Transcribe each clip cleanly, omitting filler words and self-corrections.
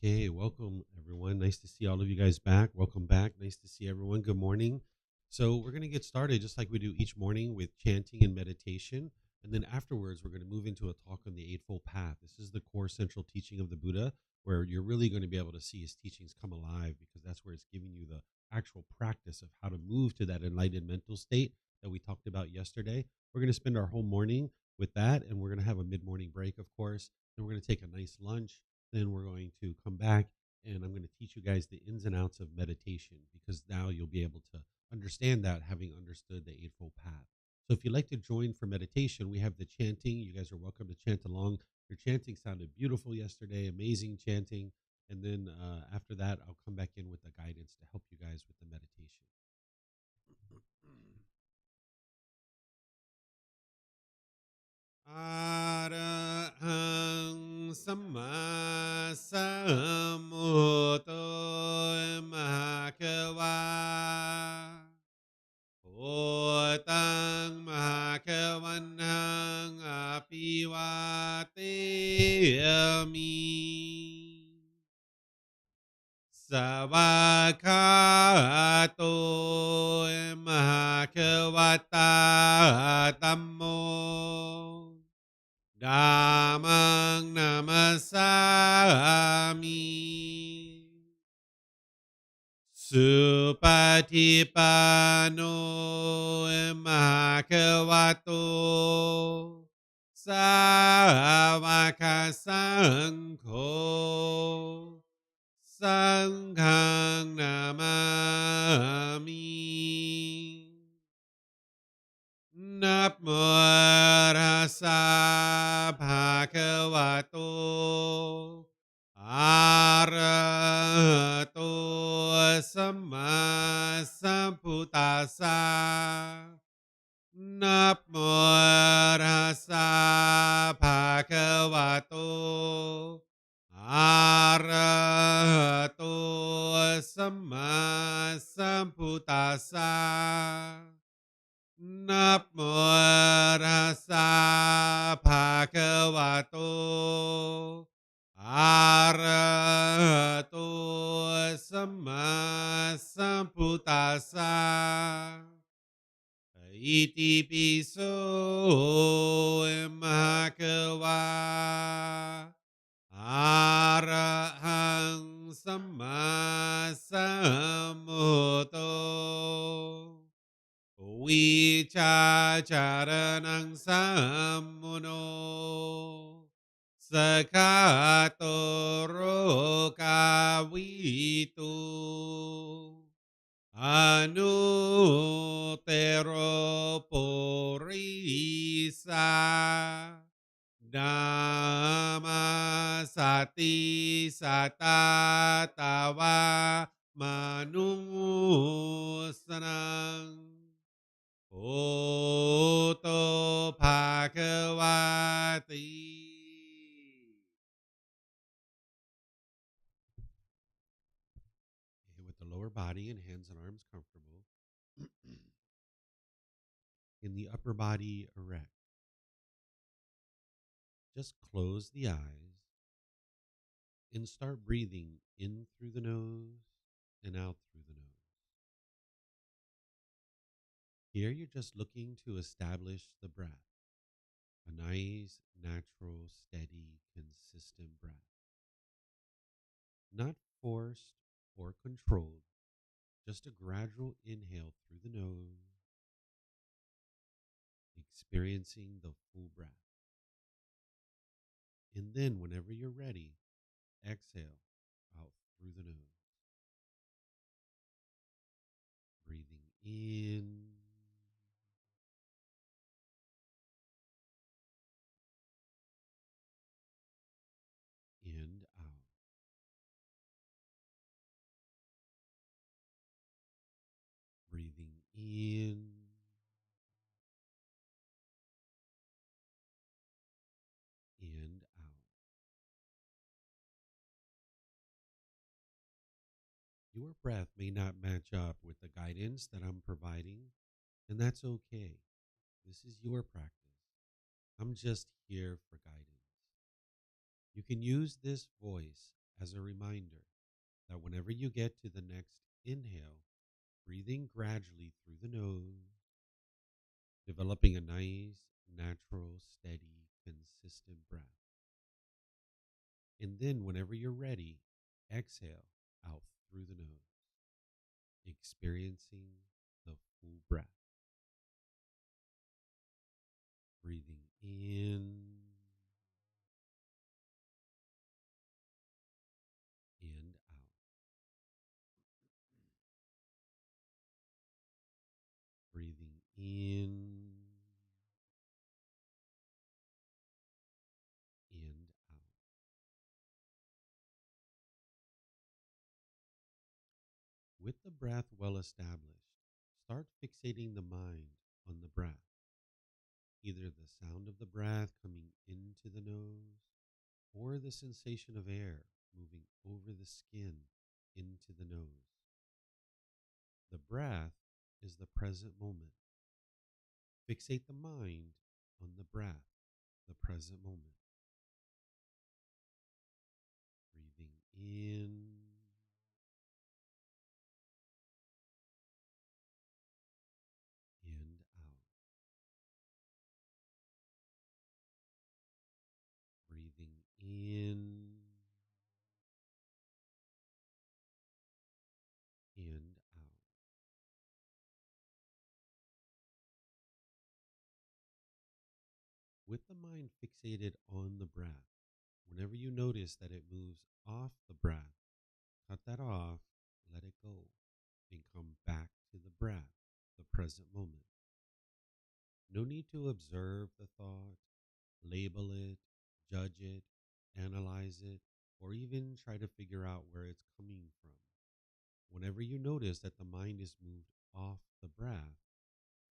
Okay, welcome everyone. Nice to see all of you guys back. Welcome back. Nice to see everyone. Good morning. So, we're going to get started just like we do each morning with chanting and meditation. And then afterwards, we're going to move into a talk on the Eightfold Path. This is the core central teaching of the Buddha, where you're really going to be able to see his teachings come alive because that's where it's giving you the actual practice of how to move to that enlightened mental state that we talked about yesterday. We're going to spend our whole morning with that, and we're going to have a mid morning break, of course. Then we're going to take a nice lunch. Then we're going to come back and I'm going to teach you guys the ins and outs of meditation because now you'll be able to understand that having understood the Eightfold Path. So if you'd like to join for meditation, we have the chanting. You guys are welcome to chant along. Your chanting sounded beautiful yesterday, amazing chanting. And then after that, I'll come back in with the guidance to help you guys with the meditation. Arahang Sama Sambuddho Mahakava Bhutang Mahakavanang Apivateyami Savakato Mahakavata Tammo Dhammang namasami Supatipano Mahakavato Savaka Sangho Sanghang namami Namo rasa bhagavato arahato sama sambuddhassa. Namo rasa bhagavato arahato sama sambuddhassa. Namo rasa bhagavato arahato sama sambuddhassa. Iti piso bhagava arahang sama sambuddho. Vicacaranang sammuno Sakato rokavitu Anutero purisa Dhamma sati satatawa manusanang Oto Bhagavati. With the lower body and hands and arms comfortable. In the upper body erect. Just close the eyes and start breathing in through the nose and out through the nose. Here you're just looking to establish the breath, a nice, natural, steady, consistent breath. Not forced or controlled, just a gradual inhale through the nose, experiencing the full breath. And then, whenever you're ready, exhale out through the nose, breathing in and out. Breathing in and out. Your breath may not match up with the guidance that I'm providing, and that's okay. This is your practice. I'm just here for guidance. You can use this voice as a reminder that whenever you get to the next inhale, breathing gradually through the nose, developing a nice, natural, steady, consistent breath. And then, whenever you're ready, exhale out through the nose, experiencing the full breath. Breathing in and out. Breathing in and out. With the breath well established, start fixating the mind on the breath, either the sound of the breath coming into the nose or the sensation of air moving over the skin into the nose. The breath is the present moment. Fixate the mind on the breath, the present moment. Breathing in and out. Breathing in and out. With the mind fixated on the breath, whenever you notice that it moves off the breath, cut that off, let it go, and come back to the breath, the present moment. No need to observe the thought, label it, judge it, analyze it, or even try to figure out where it's coming from. Whenever you notice that the mind is moved off the breath,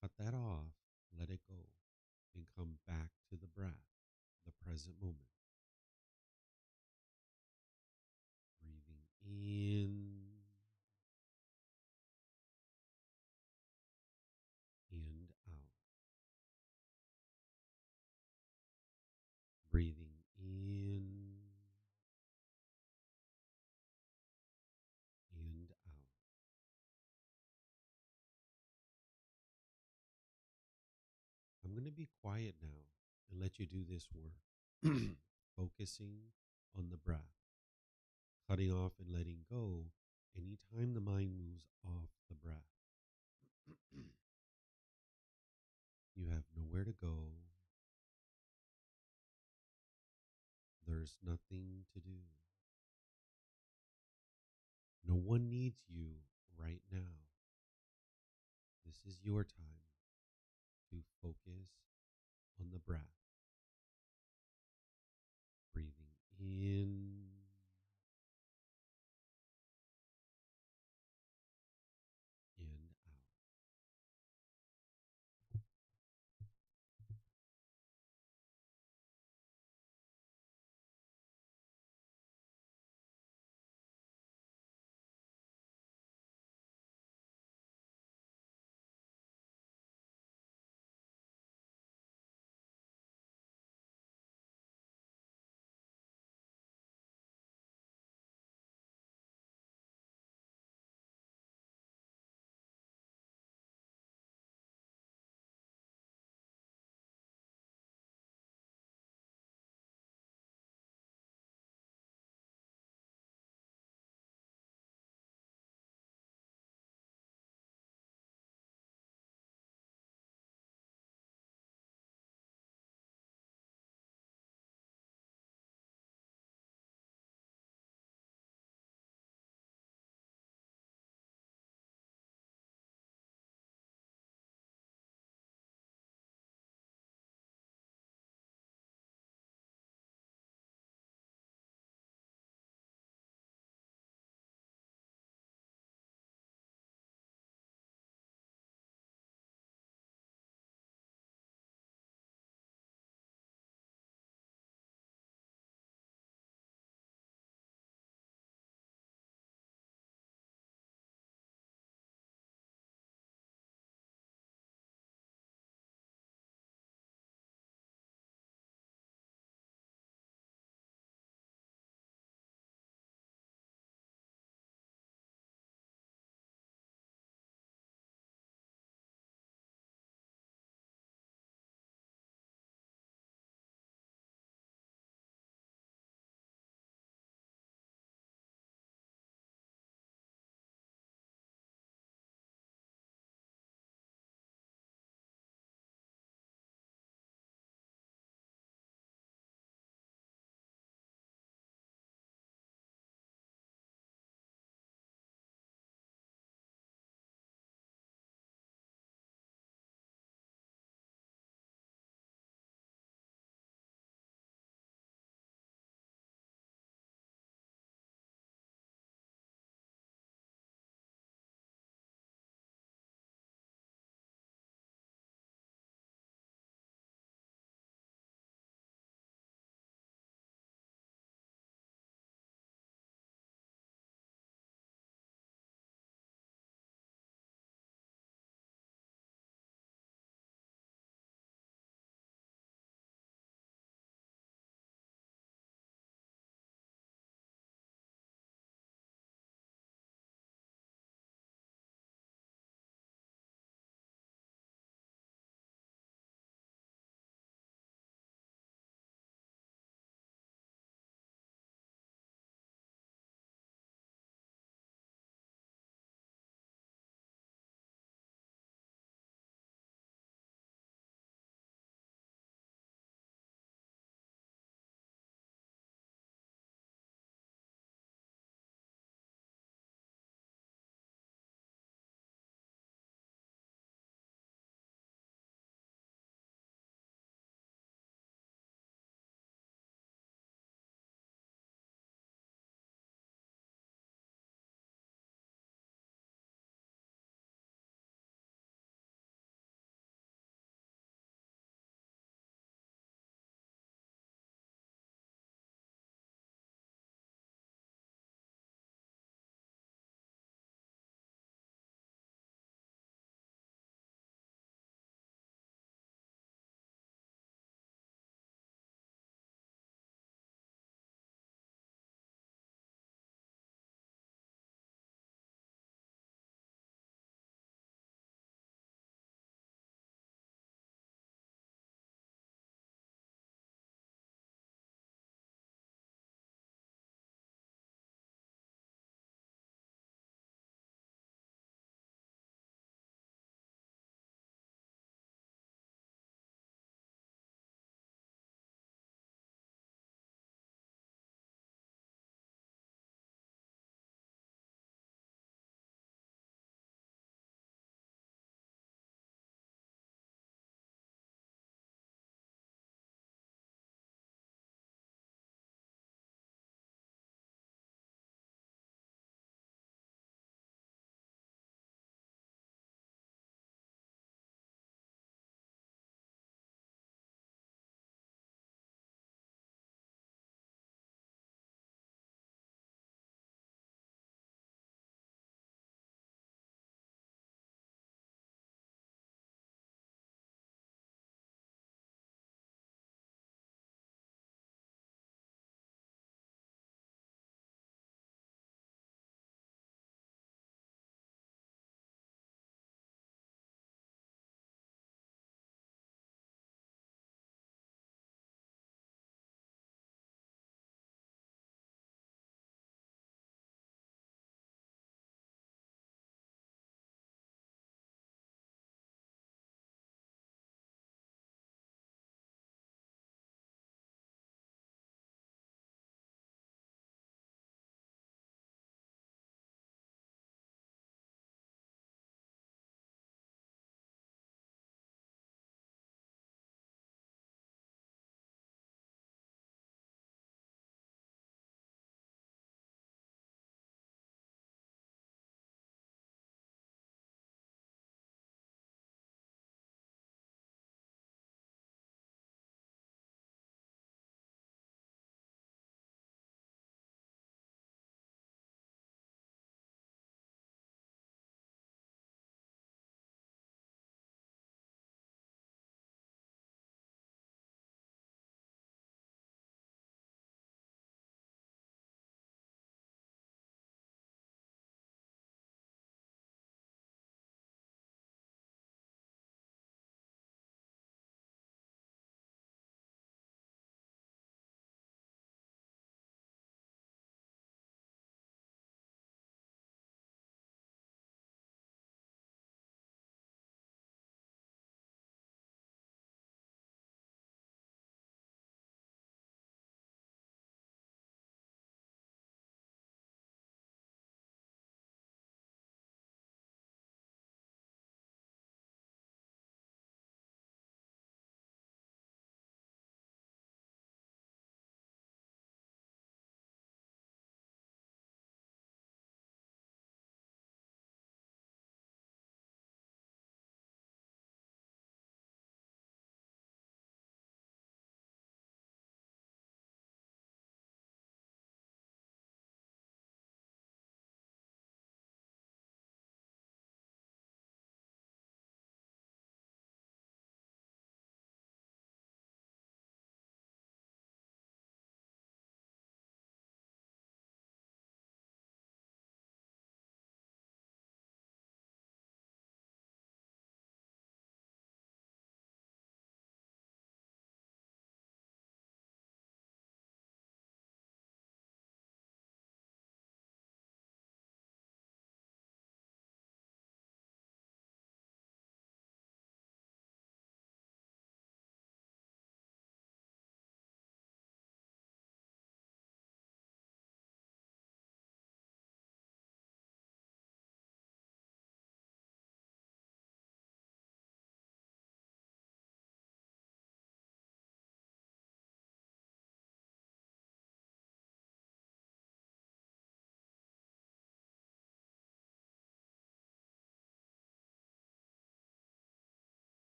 cut that off, let it go, and come back to the breath, the present moment. Breathing in and out. Breathing in and out. I'm going to be quiet now and let you do this work, focusing on the breath, cutting off and letting go anytime the mind moves off the breath. You have nowhere to go. There's nothing to do. No one needs you right now. This is your time to focus on the breath. Breathing in and out.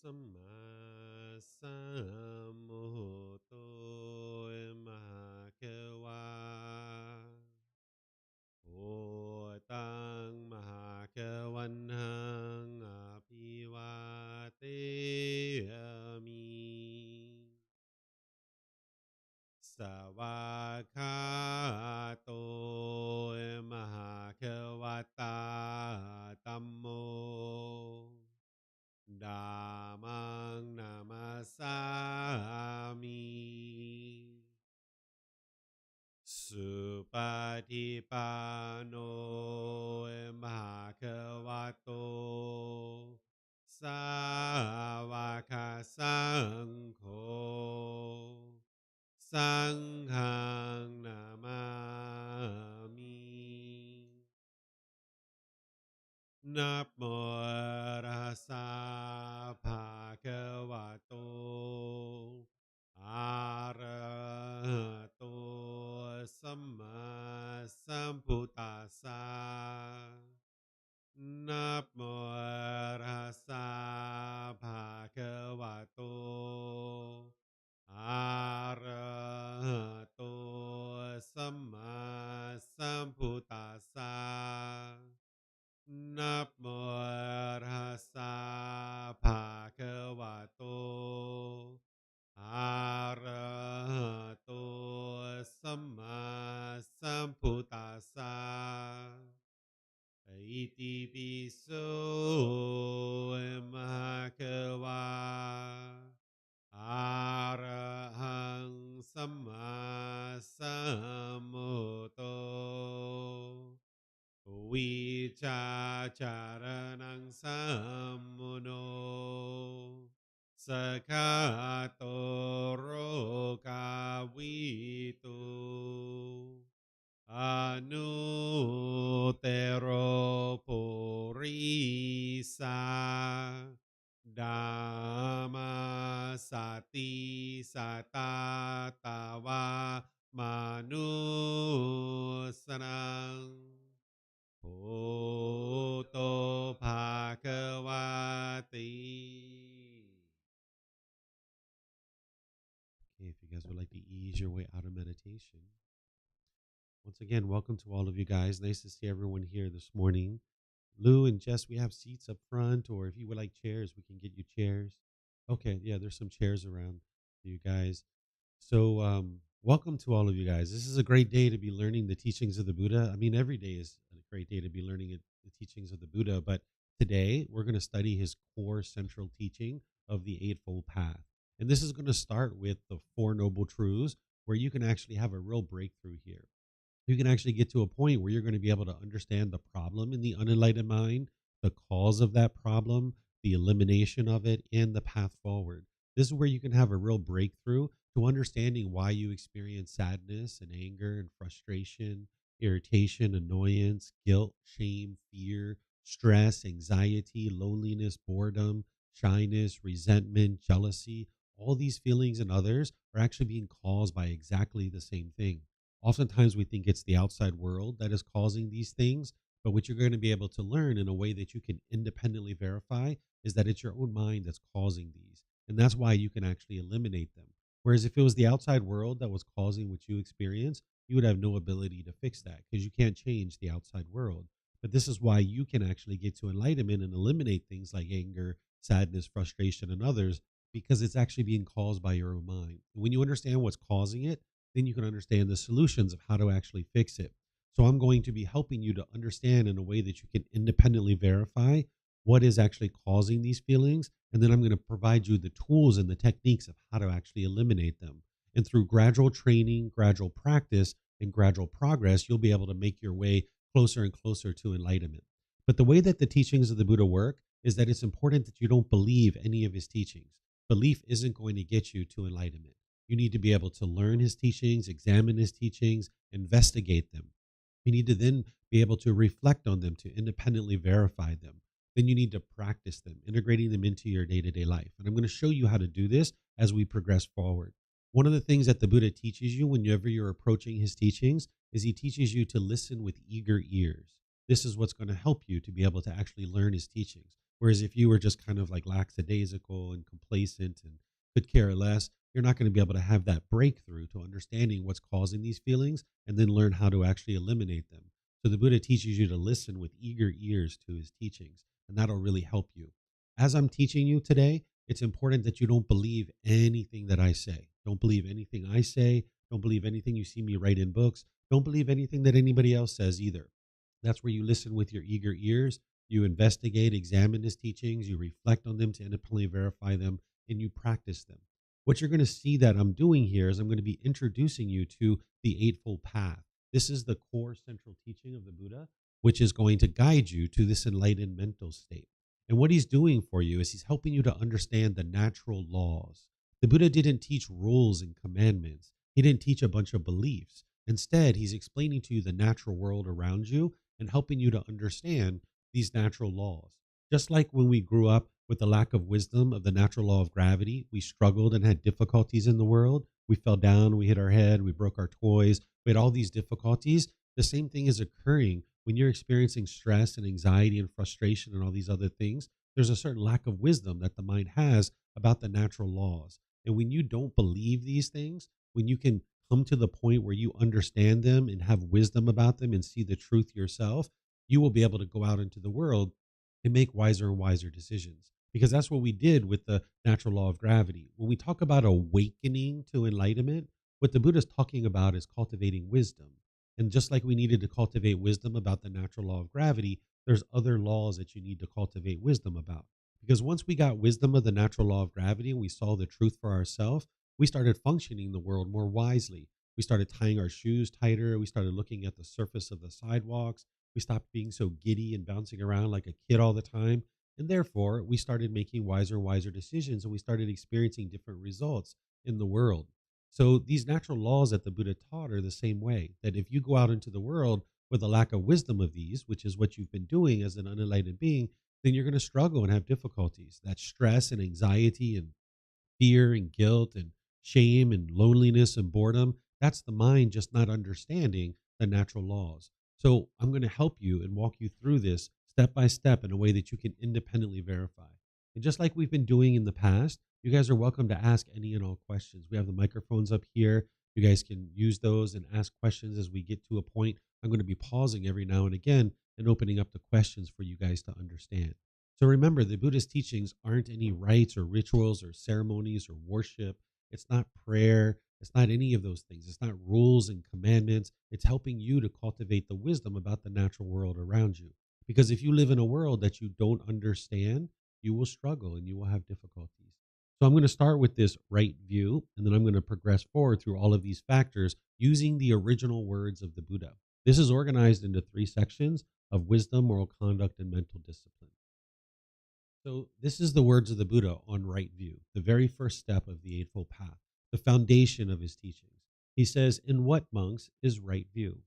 สัมมาสัมพุทโธมหาเกวาโอตังมหาเกวันหังอภิวาเตมิสวากขาโตมหาเกวตาตัมโมดามังนามาสามิสุปฏิปันโนมหาเขวโตสาวกสังโฆสังฆังนามามินะโมตัสสะภะคะวะโตอะระหะโตสัมมาสัมพุทธัสสะนะโมตัสสะภะคะวะโตอะระหะโตสัมมาสัมพุทธัสสะนะโมตัสสะภะคะวะโตอะระหะโตสัมมาสัมพุทธัสสะอิติปิโสมะคะวะอะระหังสัมมาสัมพุทโธวิชาจารนังสัมมุโนสกขาโตโรกาวิตุอนุเตโรปุริสาดามาสติสตาตาวามนุสนังโพโตภาควาติ Okay, if you guys would like to ease your way out of meditation, once again, welcome to all of you guys. Nice to see everyone here this morning. Lou and Jess, we have seats up front, or if you would like chairs, we can get you chairs. Okay, yeah, there's some chairs around for you guys. So, welcome to all of you guys. This is a great day to be learning the teachings of the Buddha. I mean, every day is a great day to be learning the teachings of the Buddha, but today we're going to study his core central teaching of the Eightfold Path. And this is going to start with the Four Noble Truths, where you can actually have a real breakthrough here. You can actually get to a point where you're going to be able to understand the problem in the unenlightened mind, the cause of that problem, the elimination of it, and the path forward. This is where you can have a real breakthrough to understanding why you experience sadness and anger and frustration, irritation, annoyance, guilt, shame, fear, stress, anxiety, loneliness, boredom, shyness, resentment, jealousy. All these feelings and others are actually being caused by exactly the same thing. Oftentimes, we think it's the outside world that is causing these things, but what you're going to be able to learn in a way that you can independently verify is that it's your own mind that's causing these. And that's why you can actually eliminate them. Whereas if it was the outside world that was causing what you experience, you would have no ability to fix that because you can't change the outside world. But this is why you can actually get to enlightenment and eliminate things like anger, sadness, frustration, and others because it's actually being caused by your own mind. And when you understand what's causing it, then you can understand the solutions of how to actually fix it. So I'm going to be helping you to understand in a way that you can independently verify what is actually causing these feelings. And then I'm going to provide you the tools and the techniques of how to actually eliminate them. And through gradual training, gradual practice, and gradual progress, you'll be able to make your way closer and closer to enlightenment. But the way that the teachings of the Buddha work is that it's important that you don't believe any of his teachings. Belief isn't going to get you to enlightenment. You need to be able to learn his teachings, examine his teachings, investigate them. You need to then be able to reflect on them to independently verify them. Then you need to practice them, integrating them into your day-to-day life. And I'm going to show you how to do this as we progress forward. One of the things that the Buddha teaches you whenever you're approaching his teachings is he teaches you to listen with eager ears. This is what's going to help you to be able to actually learn his teachings. Whereas if you were just kind of like lackadaisical and complacent and could care less, you're not going to be able to have that breakthrough to understanding what's causing these feelings and then learn how to actually eliminate them. So the Buddha teaches you to listen with eager ears to his teachings, and that'll really help you. As I'm teaching you today, it's important that you don't believe anything that I say. Don't believe anything I say. Don't believe anything you see me write in books. Don't believe anything that anybody else says either. That's where you listen with your eager ears. You investigate, examine his teachings, you reflect on them to independently verify them, and you practice them. What you're going to see that I'm doing here is I'm going to be introducing you to the Eightfold Path. This is the core central teaching of the Buddha, which is going to guide you to this enlightened mental state. And what he's doing for you is he's helping you to understand the natural laws. The Buddha didn't teach rules and commandments. He didn't teach a bunch of beliefs. Instead, he's explaining to you the natural world around you and helping you to understand these natural laws. Just like when we grew up with the lack of wisdom of the natural law of gravity, we struggled and had difficulties in the world. We fell down, we hit our head, we broke our toys, we had all these difficulties. The same thing is occurring when you're experiencing stress and anxiety and frustration and all these other things. There's a certain lack of wisdom that the mind has about the natural laws. And when you don't believe these things, when you can come to the point where you understand them and have wisdom about them and see the truth yourself, you will be able to go out into the world and make wiser and wiser decisions. Because that's what we did with the natural law of gravity. When we talk about awakening to enlightenment, what the Buddha is talking about is cultivating wisdom. And just like we needed to cultivate wisdom about the natural law of gravity, there's other laws that you need to cultivate wisdom about. Because once we got wisdom of the natural law of gravity and we saw the truth for ourselves, we started functioning the world more wisely. We started tying our shoes tighter. We started looking at the surface of the sidewalks. We stopped being so giddy and bouncing around like a kid all the time. And therefore, we started making wiser and wiser decisions, and we started experiencing different results in the world. So these natural laws that the Buddha taught are the same way, that if you go out into the world with a lack of wisdom of these, which is what you've been doing as an unenlightened being, then you're going to struggle and have difficulties. That stress and anxiety and fear and guilt and shame and loneliness and boredom, that's the mind just not understanding the natural laws. So I'm going to help you and walk you through this step by step in a way that you can independently verify. And just like we've been doing in the past, you guys are welcome to ask any and all questions. We have the microphones up here. You guys can use those and ask questions as we get to a point. I'm going to be pausing every now and again and opening up the questions for you guys to understand. So remember, the Buddhist teachings aren't any rites or rituals or ceremonies or worship. It's not prayer. It's not any of those things. It's not rules and commandments. It's helping you to cultivate the wisdom about the natural world around you. Because if you live in a world that you don't understand, you will struggle and you will have difficulties. So I'm going to start with this right view, and then I'm going to progress forward through all of these factors using the original words of the Buddha. This is organized into 3 sections of wisdom, moral conduct, and mental discipline. So this is the words of the Buddha on right view, the very first step of the Eightfold Path, the foundation of his teachings. He says, "In what, monks, is right view?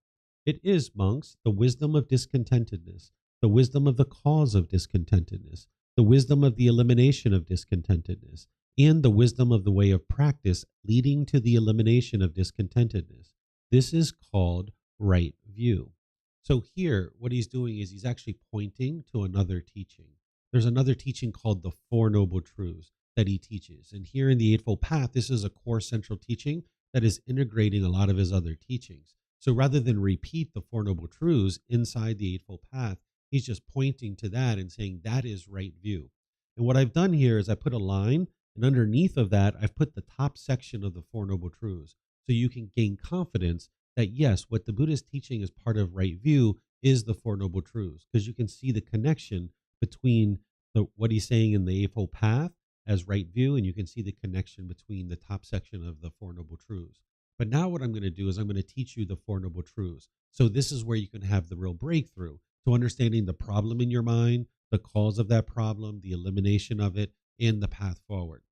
It is, monks, the wisdom of discontentedness, the wisdom of the cause of discontentedness, the wisdom of the elimination of discontentedness, and the wisdom of the way of practice leading to the elimination of discontentedness. This is called right view." So here, what he's doing is he's actually pointing to another teaching. There's another teaching called the Four Noble Truths that he teaches. And here in the Eightfold Path, this is a core central teaching that is integrating a lot of his other teachings. So rather than repeat the Four Noble Truths inside the Eightfold Path, he's just pointing to that and saying that is right view. And what I've done here is I put a line, and underneath of that, I've put the top section of the Four Noble Truths. So you can gain confidence that yes, what the Buddha is teaching as part of right view is the Four Noble Truths, because you can see the connection between what he's saying in the Eightfold Path as right view, and you can see the connection between the top section of the Four Noble Truths. But now what I'm going to do is I'm going to teach you the Four Noble Truths. So this is where you can have the real breakthrough to understanding the problem in your mind, the cause of that problem, the elimination of it, and the path forward.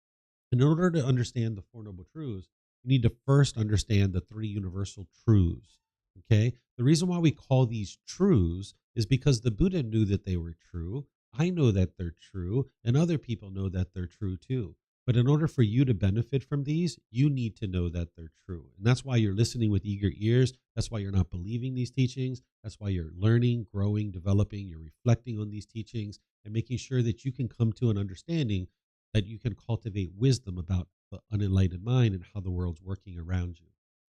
In order to understand the Four Noble Truths, you need to first understand the 3 universal truths. Okay? The reason why we call these truths is because the Buddha knew that they were true. I know that they're true, and other people know that they're true too. But in order for you to benefit from these, you need to know that they're true. And that's why you're listening with eager ears. That's why you're not believing these teachings. That's why you're learning, growing, developing. You're reflecting on these teachings and making sure that you can come to an understanding that you can cultivate wisdom about the unenlightened mind and how the world's working around you.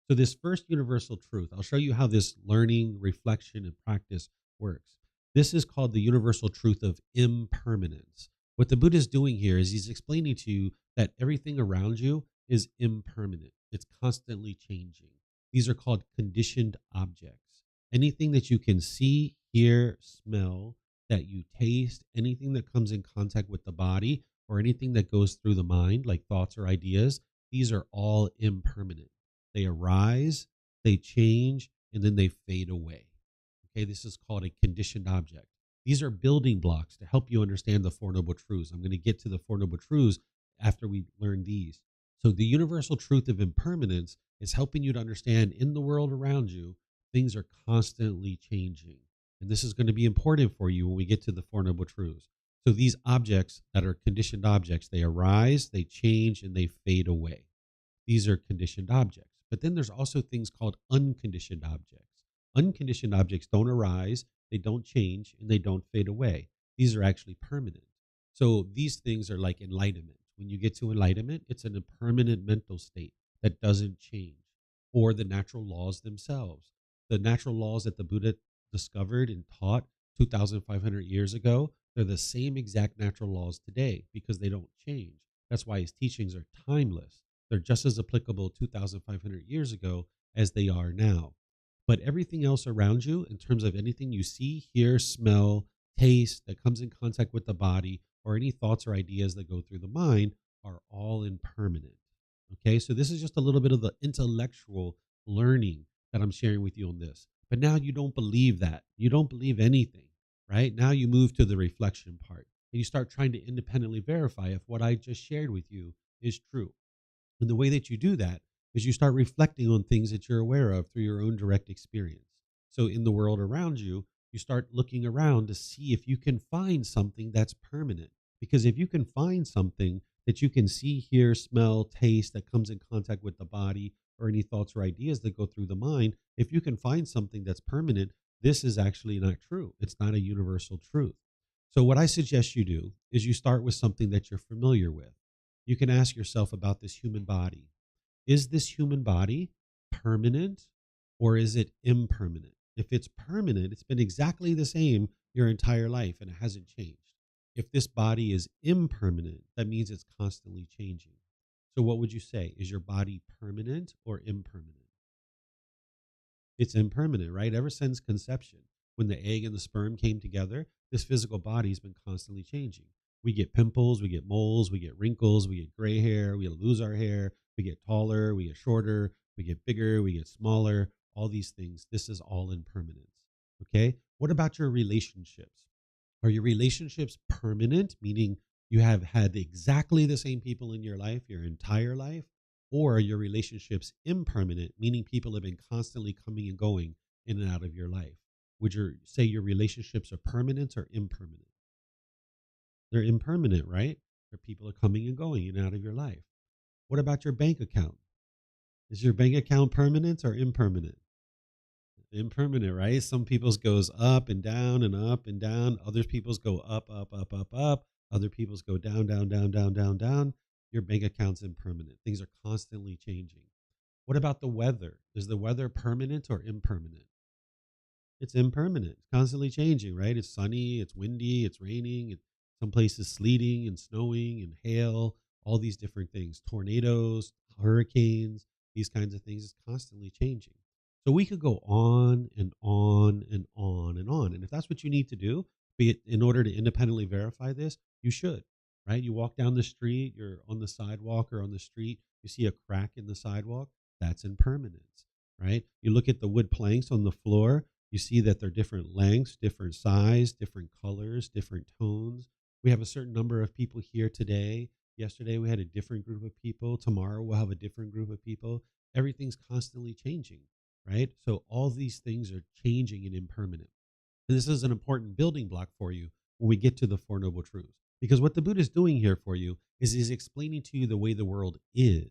So, this first universal truth, I'll show you how this learning, reflection, and practice works. This is called the universal truth of impermanence. What the Buddha is doing here is he's explaining to you that everything around you is impermanent. It's constantly changing. These are called conditioned objects. Anything that you can see, hear, smell, that you taste, anything that comes in contact with the body, or anything that goes through the mind, like thoughts or ideas, these are all impermanent. They arise, they change, and then they fade away. Okay, this is called a conditioned object. These are building blocks to help you understand the Four Noble Truths. I'm going to get to the Four Noble Truths after we learn these. So, the universal truth of impermanence is helping you to understand in the world around you, things are constantly changing. And this is going to be important for you when we get to the Four Noble Truths. So, these objects that are conditioned objects, they arise, they change, and they fade away. These are conditioned objects. But then there's also things called unconditioned objects. Unconditioned objects don't arise, they don't change, and they don't fade away. These are actually permanent. So these things are like enlightenment. When you get to enlightenment, it's in a permanent mental state that doesn't change, or the natural laws themselves. The natural laws that the Buddha discovered and taught 2,500 years ago, they're the same exact natural laws today because they don't change. That's why his teachings are timeless. They're just as applicable 2,500 years ago as they are now. But everything else around you, in terms of anything you see, hear, smell, taste that comes in contact with the body, or any thoughts or ideas that go through the mind, are all impermanent. Okay, so this is just a little bit of the intellectual learning that I'm sharing with you on this. But now you don't believe that. You don't believe anything, right? Now you move to the reflection part and you start trying to independently verify if what I just shared with you is true. And the way that you do that is you start reflecting on things that you're aware of through your own direct experience. So in the world around you, you start looking around to see if you can find something that's permanent. Because if you can find something that you can see, hear, smell, taste that comes in contact with the body, or any thoughts or ideas that go through the mind, if you can find something that's permanent, this is actually not true. It's not a universal truth. So what I suggest you do is you start with something that you're familiar with. You can ask yourself about this human body. Is this human body permanent or is it impermanent? If it's permanent, it's been exactly the same your entire life and it hasn't changed. If this body is impermanent, that means it's constantly changing. So, what would you say? Is your body permanent or impermanent? It's impermanent, right? Ever since conception, when the egg and the sperm came together, this physical body's been constantly changing. We get pimples, we get moles, we get wrinkles, we get gray hair, we lose our hair, we get taller, we get shorter, we get bigger, we get smaller, all these things. This is all impermanence. Okay? What about your relationships? Are your relationships permanent, meaning you have had exactly the same people in your life your entire life? Or are your relationships impermanent, meaning people have been constantly coming and going in and out of your life? Would you say your relationships are permanent or impermanent? They're impermanent, right? Where people are coming and going in and out of your life. What about your bank account? Is your bank account permanent or impermanent? Impermanent, right? Some people's goes up and down and up and down. Other people's go up, up, up, up, up. Other people's go down, down, down, down, down, down. Your bank account's impermanent. Things are constantly changing. What about the weather? Is the weather permanent or impermanent? It's impermanent. It's constantly changing, right? It's sunny, it's windy, it's raining, some places sleeting and snowing and hail, all these different things. Tornadoes, hurricanes, these kinds of things is constantly changing. So we could go on and on and on and on. And if that's what you need to do, be it in order to independently verify this, you should, right? You walk down the street, you're on the sidewalk or on the street, you see a crack in the sidewalk, that's impermanence, right? You look at the wood planks on the floor, you see that they're different lengths, different size, different colors, different tones. We have a certain number of people here today. Yesterday we had a different group of people. Tomorrow we'll have a different group of people. Everything's constantly changing, right? So all these things are changing and impermanent. And this is an important building block for you when we get to the Four Noble Truths. Because what the Buddha is doing here for you is he's explaining to you the way the world is,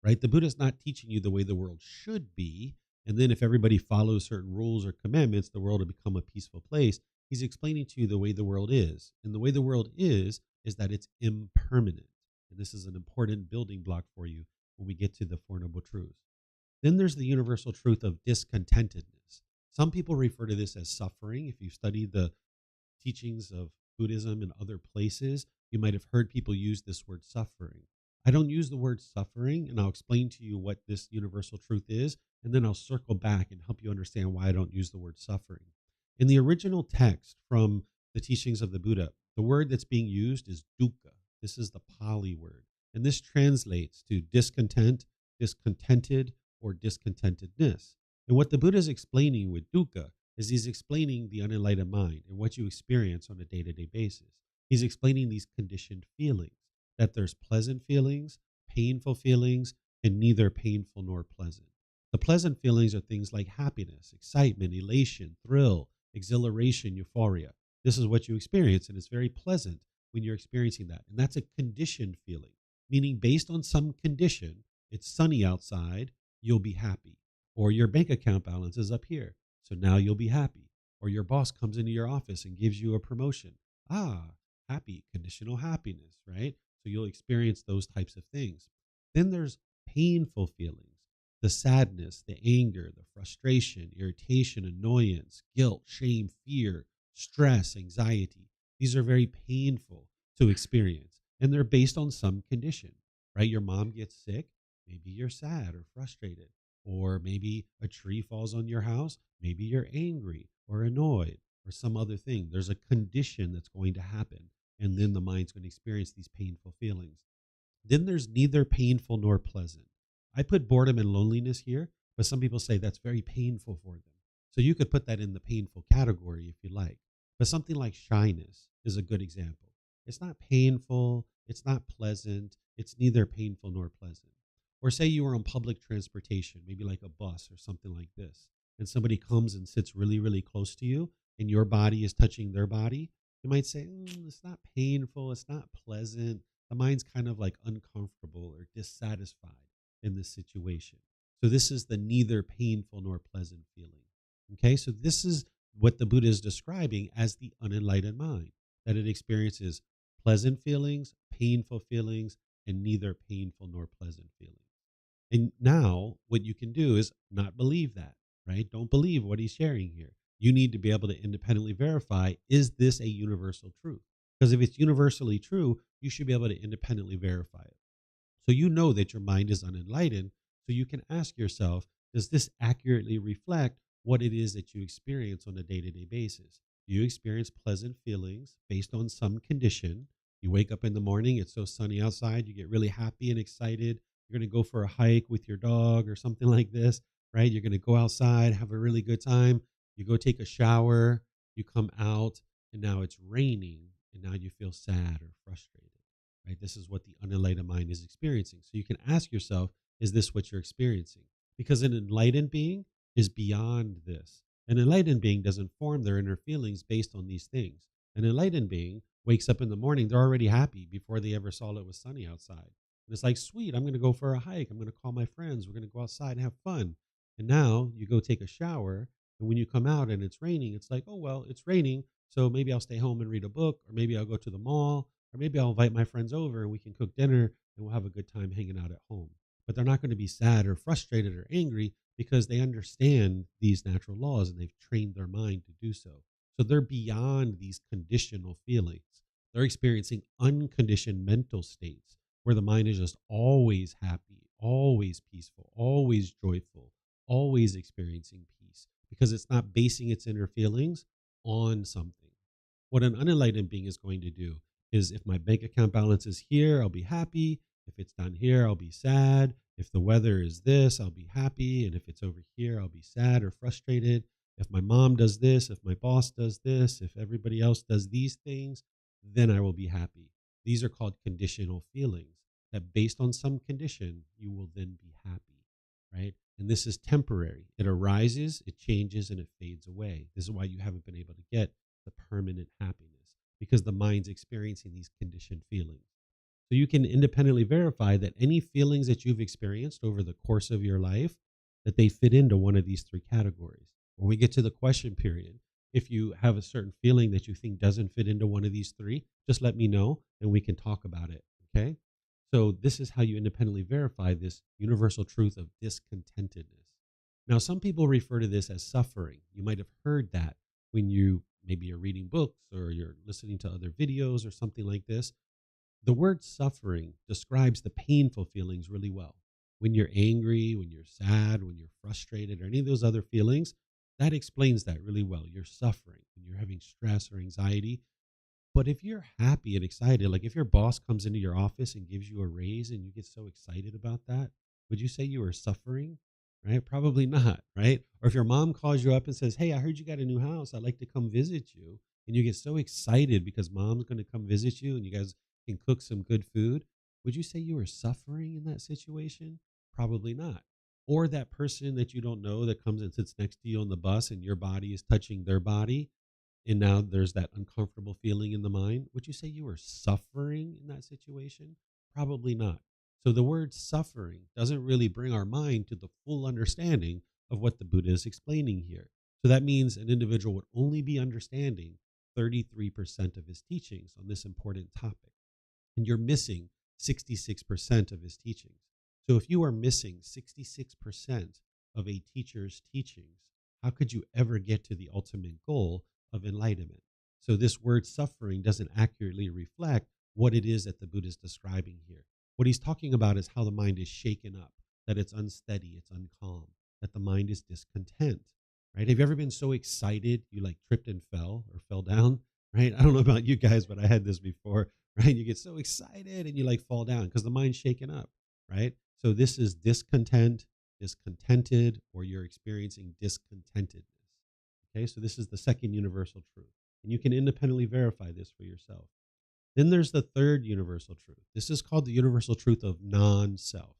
right? The Buddha's not teaching you the way the world should be. And then if everybody follows certain rules or commandments, the world will become a peaceful place. He's explaining to you the way the world is. And the way the world is that it's impermanent. And this is an important building block for you when we get to the Four Noble Truths. Then there's the universal truth of discontentedness. Some people refer to this as suffering. If you study the teachings of Buddhism in other places, you might have heard people use this word suffering. I don't use the word suffering, and I'll explain to you what this universal truth is, and then I'll circle back and help you understand why I don't use the word suffering. In the original text from the teachings of the Buddha, the word that's being used is dukkha. This is the Pali word, and this translates to discontent, discontented, or discontentedness. And what the Buddha is explaining with dukkha is he's explaining the unenlightened mind and what you experience on a day-to-day basis. He's explaining these conditioned feelings, that there's pleasant feelings, painful feelings, and neither painful nor pleasant. The pleasant feelings are things like happiness, excitement, elation, thrill, exhilaration, euphoria. This is what you experience, and it's very pleasant when you're experiencing that. And that's a conditioned feeling, meaning based on some condition, it's sunny outside, you'll be happy. Or your bank account balance is up here, so now you'll be happy. Or your boss comes into your office and gives you a promotion. Happy, conditional happiness, right? So you'll experience those types of things. Then there's painful feelings, the sadness, the anger, the frustration, irritation, annoyance, guilt, shame, fear, stress, anxiety. These are very painful to experience, and they're based on some condition, right? Your mom gets sick, maybe you're sad or frustrated, or maybe a tree falls on your house, maybe you're angry or annoyed or some other thing. There's a condition that's going to happen, and then the mind's going to experience these painful feelings. Then there's neither painful nor pleasant. I put boredom and loneliness here, but some people say that's very painful for them. So you could put that in the painful category if you like. But something like shyness is a good example. It's not painful, it's not pleasant, it's neither painful nor pleasant. Or say you were on public transportation, maybe like a bus or something like this, and somebody comes and sits really, really close to you, and your body is touching their body. You might say, it's not painful, it's not pleasant. The mind's kind of like uncomfortable or dissatisfied in this situation. So this is the neither painful nor pleasant feeling. Okay, so this is what the Buddha is describing as the unenlightened mind, that it experiences pleasant feelings, painful feelings, and neither painful nor pleasant feelings. And now what you can do is not believe that, right? Don't believe what he's sharing here. You need to be able to independently verify, is this a universal truth? Because if it's universally true, you should be able to independently verify it. So you know that your mind is unenlightened, so you can ask yourself, does this accurately reflect what it is that you experience on a day-to-day basis? Do you experience pleasant feelings based on some condition? You wake up in the morning, it's so sunny outside, you get really happy and excited. You're going to go for a hike with your dog or something like this, right? You're going to go outside, have a really good time. You go take a shower, you come out, and now it's raining, and now you feel sad or frustrated. Right? This is what the unenlightened mind is experiencing. So you can ask yourself, is this what you're experiencing? Because an enlightened being is beyond this. An enlightened being doesn't form their inner feelings based on these things. An enlightened being wakes up in the morning, they're already happy before they ever saw it was sunny outside. And it's like, sweet, I'm going to go for a hike. I'm going to call my friends. We're going to go outside and have fun. And now you go take a shower. And when you come out and it's raining, it's like, oh, well, it's raining. So maybe I'll stay home and read a book, or maybe I'll go to the mall, or maybe I'll invite my friends over and we can cook dinner and we'll have a good time hanging out at home. But they're not going to be sad or frustrated or angry because they understand these natural laws and they've trained their mind to do so. So they're beyond these conditional feelings. They're experiencing unconditioned mental states where the mind is just always happy, always peaceful, always joyful, always experiencing peace because it's not basing its inner feelings on something. What an unenlightened being is going to do is if my bank account balance is here, I'll be happy. If it's down here, I'll be sad. If the weather is this, I'll be happy. And if it's over here, I'll be sad or frustrated. If my mom does this, if my boss does this, if everybody else does these things, then I will be happy. These are called conditional feelings that based on some condition, you will then be happy, right? And this is temporary. It arises, it changes, and it fades away. This is why you haven't been able to get the permanent happiness, because the mind's experiencing these conditioned feelings. So you can independently verify that any feelings that you've experienced over the course of your life, that they fit into one of these three categories. When we get to the question period, if you have a certain feeling that you think doesn't fit into one of these three, just let me know and we can talk about it. Okay. So this is how you independently verify this universal truth of discontentedness. Now, some people refer to this as suffering. You might have heard that when you maybe you're reading books or you're listening to other videos or something like this. The word suffering describes the painful feelings really well. When you're angry, when you're sad, when you're frustrated, or any of those other feelings, that explains that really well. You're suffering when you're having stress or anxiety. But if you're happy and excited, like if your boss comes into your office and gives you a raise and you get so excited about that, would you say you were suffering? Right? Probably not, right? Or if your mom calls you up and says, "Hey, I heard you got a new house. I'd like to come visit you." And you get so excited because mom's going to come visit you and you guys can cook some good food. Would you say you were suffering in that situation? Probably not. Or that person that you don't know that comes and sits next to you on the bus and your body is touching their body and now there's that uncomfortable feeling in the mind. Would you say you were suffering in that situation? Probably not. So the word suffering doesn't really bring our mind to the full understanding of what the Buddha is explaining here. So that means an individual would only be understanding 33% of his teachings on this important topic. And you're missing 66% of his teachings. So if you are missing 66% of a teacher's teachings, how could you ever get to the ultimate goal of enlightenment? So this word suffering doesn't accurately reflect what it is that the Buddha is describing here. What he's talking about is how the mind is shaken up, that it's unsteady, it's uncalm, that the mind is discontent, right? Have you ever been so excited you like tripped and fell or fell down, right? I don't know about you guys, but I had this before, right? You get so excited and you like fall down because the mind's shaken up, right? So this is discontent, discontented, or you're experiencing discontentedness. Okay, so this is the second universal truth. And you can independently verify this for yourself. Then there's the third universal truth. This is called the universal truth of non self.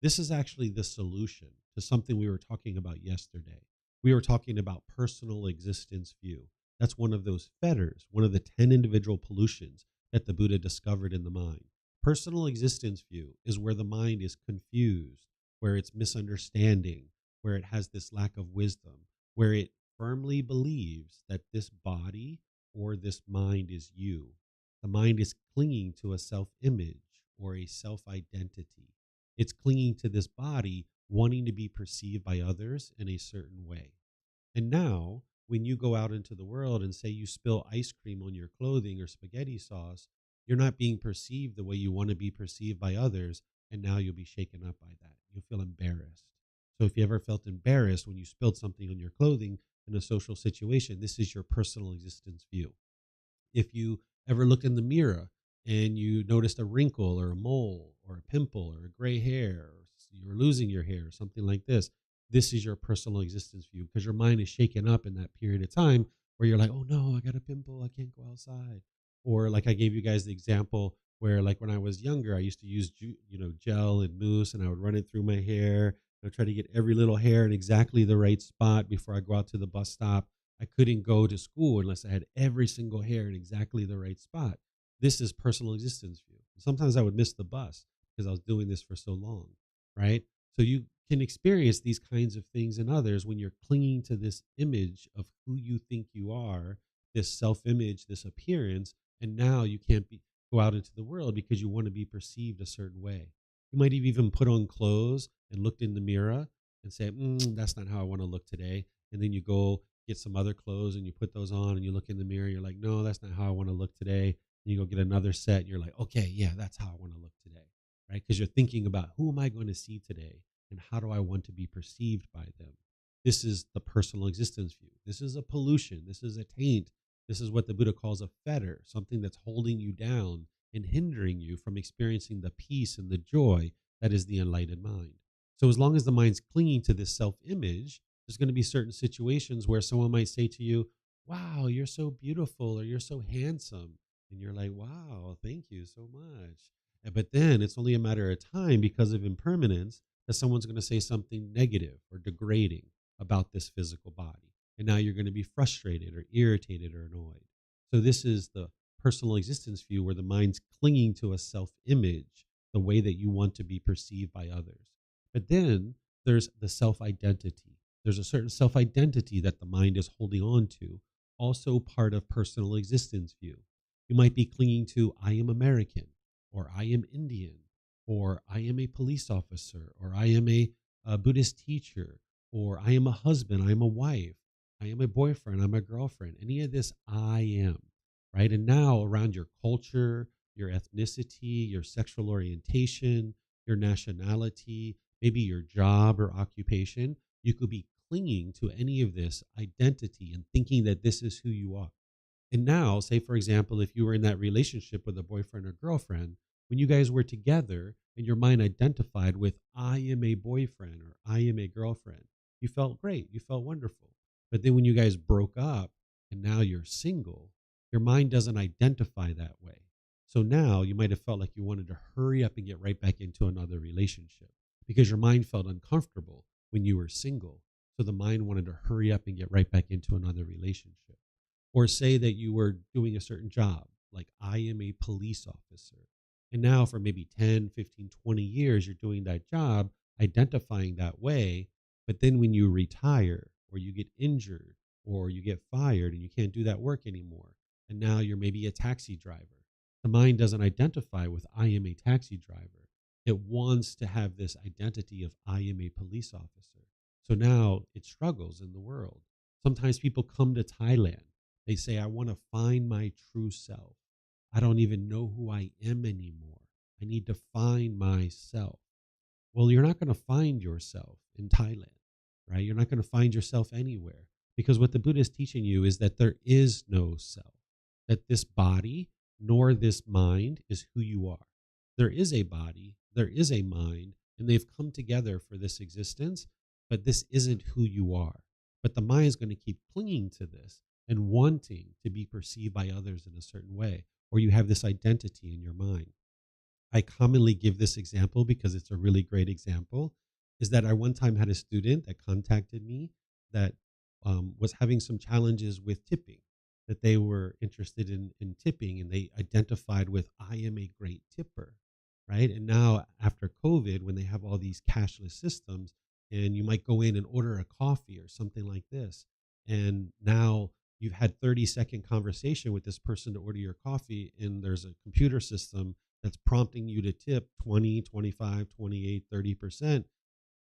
This is actually the solution to something we were talking about yesterday. We were talking about personal existence view. That's one of those fetters, one of the 10 individual pollutions that the Buddha discovered in the mind. Personal existence view is where the mind is confused, where it's misunderstanding, where it has this lack of wisdom, where it firmly believes that this body or this mind is you. The mind is clinging to a self image or a self identity. It's clinging to this body, wanting to be perceived by others in a certain way. And now, when you go out into the world and say you spill ice cream on your clothing or spaghetti sauce, you're not being perceived the way you want to be perceived by others. And now you'll be shaken up by that. You'll feel embarrassed. So if you ever felt embarrassed when you spilled something on your clothing in a social situation, this is your personal existence view. If you ever look in the mirror and you noticed a wrinkle or a mole or a pimple or a gray hair, or you're losing your hair, or something like this is your personal existence view because your mind is shaken up in that period of time where you're like, oh no, I got a pimple, I can't go outside. Or like I gave you guys the example where like when I was younger, I used to use gel and mousse and I would run it through my hair. I try to get every little hair in exactly the right spot before I go out to the bus stop. I couldn't go to school unless I had every single hair in exactly the right spot. This is personal existence view. Sometimes I would miss the bus because I was doing this for so long, right? So you can experience these kinds of things in others when you're clinging to this image of who you think you are, this self-image, this appearance, and now you can't go out into the world because you want to be perceived a certain way. You might have even put on clothes and looked in the mirror and say, that's not how I want to look today. And then you go get some other clothes and you put those on and you look in the mirror. You're like, no, that's not how I want to look today. And you go get another set. And you're like, okay, yeah, that's how I want to look today, right? Because you're thinking about who am I going to see today and how do I want to be perceived by them? This is the personal existence view. This is a pollution. This is a taint. This is what the Buddha calls a fetter, something that's holding you down and hindering you from experiencing the peace and the joy that is the enlightened mind. So as long as the mind's clinging to this self-image, there's going to be certain situations where someone might say to you, wow, you're so beautiful or you're so handsome. And you're like, wow, thank you so much. But then it's only a matter of time because of impermanence that someone's going to say something negative or degrading about this physical body. And now you're going to be frustrated or irritated or annoyed. So this is the personal existence view where the mind's clinging to a self-image, the way that you want to be perceived by others. But then there's the self-identity. There's a certain self-identity that the mind is holding on to, also part of personal existence view. You might be clinging to, I am American, or I am Indian, or I am a police officer, or I am a Buddhist teacher, or I am a husband, I am a wife, I am a boyfriend, I'm a girlfriend. Any of this, I am, right? And now around your culture, your ethnicity, your sexual orientation, your nationality, maybe your job or occupation, you could be clinging to any of this identity and thinking that this is who you are. And now, say, for example, if you were in that relationship with a boyfriend or girlfriend, when you guys were together and your mind identified with, I am a boyfriend or I am a girlfriend, you felt great. You felt wonderful. But then when you guys broke up and now you're single, your mind doesn't identify that way. So now you might have felt like you wanted to hurry up and get right back into another relationship because your mind felt uncomfortable when you were single. So the mind wanted to hurry up and get right back into another relationship. Or say that you were doing a certain job, like I am a police officer. And now for maybe 10, 15, 20 years, you're doing that job, identifying that way. But then when you retire or you get injured or you get fired and you can't do that work anymore, and now you're maybe a taxi driver, the mind doesn't identify with I am a taxi driver. It wants to have this identity of I am a police officer. So now it struggles in the world. Sometimes people come to Thailand. They say, I want to find my true self. I don't even know who I am anymore. I need to find myself. Well, you're not going to find yourself in Thailand, right? You're not going to find yourself anywhere because what the Buddha is teaching you is that there is no self, that this body nor this mind is who you are. There is a body, there is a mind, and they've come together for this existence, but this isn't who you are. But the mind is going to keep clinging to this and wanting to be perceived by others in a certain way, or you have this identity in your mind. I commonly give this example because it's a really great example, is that I one time had a student that contacted me that was having some challenges with tipping, that they were interested in tipping and they identified with, I am a great tipper, right? And now after COVID, when they have all these cashless systems and you might go in and order a coffee or something like this, and now you've had 30-second conversation with this person to order your coffee and there's a computer system that's prompting you to tip 20, 25, 28, 30%,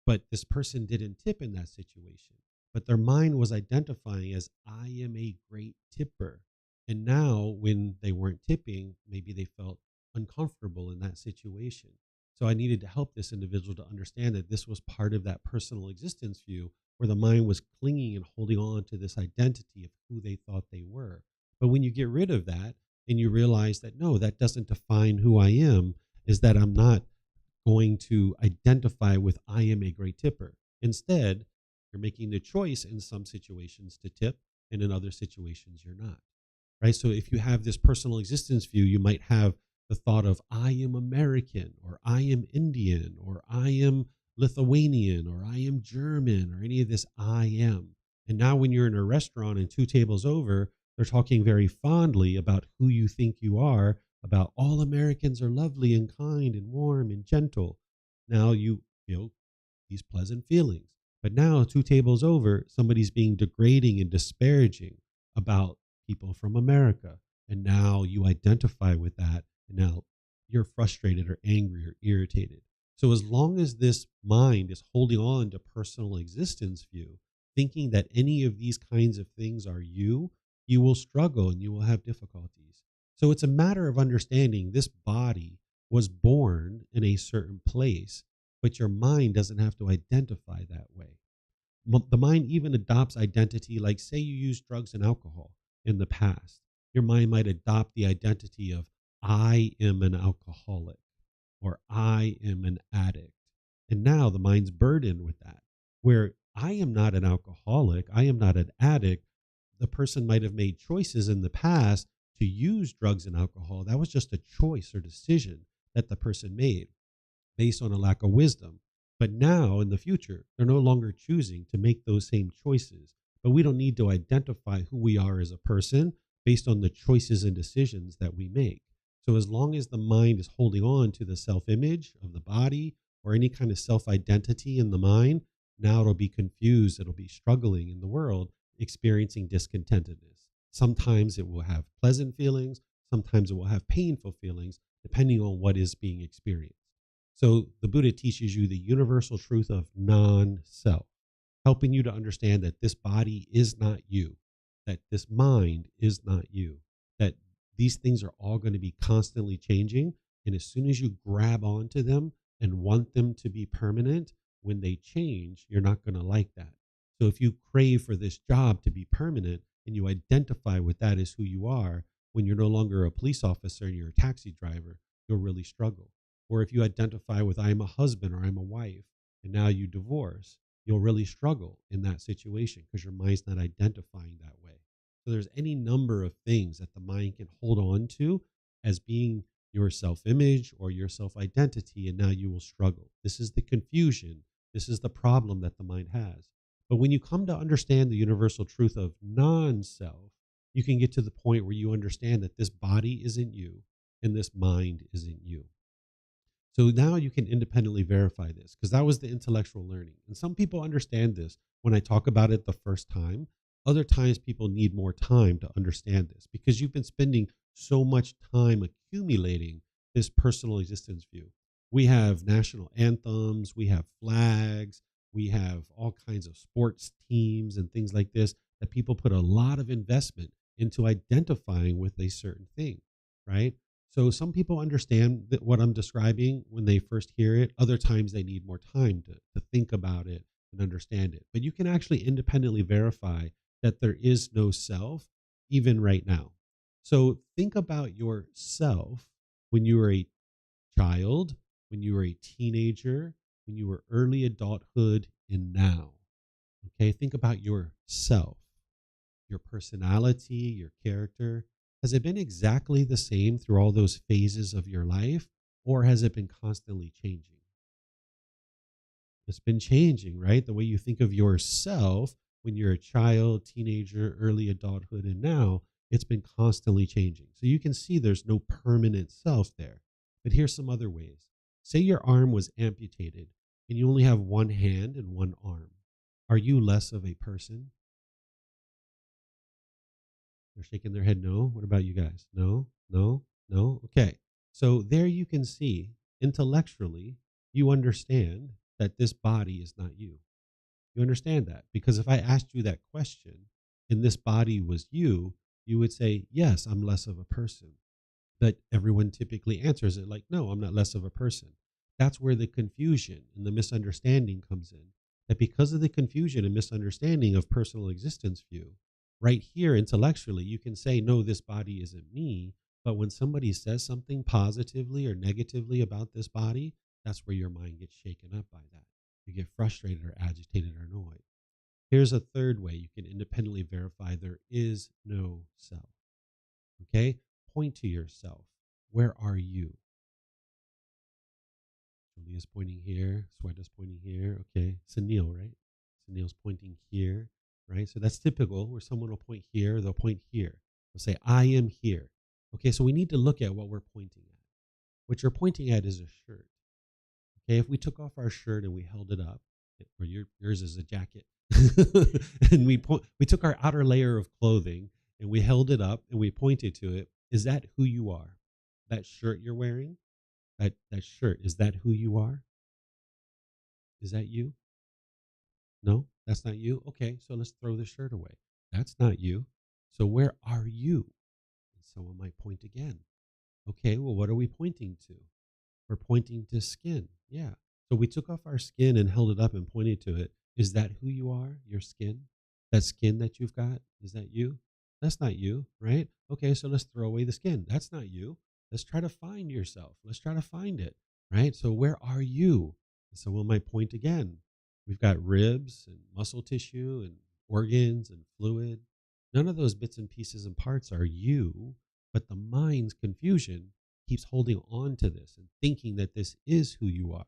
but this person didn't tip in that situation. But their mind was identifying as, I am a great tipper. And now when they weren't tipping, maybe they felt uncomfortable in that situation. So I needed to help this individual to understand that this was part of that personal existence view where the mind was clinging and holding on to this identity of who they thought they were. But when you get rid of that and you realize that, no, that doesn't define who I am, is that I'm not going to identify with I am a great tipper. Instead, you're making the choice in some situations to tip, and in other situations you're not. Right? So if you have this personal existence view, you might have the thought of I am American, or I am Indian, or I am Lithuanian, or I am German, or any of this I am. And now when you're in a restaurant and two tables over, they're talking very fondly about who you think you are, about all Americans are lovely and kind and warm and gentle. Now you feel these pleasant feelings. But now, two tables over, somebody's being degrading and disparaging about people from America. And now you identify with that. And now you're frustrated or angry or irritated. So as long as this mind is holding on to personal existence view, thinking that any of these kinds of things are you, you will struggle and you will have difficulties. So it's a matter of understanding this body was born in a certain place, but your mind doesn't have to identify that way. The mind even adopts identity, like say you used drugs and alcohol in the past. Your mind might adopt the identity of I am an alcoholic or I am an addict. And now the mind's burdened with that, where I am not an alcoholic, I am not an addict. The person might have made choices in the past to use drugs and alcohol. That was just a choice or decision that the person made based on a lack of wisdom. But now in the future, they're no longer choosing to make those same choices. But we don't need to identify who we are as a person based on the choices and decisions that we make. So as long as the mind is holding on to the self-image of the body or any kind of self-identity in the mind, now it'll be confused, it'll be struggling in the world, experiencing discontentedness. Sometimes it will have pleasant feelings, sometimes it will have painful feelings, depending on what is being experienced. So the Buddha teaches you the universal truth of non-self, helping you to understand that this body is not you, that this mind is not you, that these things are all going to be constantly changing. And as soon as you grab onto them and want them to be permanent, when they change, you're not going to like that. So if you crave for this job to be permanent and you identify with that as who you are, when you're no longer a police officer and you're a taxi driver, you'll really struggle. Or if you identify with I'm a husband or I'm a wife and now you divorce, you'll really struggle in that situation because your mind's not identifying that way. So there's any number of things that the mind can hold on to as being your self-image or your self-identity, and now you will struggle. This is the confusion. This is the problem that the mind has. But when you come to understand the universal truth of non-self, you can get to the point where you understand that this body isn't you and this mind isn't you. So now you can independently verify this because that was the intellectual learning. And some people understand this when I talk about it the first time. Other times people need more time to understand this because you've been spending so much time accumulating this personal existence view. We have national anthems, we have flags, we have all kinds of sports teams and things like this that people put a lot of investment into identifying with a certain thing, right? So some people understand that what I'm describing when they first hear it. Other times they need more time to think about it and understand it. But you can actually independently verify that there is no self, even right now. So think about yourself when you were a child, when you were a teenager, when you were early adulthood, and now. Okay, think about yourself, your personality, your character. Has it been exactly the same through all those phases of your life, or has it been constantly changing? It's been changing, right? The way you think of yourself when you're a child, teenager, early adulthood, and now, it's been constantly changing. So you can see there's no permanent self there. But here's some other ways. Say your arm was amputated and you only have one hand and one arm. Are you less of a person? They're shaking their head no. What about you guys? No, no, no. Okay. So there you can see intellectually, you understand that this body is not you. You understand that? Because if I asked you that question and this body was you, you would say, yes, I'm less of a person. But everyone typically answers it like, no, I'm not less of a person. That's where the confusion and the misunderstanding comes in. That because of the confusion and misunderstanding of personal existence view, right here intellectually, you can say, no, this body isn't me. But when somebody says something positively or negatively about this body, that's where your mind gets shaken up by that. You get frustrated or agitated or annoyed. Here's a third way you can independently verify there is no self. Okay? Point to yourself. Where are you? Julia's pointing here. Sweta's pointing here. Okay. Sunil, right? Sunil's pointing here, right? So that's typical where someone will point here, they'll point here. They'll say, I am here. Okay, so we need to look at what we're pointing at. What you're pointing at is a shirt. Okay, if we took off our shirt and we held it up, or yours is a jacket, and we took our outer layer of clothing and we held it up and we pointed to it, is that who you are? That shirt you're wearing, that shirt, is that who you are? Is that you? No, that's not you. Okay, so let's throw the shirt away. That's not you. So where are you? And someone might point again. Okay, well, what are we pointing to? We're pointing to skin. Yeah. So we took off our skin and held it up and pointed to it. Is that who you are? Your skin? That skin that you've got? Is that you? That's not you, right? Okay, so let's throw away the skin. That's not you. Let's try to find yourself. Let's try to find it, right? So where are you? And someone might point again. We've got ribs and muscle tissue and organs and fluid. None of those bits and pieces and parts are you, but the mind's confusion keeps holding on to this and thinking that this is who you are.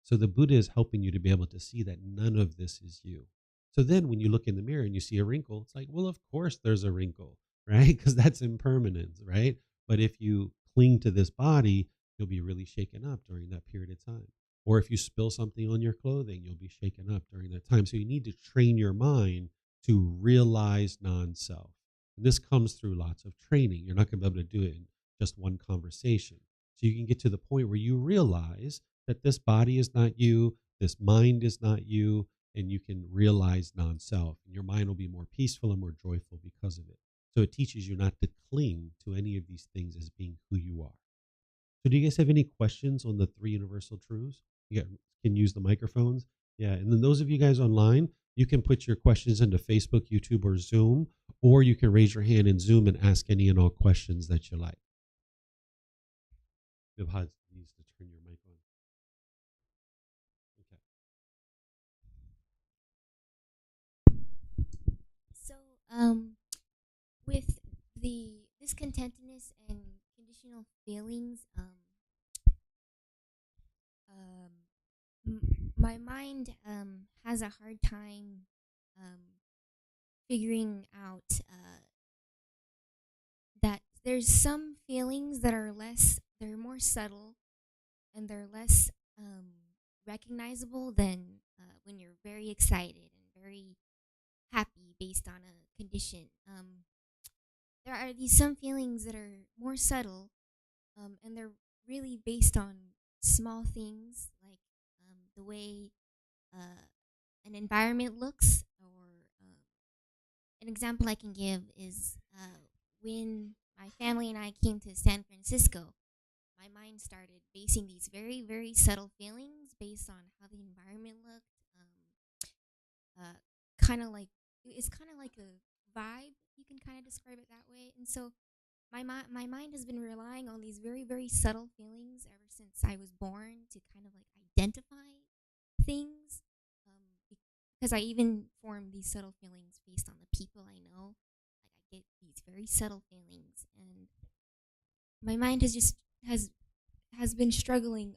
So the Buddha is helping you to be able to see that none of this is you. So then when you look in the mirror and you see a wrinkle, it's like, well, of course there's a wrinkle. right? Because that's impermanence, right? But if you cling to this body, you'll be really shaken up during that period of time. Or if you spill something on your clothing, you'll be shaken up during that time. So you need to train your mind to realize non self. And this comes through lots of training. You're not going to be able to do it in just one conversation. So you can get to the point where you realize that this body is not you, this mind is not you, and you can realize non self. And your mind will be more peaceful and more joyful because of it. So it teaches you not to cling to any of these things as being who you are. So do you guys have any questions on the three universal truths? Can use the microphones. Yeah, and then those of you guys online, you can put your questions into Facebook, YouTube, or Zoom, or you can raise your hand in Zoom and ask any and all questions that you like. Vibhaj needs to turn your mic on. Okay. So, with the discontentedness and conditional feelings, my mind has a hard time um, figuring out that there's some feelings that are they're more subtle and they're less recognizable than when you're very excited and very happy based on a condition. There are these some feelings that are more subtle, and they're really based on small things like the way uh, an environment looks. Or an example I can give is when my family and I came to San Francisco, my mind started basing these very, very subtle feelings based on how the environment looked. Uh, kind of like it's kind of like a vibe. You can kind of describe it that way. And so my mind has been relying on these very, very subtle feelings ever since I was born to kind of like identify things. Because I even form these subtle feelings based on the people I know. Like I get these very subtle feelings, and my mind has has been struggling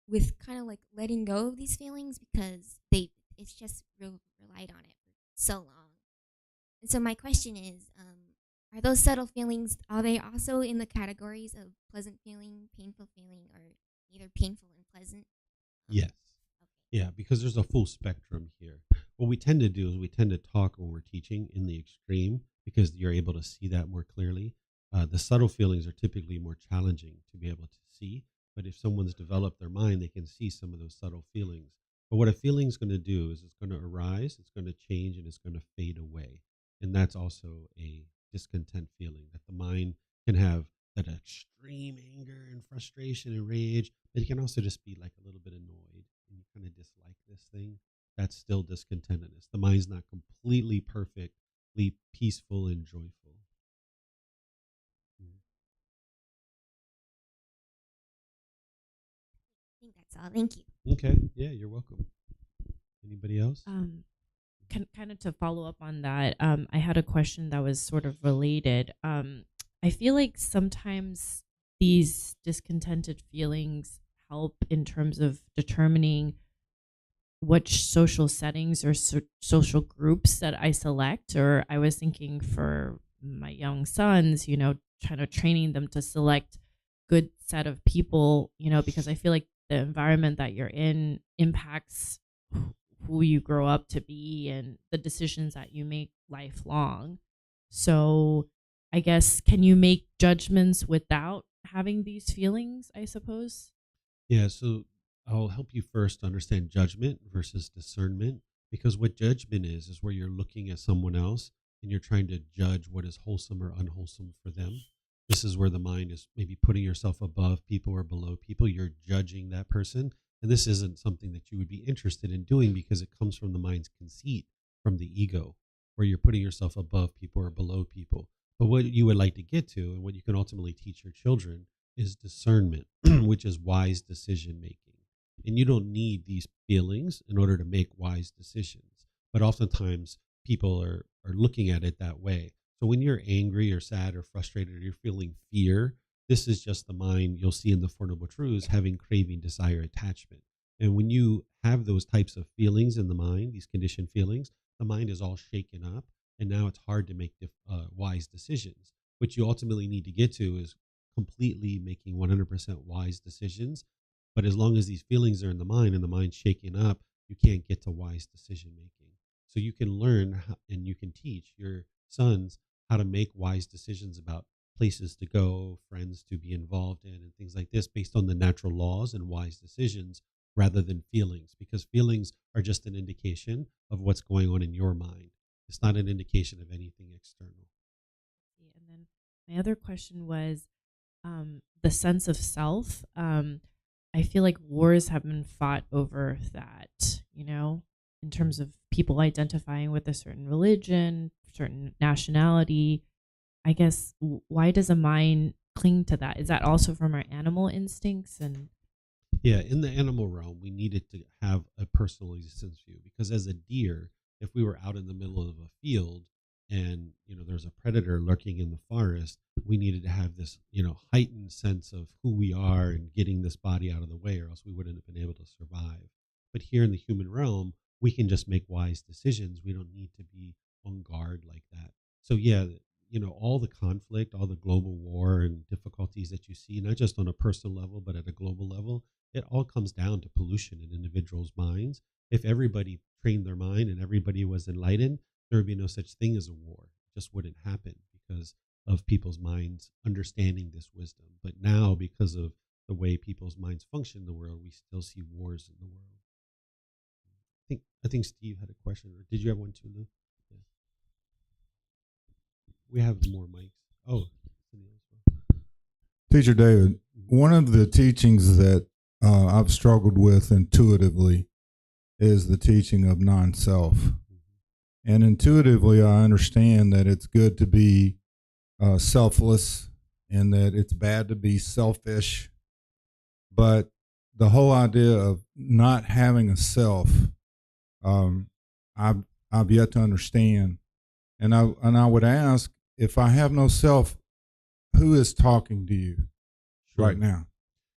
with kind of like letting go of these feelings because it's just relied on it for so long. And so my question is, are those subtle feelings, are they also in the categories of pleasant feeling, painful feeling, or either painful and pleasant? Yes. Yeah, because there's a full spectrum here. What we tend to do is we tend to talk when we're teaching in the extreme because you're able to see that more clearly. The subtle feelings are typically more challenging to be able to see. But if someone's developed their mind, they can see some of those subtle feelings. But what a feeling is going to do is it's going to arise, it's going to change, and it's going to fade away. And that's also a discontent feeling that the mind can have that extreme anger and frustration and rage, but it can also just be like a little bit annoyed and you kind of dislike this thing. That's still discontentedness. The mind's not completely perfectly peaceful and joyful. Mhm. I think that's all. Thank you. Okay. Yeah, you're welcome. Anybody else? Um, kind of to follow up on that, I had a question that was sort of related. I feel like sometimes these discontented feelings help in terms of determining which social settings or social groups that I select. Or I was thinking for my young sons, kind of training them to select good set of people, because I feel like the environment that you're in impacts who you grow up to be and the decisions that you make lifelong. So I guess, can you make judgments without having these feelings, I suppose? Yeah, so I'll help you first understand judgment versus discernment because what judgment is where you're looking at someone else and you're trying to judge what is wholesome or unwholesome for them. This is where the mind is maybe putting yourself above people or below people. You're judging that person. And this isn't something that you would be interested in doing because it comes from the mind's conceit, from the ego, where you're putting yourself above people or below people. But what you would like to get to and what you can ultimately teach your children is discernment, which is wise decision making. And you don't need these feelings in order to make wise decisions. But oftentimes people are looking at it that way. So when you're angry or sad or frustrated or you're feeling fear, this is just the mind you'll see in the Four Noble Truths having craving, desire, attachment. And when you have those types of feelings in the mind, these conditioned feelings, the mind is all shaken up and now it's hard to make wise decisions. What you ultimately need to get to is completely making 100% wise decisions. But as long as these feelings are in the mind and the mind's shaking up, you can't get to wise decision making. So you can learn and you can teach your sons how to make wise decisions about places to go, friends to be involved in, and things like this based on the natural laws and wise decisions rather than feelings, because feelings are just an indication of what's going on in your mind. It's not an indication of anything external. And then my other question was the sense of self. I feel like wars have been fought over that, in terms of people identifying with a certain religion, certain nationality. I guess why does a mind cling to that? Is that also from our animal instincts? And Yeah, in the animal realm, we needed to have a personal existence view because as a deer, if we were out in the middle of a field and there's a predator lurking in the forest, we needed to have this heightened sense of who we are and getting this body out of the way, or else we wouldn't have been able to survive. But here in the human realm, we can just make wise decisions. We don't need to be on guard like that. So yeah, all the conflict, all the global war and difficulties that you see, not just on a personal level but at a global level, it all comes down to pollution in individuals' minds. If everybody trained their mind and everybody was enlightened, there would be no such thing as a war. It just wouldn't happen because of people's minds understanding this wisdom. But now, because of the way people's minds function in the world, we still see wars in the world. I think Steve had a question, or did you have one too, Lou? Yeah. We have more mics. Oh, Teacher David, one of the teachings that I've struggled with intuitively is the teaching of non-self. And intuitively, I understand that it's good to be selfless and that it's bad to be selfish. But the whole idea of not having a self, I've yet to understand. And I would ask, if I have no self, who is talking to you right now?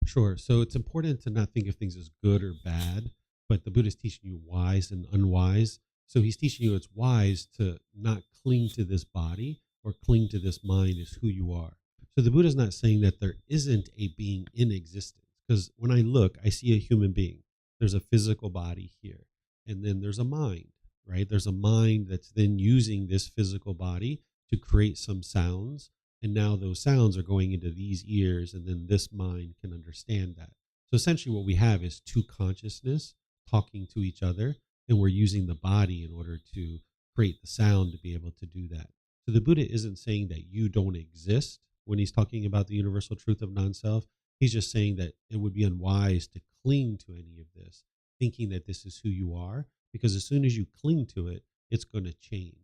Sure. So it's important to not think of things as good or bad, but the Buddha is teaching you wise and unwise. So he's teaching you it's wise to not cling to this body or cling to this mind as who you are. So the Buddha is not saying that there isn't a being in existence, because when I look, I see a human being. There's a physical body here, and then there's a mind, right? There's a mind that's then using this physical body to create some sounds, and now those sounds are going into these ears, and then this mind can understand that. So essentially what we have is two consciousness talking to each other, and we're using the body in order to create the sound to be able to do that. So the Buddha isn't saying that you don't exist when he's talking about the universal truth of non-self. He's just saying that it would be unwise to cling to any of this, thinking that this is who you are, because as soon as you cling to it, it's going to change.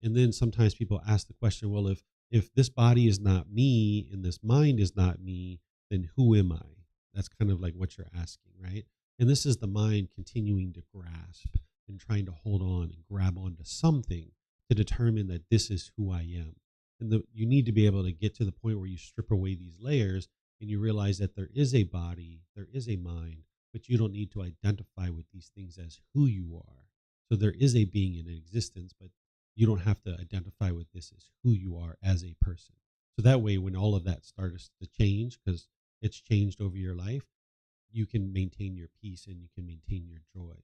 And then sometimes people ask the question, well, if this body is not me and this mind is not me, then who am I? That's kind of like what you're asking, right? And this is the mind continuing to grasp and trying to hold on and grab onto something to determine that this is who I am. And you need to be able to get to the point where you strip away these layers and you realize that there is a body, there is a mind, but you don't need to identify with these things as who you are. So there is a being in existence, but you don't have to identify with this as who you are as a person. So that way, when all of that starts to change, because it's changed over your life, you can maintain your peace and you can maintain your joy.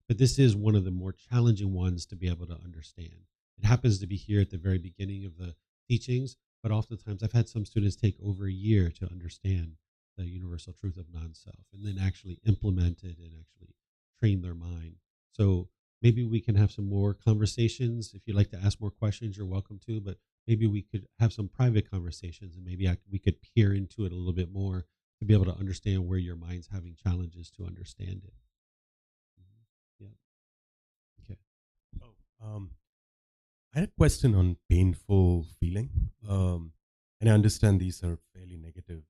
But this is one of the more challenging ones to be able to understand. It happens to be here at the very beginning of the teachings, but oftentimes I've had some students take over a year to understand the universal truth of non-self and then actually implement it and actually train their mind. So maybe we can have some more conversations. If you'd like to ask more questions, you're welcome to, but maybe we could have some private conversations and maybe we could peer into it a little bit more to be able to understand where your mind's having challenges to understand it. Yeah. Okay. Oh, I had a question on painful feeling. And I understand these are fairly negative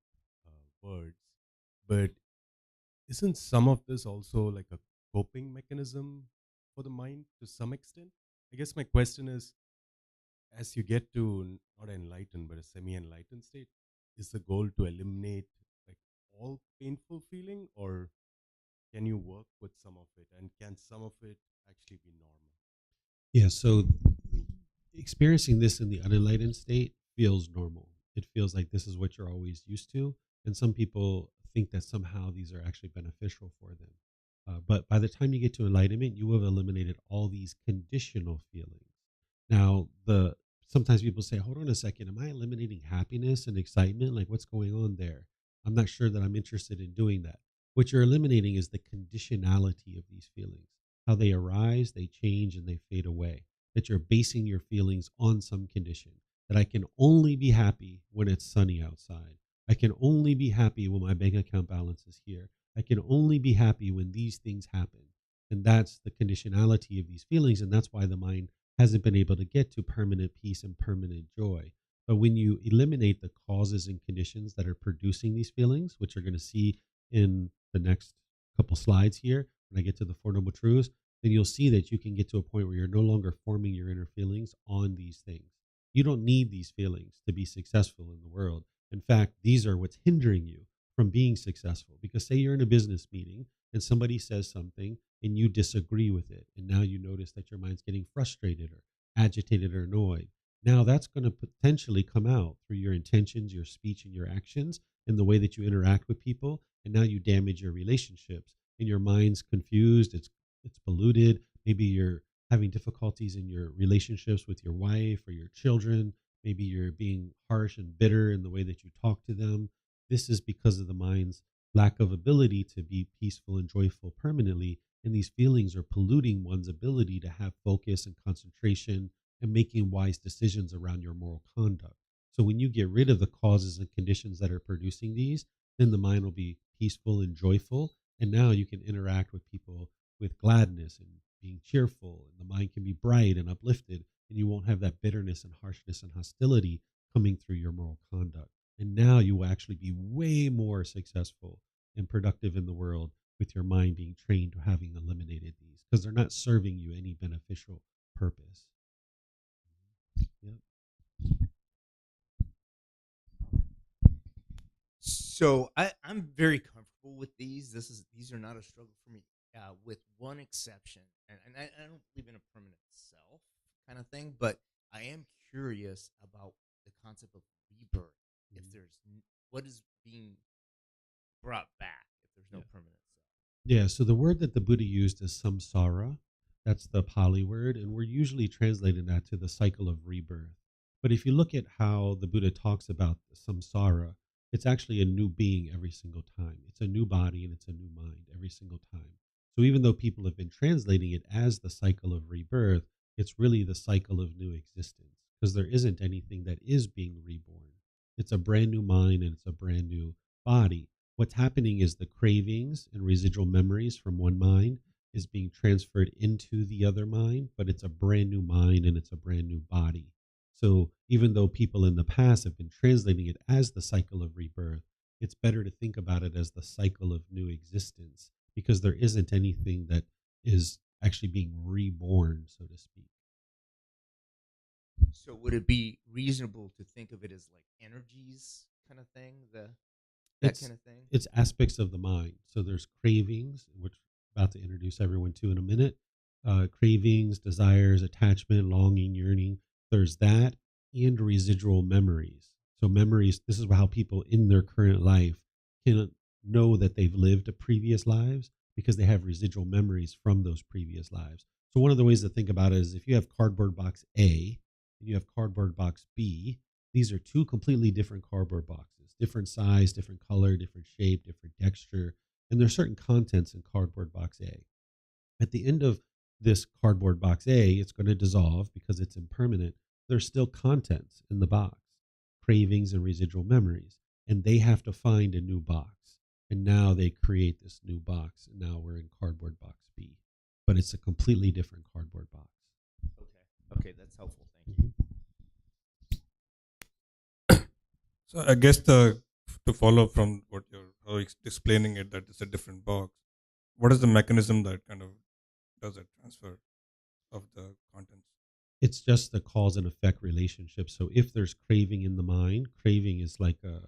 words, but isn't some of this also like a coping mechanism for the mind to some extent? I guess my question is, as you get to not enlightened but a semi-enlightened state, is the goal to eliminate like all painful feeling, or can you work with some of it, and can some of it actually be normal? Yeah, so experiencing this in the unenlightened state feels normal. It feels like this is what you're always used to. And some people think that somehow these are actually beneficial for them. But by the time you get to enlightenment, you will have eliminated all these conditional feelings. Now, the sometimes people say, hold on a second, am I eliminating happiness and excitement? Like, what's going on there? I'm not sure that I'm interested in doing that. What you're eliminating is the conditionality of these feelings, how they arise, they change, and they fade away. That you're basing your feelings on some condition, that I can only be happy when it's sunny outside. I can only be happy when my bank account balance is here. I can only be happy when these things happen. And that's the conditionality of these feelings. And that's why the mind hasn't been able to get to permanent peace and permanent joy. But when you eliminate the causes and conditions that are producing these feelings, which you're going to see in the next couple slides here, when I get to the Four Noble Truths, then you'll see that you can get to a point where you're no longer forming your inner feelings on these things. You don't need these feelings to be successful in the world. In fact, these are what's hindering you from being successful. Because say you're in a business meeting and somebody says something and you disagree with it, and now you notice that your mind's getting frustrated or agitated or annoyed. Now that's going to potentially come out through your intentions, your speech, and your actions, and the way that you interact with people. And now you damage your relationships, and your mind's confused. It's polluted. Maybe you're having difficulties in your relationships with your wife or your children. Maybe you're being harsh and bitter in the way that you talk to them. This is because of the mind's lack of ability to be peaceful and joyful permanently. And these feelings are polluting one's ability to have focus and concentration and making wise decisions around your moral conduct. So when you get rid of the causes and conditions that are producing these, then the mind will be peaceful and joyful. And now you can interact with people with gladness and being cheerful. And the mind can be bright and uplifted. And you won't have that bitterness and harshness and hostility coming through your moral conduct. And now you will actually be way more successful and productive in the world with your mind being trained to having eliminated these, because they're not serving you any beneficial purpose. Yep. So I'm very comfortable with these. These are not a struggle for me, with one exception, and I don't believe in a permanent self kind of thing, but I am curious about the concept of rebirth. If there's what is being brought back, if there's no permanent self. Yeah, so the word that the Buddha used is samsara. That's the Pali word, and we're usually translating that to the cycle of rebirth. But if you look at how the Buddha talks about the samsara, it's actually a new being every single time. It's a new body and it's a new mind every single time. So even though people have been translating it as the cycle of rebirth, it's really the cycle of new existence, because there isn't anything that is being reborn. It's a brand new mind and it's a brand new body. What's happening is the cravings and residual memories from one mind is being transferred into the other mind, but it's a brand new mind and it's a brand new body. So even though people in the past have been translating it as the cycle of rebirth, it's better to think about it as the cycle of new existence, because there isn't anything that is actually being reborn, so to speak. So would it be reasonable to think of it as like energies kind of thing, that kind of thing? It's aspects of the mind. So there's cravings, which I'm about to introduce everyone to in a minute. Cravings, desires, attachment, longing, yearning. There's that, and residual memories. So memories, this is how people in their current life can know that they've lived previous lives, because they have residual memories from those previous lives. So one of the ways to think about it is if you have cardboard box A and you have cardboard box B, these are two completely different cardboard boxes, different size, different color, different shape, different texture, and there's certain contents in cardboard box A. At the end of this cardboard box A, it's going to dissolve because it's impermanent. There's still contents in the box, cravings and residual memories, and they have to find a new box. And now they create this new box, and now we're in cardboard box B. But it's a completely different cardboard box. Okay, that's helpful. Thank you. So I guess to follow from what you're explaining it, that it's a different box. What is the mechanism that kind of does that transfer of the contents? It's just the cause and effect relationship. So if there's craving in the mind, craving is like a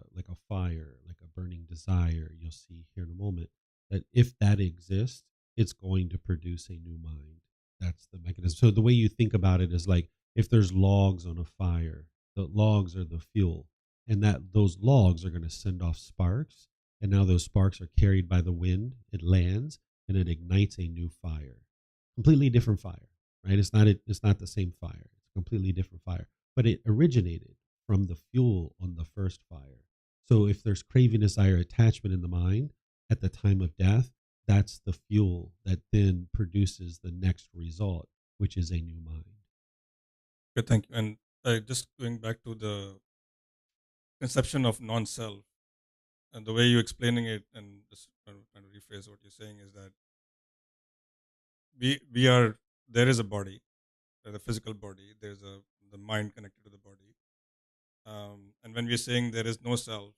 fire, like a burning desire. You'll see here in a moment that if that exists, it's going to produce a new mind. That's the mechanism. So the way you think about it is like If there's logs on a fire, the logs are the fuel, and that those logs are going to send off sparks, and now those sparks are carried by the wind. It lands and it ignites a new fire, completely different fire, right? It's not the same fire. It's a completely different fire, but it originated from the fuel on the first fire. So if there's craving, desire, attachment in the mind at the time of death, that's the fuel that then produces the next result, which is a new mind. Okay, thank you. And just going back to the conception of non-self, and the way you're explaining it, and just trying to rephrase what you're saying is that we are there is a body, the physical body. There's the mind connected to the body, and when we're saying there is no self,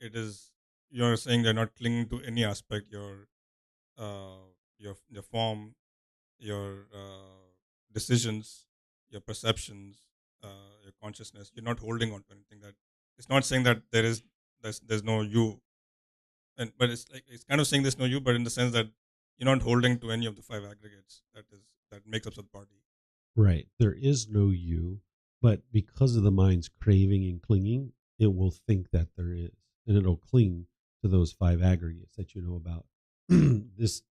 it is you're saying they're not clinging to any aspect. Uh, your form, your decisions, your perceptions, your consciousness. You're not holding on to anything. That it's not saying that there's no you, and but it's like it's kind of saying there's no you, but in the sense that you're not holding to any of the five aggregates that makes up the body. Right. There is no you, but because of the mind's craving and clinging, it will think that there is, and it'll cling to those five aggregates that you know about.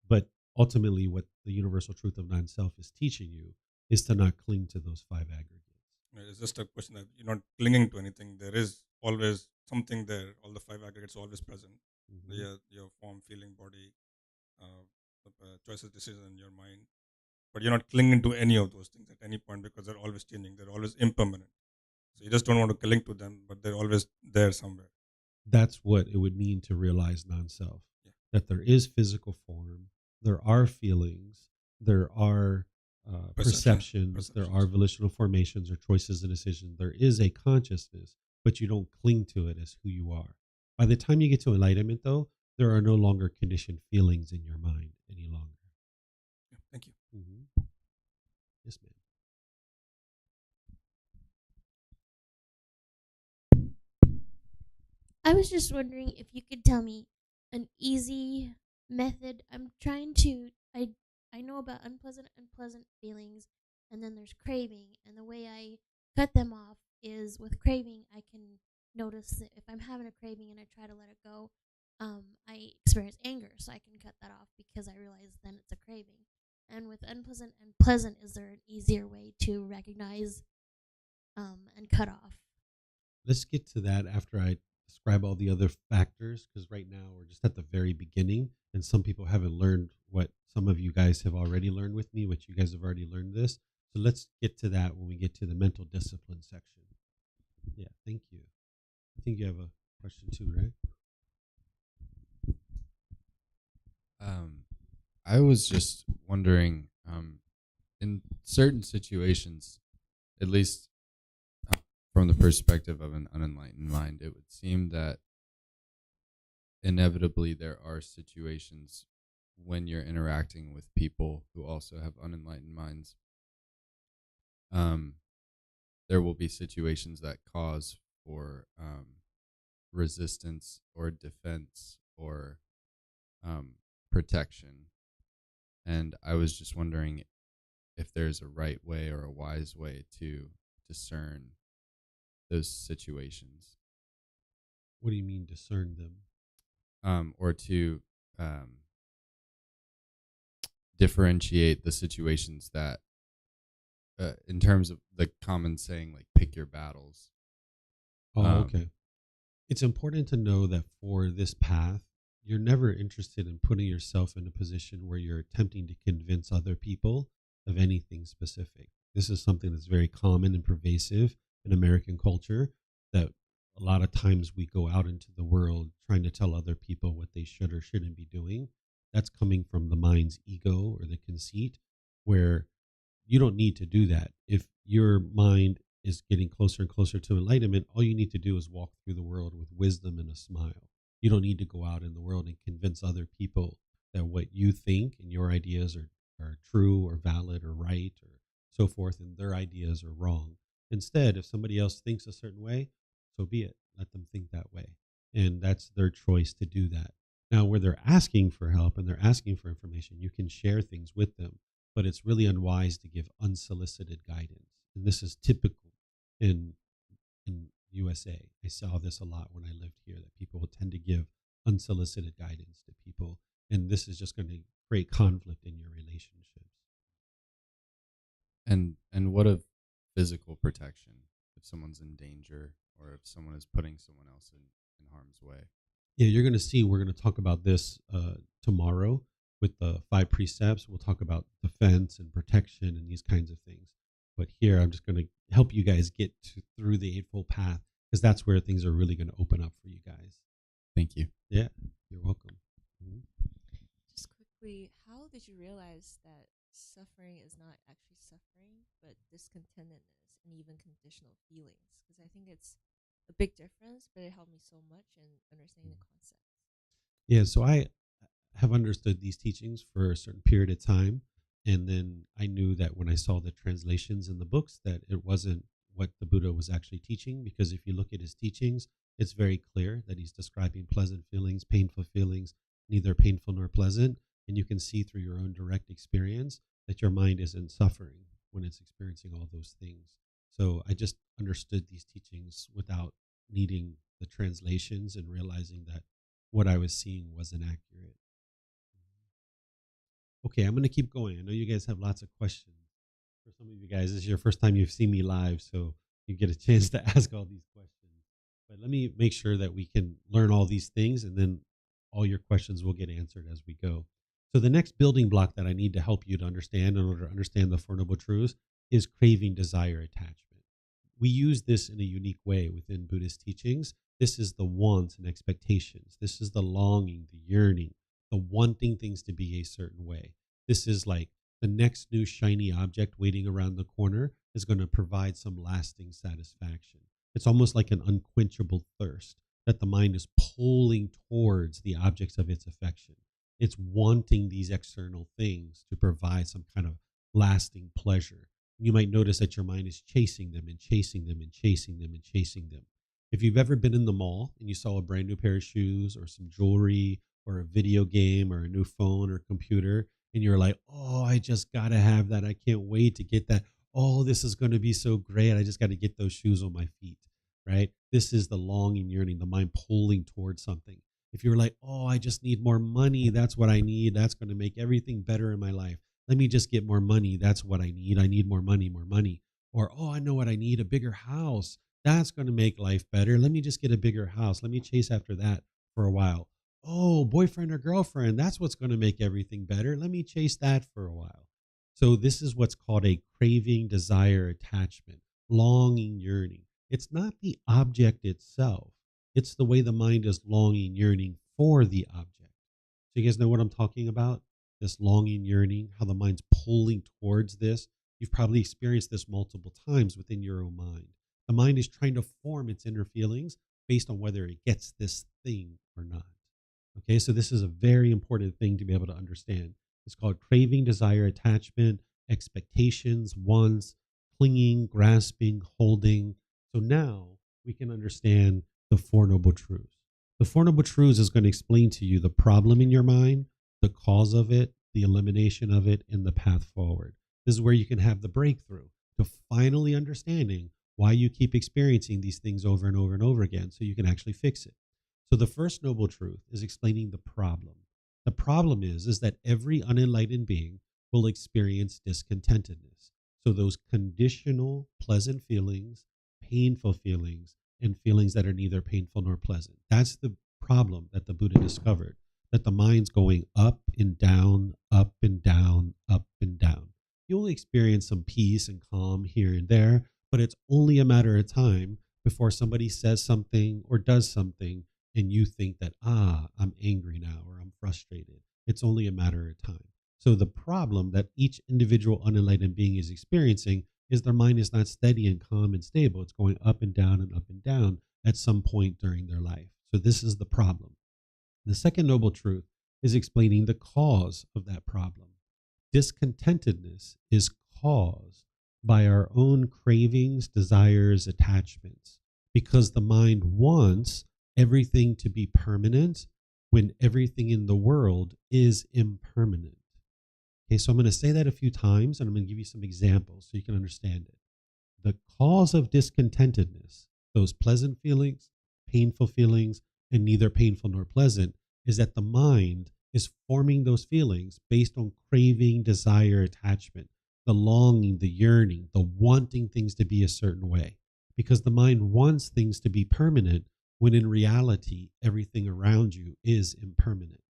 But ultimately, what the universal truth of non-self is teaching you is to not cling to those five aggregates. Right, it's just a question that you're not clinging to anything. There is always something there. All the five aggregates are always present. Mhm. Your form, feeling, body, choices, decisions in your mind. But you're not clinging to any of those things at any point because they're always changing. They're always impermanent. So you just don't want to cling to them, but they're always there somewhere. That's what it would mean to realize non-self. Yeah. That there is physical form, there are feelings, there are perceptions, there are volitional formations or choices and decisions. There is a consciousness, but you don't cling to it as who you are. By the time you get to enlightenment, though, there are no longer conditioned feelings in your mind any longer. Yeah, thank you. Mm-hmm. Yes, ma'am. I was just wondering if you could tell me an easy method. I'm trying to I know about unpleasant feelings, and then there's craving, and the way I cut them off is with craving. I can notice that if I'm having a craving and I try to let it go, I experience anger, so I can cut that off because I realize then it's a craving. And with unpleasant and pleasant, is there an easier way to recognize and cut off? Let's get to that after I describe all the other factors, because right now we're just at the very beginning, and some people haven't learned what some of you guys have already learned with me, which you guys have already learned this. So let's get to that when we get to the mental discipline section. Yeah, thank you. I think you have a question too, right? I was just wondering, in certain situations, at least from the perspective of an unenlightened mind, it would seem that inevitably there are situations when you're interacting with people who also have unenlightened minds. There will be situations that cause for resistance or defense or protection. And I was just wondering if there's a right way or a wise way to discern those situations, What do you mean discern them? or to differentiate the situations that, in terms of the common saying, like pick your battles. Okay. It's important to know that for this path, you're never interested in putting yourself in a position where you're attempting to convince other people of anything specific. This is something that's very common and pervasive in American culture, that a lot of times we go out into the world trying to tell other people what they should or shouldn't be doing. That's coming from the mind's ego or the conceit, where you don't need to do that. If your mind is getting closer and closer to enlightenment, all you need to do is walk through the world with wisdom and a smile. You don't need to go out in the world and convince other people that what you think and your ideas are true or valid or right or so forth, and their ideas are wrong. Instead, if somebody else thinks a certain way, so be it. Let them think that way. And that's their choice to do that. Now, where they're asking for help and they're asking for information, you can share things with them, but it's really unwise to give unsolicited guidance. And this is typical in USA. I saw this a lot when I lived here, that people will tend to give unsolicited guidance to people, and this is just going to create conflict in your relationships. And what of physical protection if someone's in danger or if someone is putting someone else in harm's way? Yeah, you're going to see, we're going to talk about this tomorrow with the 5 precepts. We'll talk about defense and protection and these kinds of things. But here, I'm just going to help you guys get through the Eightfold Path, because that's where things are really going to open up for you guys. Thank you. Yeah, you're welcome. Mhm. Just quickly, how did you realize that suffering is not actually suffering, but discontentedness and even conditional feelings? Because I think it's a big difference, but it helped me so much in understanding the concept. Yeah, so I have understood these teachings for a certain period of time, and then I knew that when I saw the translations in the books that it wasn't what the Buddha was actually teaching, because if you look at his teachings, it's very clear that he's describing pleasant feelings, painful feelings, neither painful nor pleasant, and you can see through your own direct experience that your mind isn't suffering when it's experiencing all those things. So I just understood these teachings without needing the translations and realizing that what I was seeing wasn't accurate. Okay, I'm going to keep going. I know you guys have lots of questions. For some of you guys, this is your first time you've seen me live, so you get a chance to ask all these questions. But let me make sure that we can learn all these things, and then all your questions will get answered as we go. So the next building block that I need to help you to understand in order to understand the Four Noble Truths is craving, desire, attachment. We use this in a unique way within Buddhist teachings. This is the wants and expectations. This is the longing, the yearning, the wanting things to be a certain way. This is like the next new shiny object waiting around the corner is going to provide some lasting satisfaction. It's almost like an unquenchable thirst that the mind is pulling towards the objects of its affection. It's wanting these external things to provide some kind of lasting pleasure. You might notice that your mind is chasing them and chasing them and chasing them and chasing them. If you've ever been in the mall and you saw a brand new pair of shoes or some jewelry or a video game or a new phone or computer, and you're like, oh, I just got to have that. I can't wait to get that. Oh, this is going to be so great. I just got to get those shoes on my feet, right? This is the longing, yearning, the mind pulling towards something. If you're like, oh, I just need more money, that's what I need. That's going to make everything better in my life. Let me just get more money. That's what I need. I need more money, more money. Or, oh, I know what I need, a bigger house. That's going to make life better. Let me just get a bigger house. Let me chase after that for a while. Oh, boyfriend or girlfriend, that's what's going to make everything better. Let me chase that for a while. So this is what's called a craving, desire, attachment, longing, yearning. It's not the object itself. It's the way the mind is longing, yearning for the object. So you guys know what I'm talking about? This longing, yearning, how the mind's pulling towards this. You've probably experienced this multiple times within your own mind. The mind is trying to form its inner feelings based on whether it gets this thing or not. Okay, so this is a very important thing to be able to understand. It's called craving, desire, attachment, expectations, wants, clinging, grasping, holding. So now we can understand the Four Noble Truths. The Four Noble Truths is going to explain to you the problem in your mind, the cause of it, the elimination of it, and the path forward. This is where you can have the breakthrough to finally understanding why you keep experiencing these things over and over and over again so you can actually fix it. So the first noble truth is explaining the problem. The problem is that every unenlightened being will experience discontentedness. So those conditional pleasant feelings, painful feelings, and feelings that are neither painful nor pleasant. That's the problem that the Buddha discovered, that the mind's going up and down, up and down, up and down. You'll experience some peace and calm here and there, but it's only a matter of time before somebody says something or does something and you think that, I'm angry now or I'm frustrated. It's only a matter of time. So the problem that each individual unenlightened being is experiencing is their mind is not steady and calm and stable. It's going up and down at some point during their life. So this is the problem. The second noble truth is explaining the cause of that problem. Discontentedness is caused by our own cravings, desires, attachments, because the mind wants everything to be permanent when everything in the world is impermanent. Okay, so I'm going to say that a few times and I'm going to give you some examples so you can understand it. the cause of discontentedness, those pleasant feelings, painful feelings, and neither painful nor pleasant, is that the mind is forming those feelings based on craving, desire, attachment, the longing, the yearning, the wanting things to be a certain way. Because the mind wants things to be permanent when in reality, everything around you is impermanent.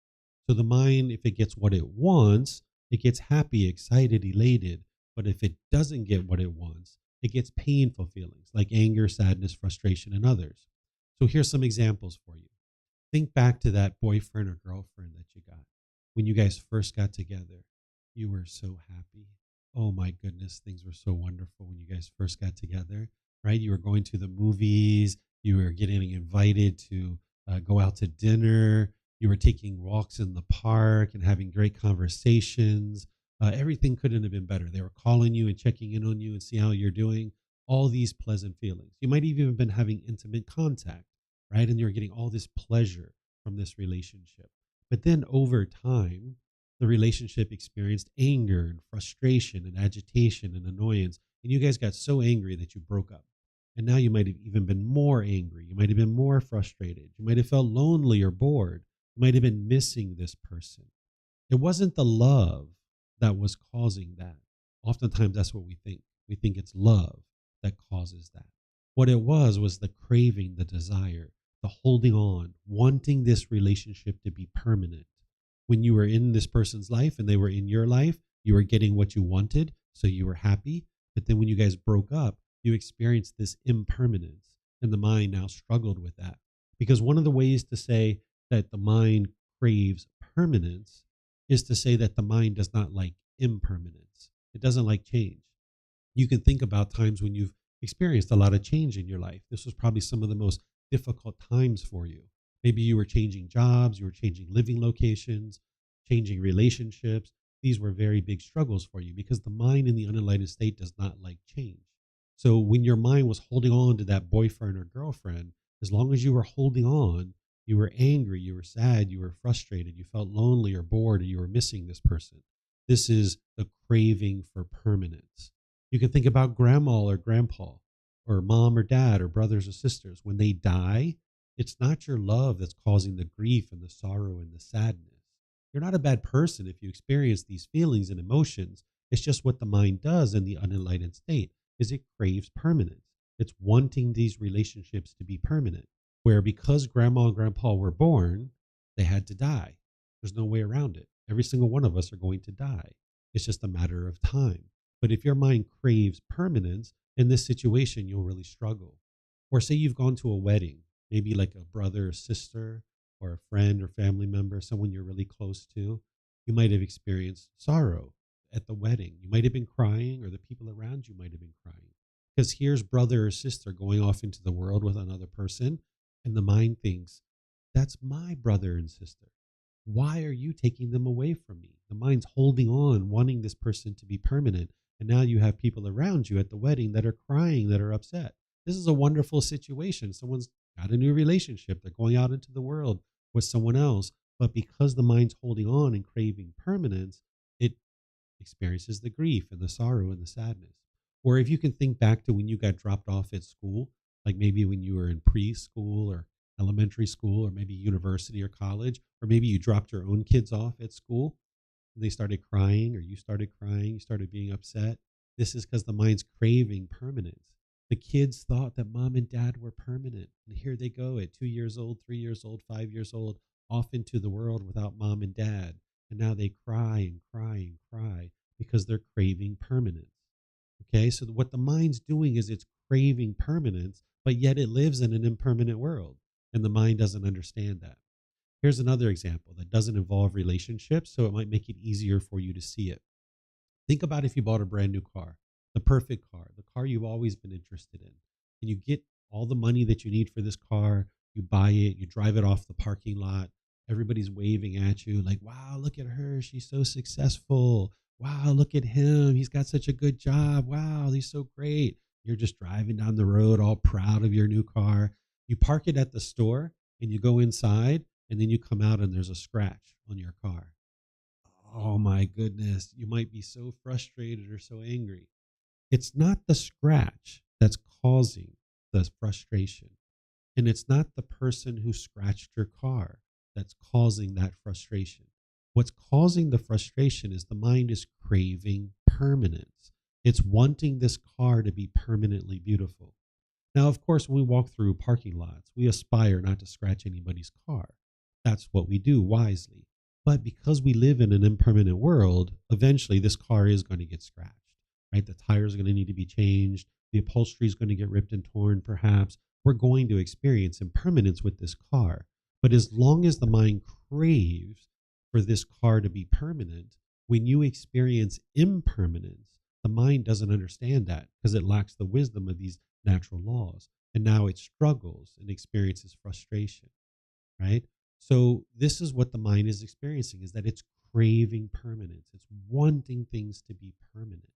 So the mind, if it gets what it wants, it gets happy, excited, elated. But if it doesn't get what it wants, it gets painful feelings like anger, sadness, frustration, and others. So here's some examples for you. Think back to that boyfriend or girlfriend that you got. When you guys first got together, you were so happy. Oh my goodness, things were so wonderful when you guys first got together, right? You were going to the movies, you were getting invited to go out to dinner, you were taking walks in the park and having great conversations. Everything couldn't have been better. They were calling you and checking in on you and see how you're doing. All these pleasant feelings. You might even have been having intimate contact, right? And you're getting all this pleasure from this relationship. But then over time, the relationship experienced anger and frustration and agitation and annoyance. And you guys got so angry that you broke up. And now you might have even been more angry. You might have been more frustrated. You might have felt lonely or bored. You might have been missing this person. It wasn't the love that was causing that. Oftentimes, that's what we think. We think it's love that causes that. What it was the craving, the desire, the holding on, wanting this relationship to be permanent. When you were in this person's life and they were in your life, you were getting what you wanted, so you were happy. But then when you guys broke up, you experienced this impermanence, and the mind now struggled with that. Because one of the ways to say that the mind craves permanence is to say that the mind does not like impermanence. It doesn't like change. You can think about times when you've experienced a lot of change in your life. This was probably some of the most difficult times for you. Maybe you were changing jobs, you were changing living locations, changing relationships. These were very big struggles for you because the mind in the unenlightened state does not like change. So when your mind was holding on to that boyfriend or girlfriend, as long as you were holding on, you were angry, you were sad, you were frustrated, you felt lonely or bored, or you were missing this person. This is the craving for permanence. You can think about grandma or grandpa, or mom or dad, or brothers or sisters. When they die, it's not your love that's causing the grief and the sorrow and the sadness. You're not a bad person if you experience these feelings and emotions. It's just what the mind does in the unenlightened state is it craves permanence. It's wanting these relationships to be permanent, where because grandma and grandpa were born, they had to die. There's no way around it. Every single one of us are going to die. It's just a matter of time. But if your mind craves permanence, in this situation, you'll really struggle. Or say you've gone to a wedding, maybe like a brother or sister, or a friend or family member, someone you're really close to. You might have experienced sorrow at the wedding. You might have been crying, or the people around you might have been crying. Because here's brother or sister going off into the world with another person, and the mind thinks, that's my brother and sister. Why are you taking them away from me? The mind's holding on, wanting this person to be permanent. And now you have people around you at the wedding that are crying, that are upset. This is a wonderful situation. Someone's got a new relationship. They're going out into the world with someone else. But because the mind's holding on and craving permanence, it experiences the grief and the sorrow and the sadness. Or if you can think back to when you got dropped off at school, like maybe when you were in preschool or elementary school, or maybe university or college, or maybe you dropped your own kids off at school and they started crying, or you started crying, you started being upset. This is because the mind's craving permanence. The kids thought that mom and dad were permanent. And here they go at 2 years old, 3 years old, 5 years old, off into the world without mom and dad. And now they cry and cry and cry because they're craving permanence. Okay, so what the mind's doing is it's craving permanence, but yet it lives in an impermanent world. And the mind doesn't understand that. Here's another example that doesn't involve relationships, so it might make it easier for you to see it. Think about if you bought a brand new car, the perfect car, the car you've always been interested in. And you get all the money that you need for this car, you buy it, you drive it off the parking lot. Everybody's waving at you like, wow, look at her. She's so successful. Wow, look at him. He's got such a good job. Wow, he's so great. You're just driving down the road all proud of your new car. You park it at the store and you go inside, and then you come out and there's a scratch on your car. Oh my goodness, you might be so frustrated or so angry. It's not the scratch that's causing the frustration. And it's not the person who scratched your car that's causing that frustration. What's causing the frustration is the mind is craving permanence. It's wanting this car to be permanently beautiful. Now, of course, when we walk through parking lots, we aspire not to scratch anybody's car. That's what we do wisely. But because we live in an impermanent world, eventually this car is going to get scratched, right? The tires are going to need to be changed. The upholstery is going to get ripped and torn, perhaps. We're going to experience impermanence with this car. But as long as the mind craves for this car to be permanent, when you experience impermanence, the mind doesn't understand that because it lacks the wisdom of these natural laws. And now it struggles and experiences frustration, right? So this is what the mind is experiencing, is that it's craving permanence. It's wanting things to be permanent.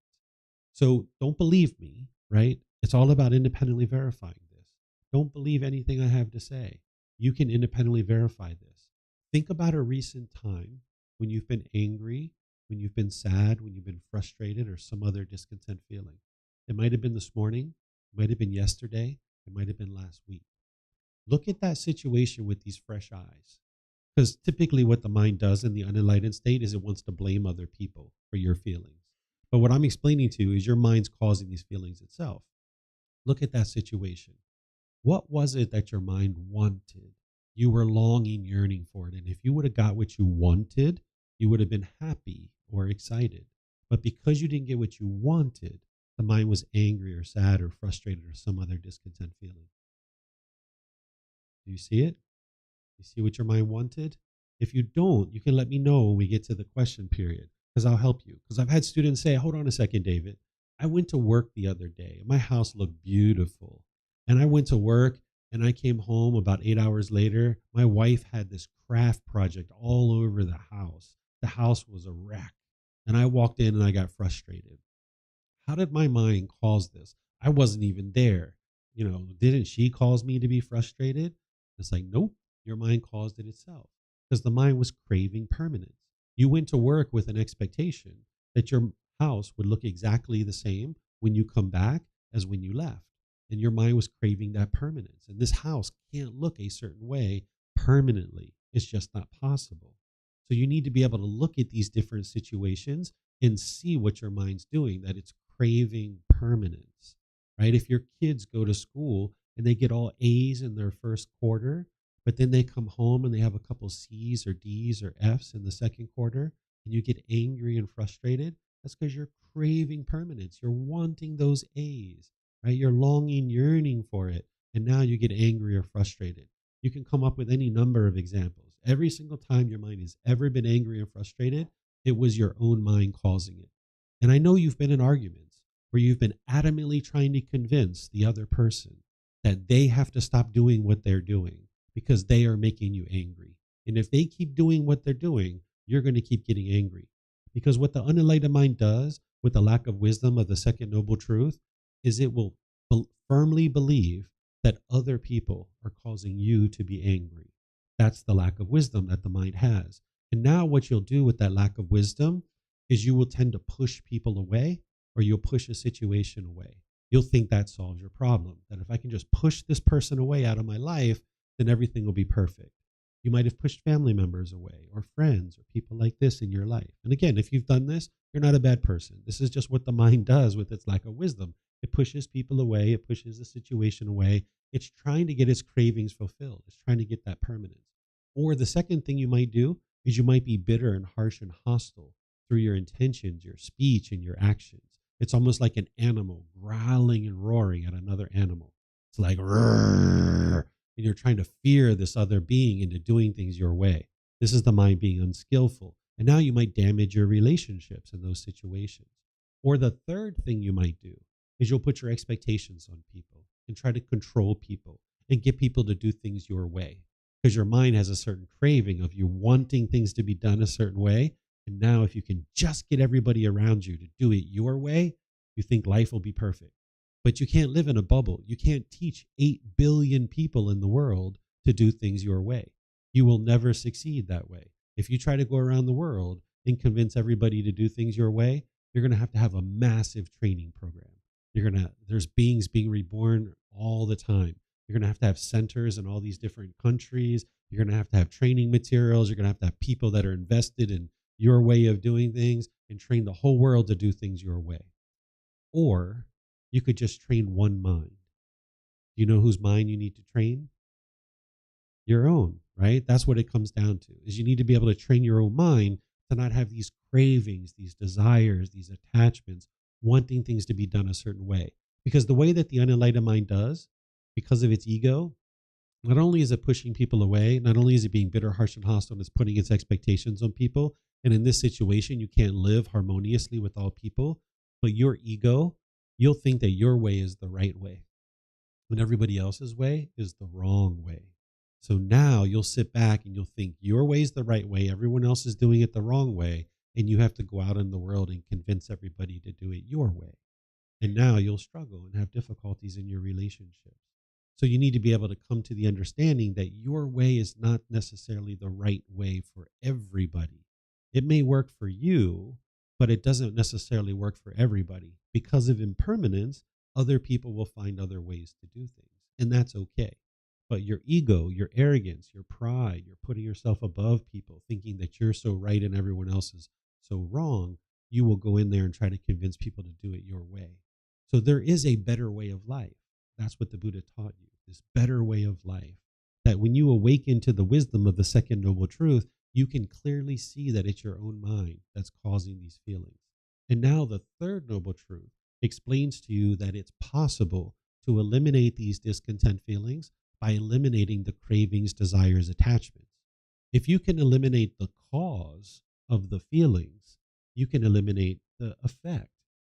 So don't believe me, right? It's all about independently verifying this. Don't believe anything I have to say. You can independently verify this. Think about a recent time when you've been angry, when you've been sad, when you've been frustrated, or some other discontent feeling. It might have been this morning, it might have been yesterday, it might have been last week. Look at that situation with these fresh eyes. Because typically what the mind does in the unenlightened state is it wants to blame other people for your feelings. But what I'm explaining to you is your mind's causing these feelings itself. Look at that situation. What was it that your mind wanted? You were longing, yearning for it. And if you would have got what you wanted, you would have been happy or excited. But because you didn't get what you wanted, the mind was angry or sad or frustrated or some other discontent feeling. Do you see it? You see what your mind wanted? If you don't, you can let me know when we get to the question period, because I'll help you. Because I've had students say, hold on a second, David. I went to work the other day. My house looked beautiful. And I went to work and I came home about 8 hours later. My wife had this craft project all over the house. The house was a wreck. And I walked in and I got frustrated. How did my mind cause this? I wasn't even there. Didn't she cause me to be frustrated? It's like, nope, your mind caused it itself because the mind was craving permanence. You went to work with an expectation that your house would look exactly the same when you come back as when you left. And your mind was craving that permanence. And this house can't look a certain way permanently. It's just not possible. So you need to be able to look at these different situations and see what your mind's doing, that it's craving permanence, right? If your kids go to school and they get all A's in their first quarter, but then they come home and they have a couple C's or D's or F's in the second quarter, and you get angry and frustrated, that's because you're craving permanence. You're wanting those A's, right? You're longing, yearning for it, and now you get angry or frustrated. You can come up with any number of examples. Every single time your mind has ever been angry and frustrated, it was your own mind causing it. And I know you've been in arguments where you've been adamantly trying to convince the other person that they have to stop doing what they're doing because they are making you angry. And if they keep doing what they're doing, you're going to keep getting angry. Because what the unenlightened mind does with the lack of wisdom of the second noble truth is it will firmly believe that other people are causing you to be angry. That's the lack of wisdom that the mind has. And now what you'll do with that lack of wisdom is you will tend to push people away, or you'll push a situation away. You'll think that solves your problem, that if I can just push this person away out of my life, then everything will be perfect. You might have pushed family members away or friends or people like this in your life. And again, if you've done this, you're not a bad person. This is just what the mind does with its lack of wisdom. It pushes people away. It pushes the situation away. It's trying to get its cravings fulfilled. It's trying to get that permanence. Or the second thing you might do is you might be bitter and harsh and hostile through your intentions, your speech, and your actions. It's almost like an animal growling and roaring at another animal. It's like, roar, and you're trying to fear this other being into doing things your way. This is the mind being unskillful. And now you might damage your relationships in those situations. Or the third thing you might do is you'll put your expectations on people and try to control people and get people to do things your way. Because your mind has a certain craving of you wanting things to be done a certain way. And now if you can just get everybody around you to do it your way, you think life will be perfect. But you can't live in a bubble. You can't teach 8 billion people in the world to do things your way. You will never succeed that way. If you try to go around the world and convince everybody to do things your way, you're going to have a massive training program. There's beings being reborn all the time. You're going to have centers in all these different countries. You're going to have training materials. You're going to have people that are invested in your way of doing things and train the whole world to do things your way. Or you could just train one mind. Do you know whose mind you need to train? Your own, right? That's what it comes down to, is you need to be able to train your own mind to not have these cravings, these desires, these attachments, wanting things to be done a certain way. Because the way that the unenlightened mind does, because of its ego, not only is it pushing people away, not only is it being bitter, harsh, and hostile, and it's putting its expectations on people. And in this situation, you can't live harmoniously with all people, but your ego, you'll think that your way is the right way and everybody else's way is the wrong way. So now you'll sit back and you'll think your way is the right way, everyone else is doing it the wrong way, and you have to go out in the world and convince everybody to do it your way. And now you'll struggle and have difficulties in your relationships. So you need to be able to come to the understanding that your way is not necessarily the right way for everybody. It may work for you, but it doesn't necessarily work for everybody. Because of impermanence, other people will find other ways to do things, and that's okay. But your ego, your arrogance, your pride, you're putting yourself above people, thinking that you're so right and everyone else is so wrong, you will go in there and try to convince people to do it your way. So there is a better way of life. That's what the Buddha taught you, this better way of life. That when you awaken to the wisdom of the second noble truth, you can clearly see that it's your own mind that's causing these feelings. And now the third noble truth explains to you that it's possible to eliminate these discontent feelings by eliminating the cravings, desires, attachments. If you can eliminate the cause of the feelings, you can eliminate the effect,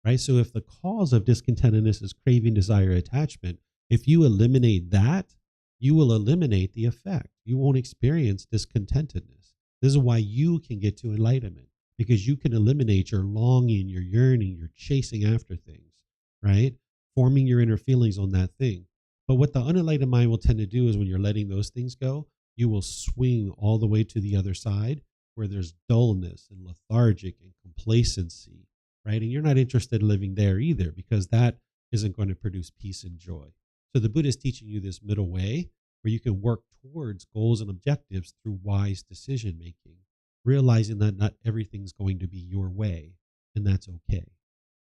right? So if the cause of discontentedness is craving, desire, attachment, if you eliminate that, you will eliminate the effect. You won't experience discontentedness. This is why you can get to enlightenment, because you can eliminate your longing, your yearning, your chasing after things, right? Forming your inner feelings on that thing. But what the unenlightened mind will tend to do is when you're letting those things go, you will swing all the way to the other side where there's dullness and lethargic and complacency, right? And you're not interested in living there either, because that isn't going to produce peace and joy. So the Buddha is teaching you this middle way where you can work towards goals and objectives through wise decision making, realizing that not everything's going to be your way, and that's okay,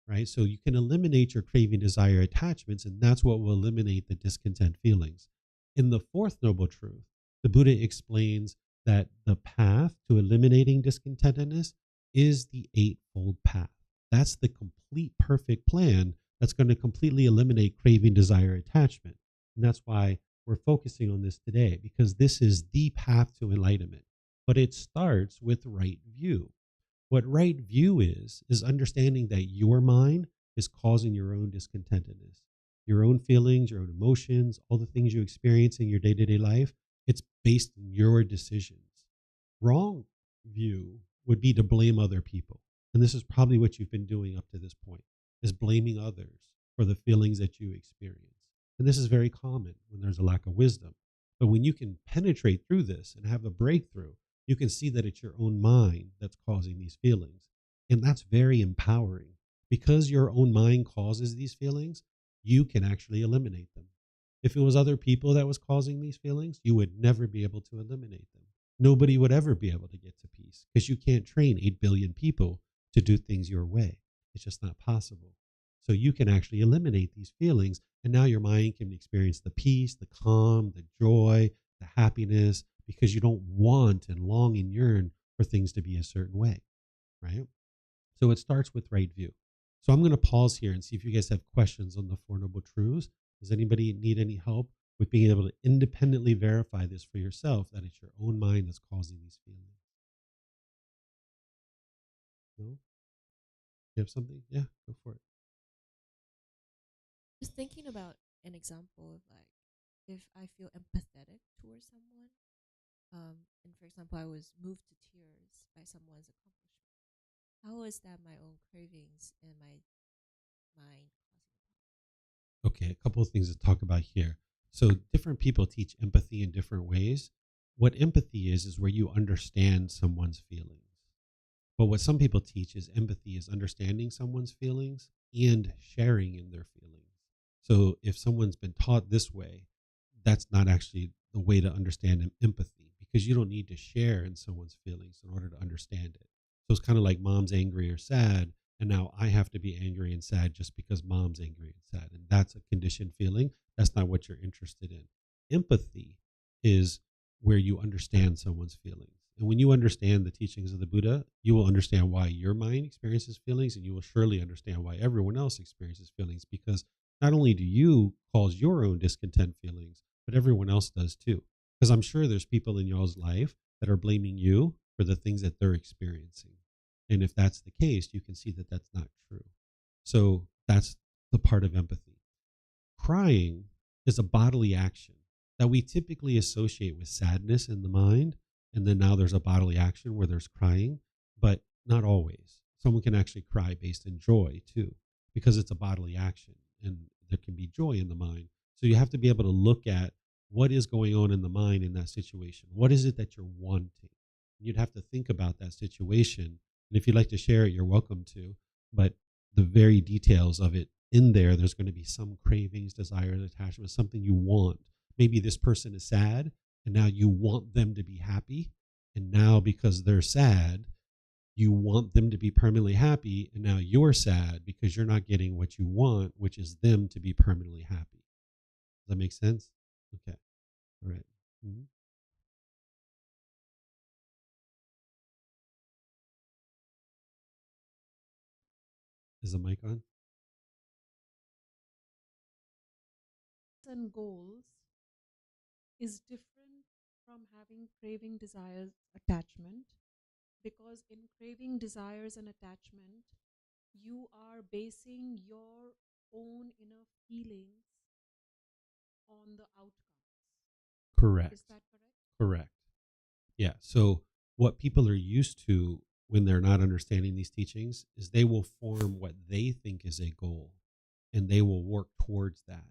right? So you can eliminate your craving, desire, attachments, and that's what will eliminate the discontent feelings. In the fourth noble truth, the Buddha explains that the path to eliminating discontentedness is the eightfold path. That's the complete perfect plan that's going to completely eliminate craving, desire, attachment. And that's why we're focusing on this today, because this is the path to enlightenment. But it starts with right view. What right view is understanding that your mind is causing your own discontentedness, your own feelings, your own emotions, all the things you experience in your day-to-day life. It's based on your decisions. Wrong view would be to blame other people. And this is probably what you've been doing up to this point, is blaming others for the feelings that you experience. And this is very common when there's a lack of wisdom. But when you can penetrate through this and have a breakthrough, you can see that it's your own mind that's causing these feelings. And that's very empowering. Because your own mind causes these feelings, you can actually eliminate them. If it was other people that was causing these feelings, you would never be able to eliminate them. Nobody would ever be able to get to peace, because you can't train 8 billion people to do things your way. It's just not possible. So you can actually eliminate these feelings, and now your mind can experience the peace, the calm, the joy, the happiness, because you don't want and long and yearn for things to be a certain way, right? So it starts with right view. So I'm going to pause here and see if you guys have questions on the Four Noble Truths. Does anybody need any help with being able to independently verify this for yourself, that it's your own mind that's causing these feelings? No? You have something? Yeah, go for it. Just thinking about an example of like if I feel empathetic towards someone, and for example, I was moved to tears by someone's accomplishment. How is that my own cravings and my mind causing Okay, a couple of things to talk about here. So different people teach empathy in different ways. What empathy is where you understand someone's feelings. But what some people teach is empathy is understanding someone's feelings and sharing in their feelings. So if someone's been taught this way, that's not actually the way to understand empathy, because you don't need to share in someone's feelings in order to understand it. So it's kind of like mom's angry or sad, and now I have to be angry and sad just because mom's angry and sad. And that's a conditioned feeling. That's not what you're interested in. Empathy is where you understand someone's feelings. And when you understand the teachings of the Buddha, you will understand why your mind experiences feelings, and you will surely understand why everyone else experiences feelings, because not only do you cause your own discontent feelings, but everyone else does too. Because I'm sure there's people in y'all's life that are blaming you for the things that they're experiencing. And if that's the case, you can see that that's not true. So that's the part of empathy. Crying is a bodily action that we typically associate with sadness in the mind. And then now there's a bodily action where there's crying, but not always. Someone can actually cry based in joy too, because it's a bodily action and there can be joy in the mind. So you have to be able to look at what is going on in the mind in that situation. What is it that you're wanting? You'd have to think about that situation. And if you'd like to share it, you're welcome to. But the very details of it in there, there's going to be some cravings, desires, attachment, something you want. Maybe this person is sad and now you want them to be happy. And now because they're sad, you want them to be permanently happy. And now you're sad because you're not getting what you want, which is them to be permanently happy. Does that make sense? Okay. All right. Mm-hmm. Is the mic on? And goals is different from having craving, desires, attachment, because in craving, desires, and attachment, you are basing your own inner feelings on the outcomes. Correct. Is that correct? Correct. Yeah. So what people are used to when they're not understanding these teachings is they will form what they think is a goal and they will work towards that.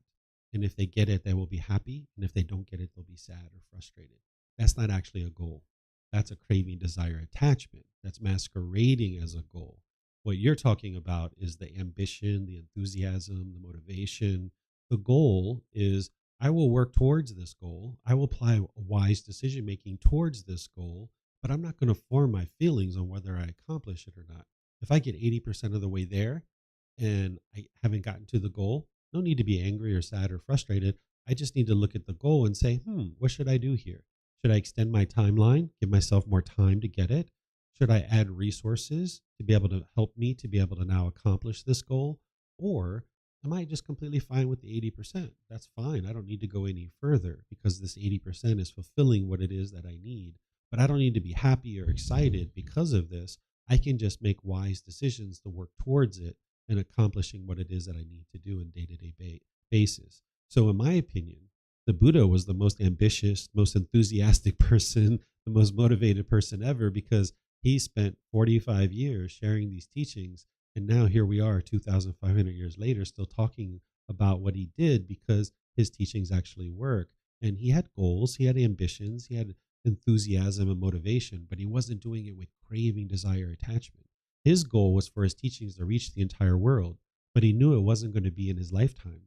And if they get it, they will be happy. And if they don't get it, they'll be sad or frustrated. That's not actually a goal. That's a craving, desire, attachment. That's masquerading as a goal. What you're talking about is the ambition, the enthusiasm, the motivation. The goal is I will work towards this goal. I will apply wise decision making towards this goal, but I'm not going to form my feelings on whether I accomplish it or not. If I get 80% of the way there and I haven't gotten to the goal, no need to be angry or sad or frustrated. I just need to look at the goal and say, what should I do here? Should I extend my timeline, give myself more time to get it? Should I add resources to be able to help me to be able to now accomplish this goal? Or am I just completely fine with the 80%? That's fine. I don't need to go any further because this 80% is fulfilling what it is that I need. But I don't need to be happy or excited because of this. I can just make wise decisions to work towards it and accomplishing what it is that I need to do on day-to-day basis. So in my opinion, the Buddha was the most ambitious, most enthusiastic person, the most motivated person ever, because he spent 45 years sharing these teachings. And now here we are 2,500 years later, still talking about what he did because his teachings actually work. And he had goals, he had ambitions, he had enthusiasm and motivation, but he wasn't doing it with craving, desire, attachment. His goal was for his teachings to reach the entire world, but he knew it wasn't going to be in his lifetime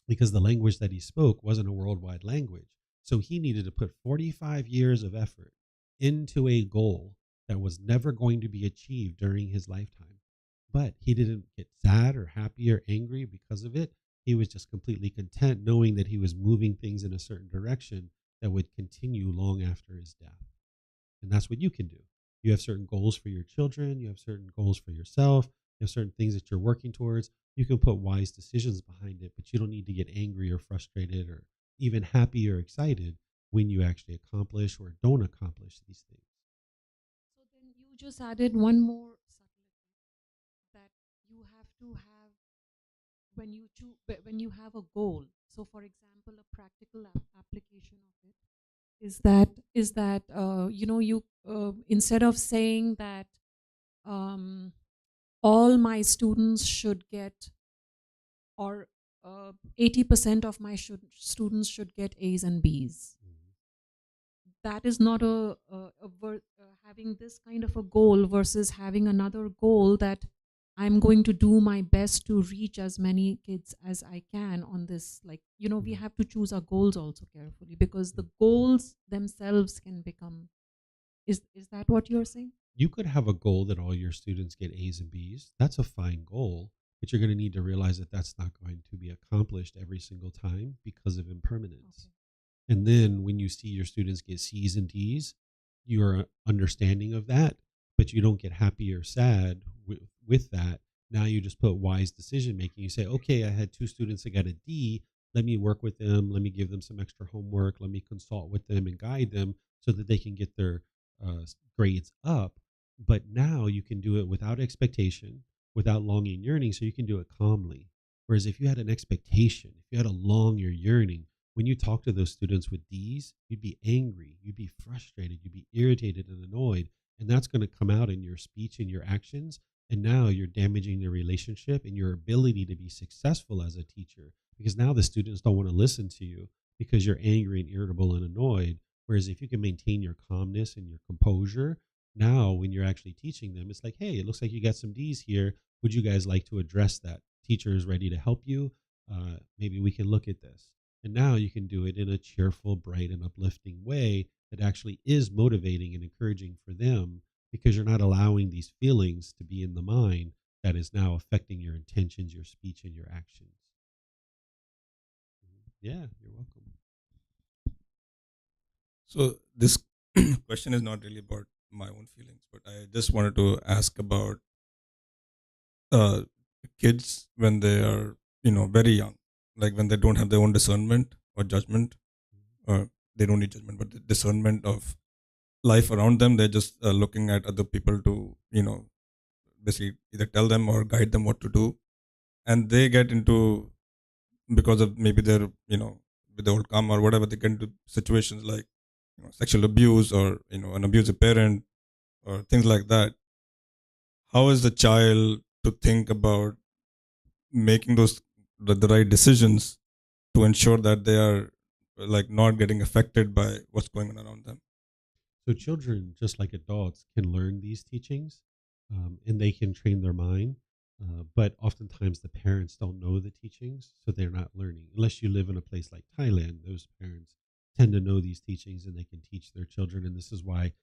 because the language that he spoke wasn't a worldwide language. So he needed to put 45 years of effort into a goal that was never going to be achieved during his lifetime. But he didn't get sad or happy or angry because of it. He was just completely content knowing that he was moving things in a certain direction that would continue long after his death. And that's what you can do. You have certain goals for your children. You have certain goals for yourself. You have certain things that you're working towards. You can put wise decisions behind it, but you don't need to get angry or frustrated or even happy or excited when you actually accomplish or don't accomplish these things. So then you just added one more subtlety that you have to have when you have a goal. So for example, a practical application of it is that you instead of saying that all my students should get, or 80% of my students should get A's and B's, that is not having this kind of a goal versus having another goal that I'm going to do my best to reach as many kids as I can on this. Like, we have to choose our goals also carefully, because the goals themselves can become. Is that what you're saying? You could have a goal that all your students get A's and B's. That's a fine goal, but you're going to need to realize that that's not going to be accomplished every single time because of impermanence. Okay. And then when you see your students get C's and D's, you're understanding of that, but you don't get happy or sad with that. Now you just put wise decision making. You say, okay, I had 2 students that got a D. Let me work with them. Let me give them some extra homework. Let me consult with them and guide them so that they can get their grades up. But now you can do it without expectation, without longing, yearning, so you can do it calmly. Whereas if you had an expectation, if you had a long or yearning, when you talk to those students with D's, you'd be angry, you'd be frustrated, you'd be irritated and annoyed, and that's going to come out in your speech and your actions. And now you're damaging the relationship and your ability to be successful as a teacher, because now the students don't want to listen to you because you're angry and irritable and annoyed. Whereas if you can maintain your calmness and your composure, now when you're actually teaching them, it's like, hey, it looks like you got some D's here. Would you guys like to address that? Teacher is ready to help you. Maybe we can look at this. And now you can do it in a cheerful, bright, and uplifting way that actually is motivating and encouraging for them, because you're not allowing these feelings to be in the mind that is now affecting your intentions, your speech, and your actions. Yeah, you're welcome. So this question is not really about my own feelings, but I just wanted to ask about kids when they are, very young, like when they don't have their own discernment or judgment, or they don't need judgment, but the discernment of life around them. They're just looking at other people to, basically either tell them or guide them what to do, and they get into, because of maybe their, with the old karma or whatever, they get into situations like, sexual abuse, or an abusive parent, or things like that. How is the child to think about making the right decisions to ensure that they are like not getting affected by what's going on around them? So children, just like adults, can learn these teachings, and they can train their mind. But oftentimes the parents don't know the teachings, so they're not learning. Unless you live in a place like Thailand, those parents tend to know these teachings and they can teach their children. And this is why,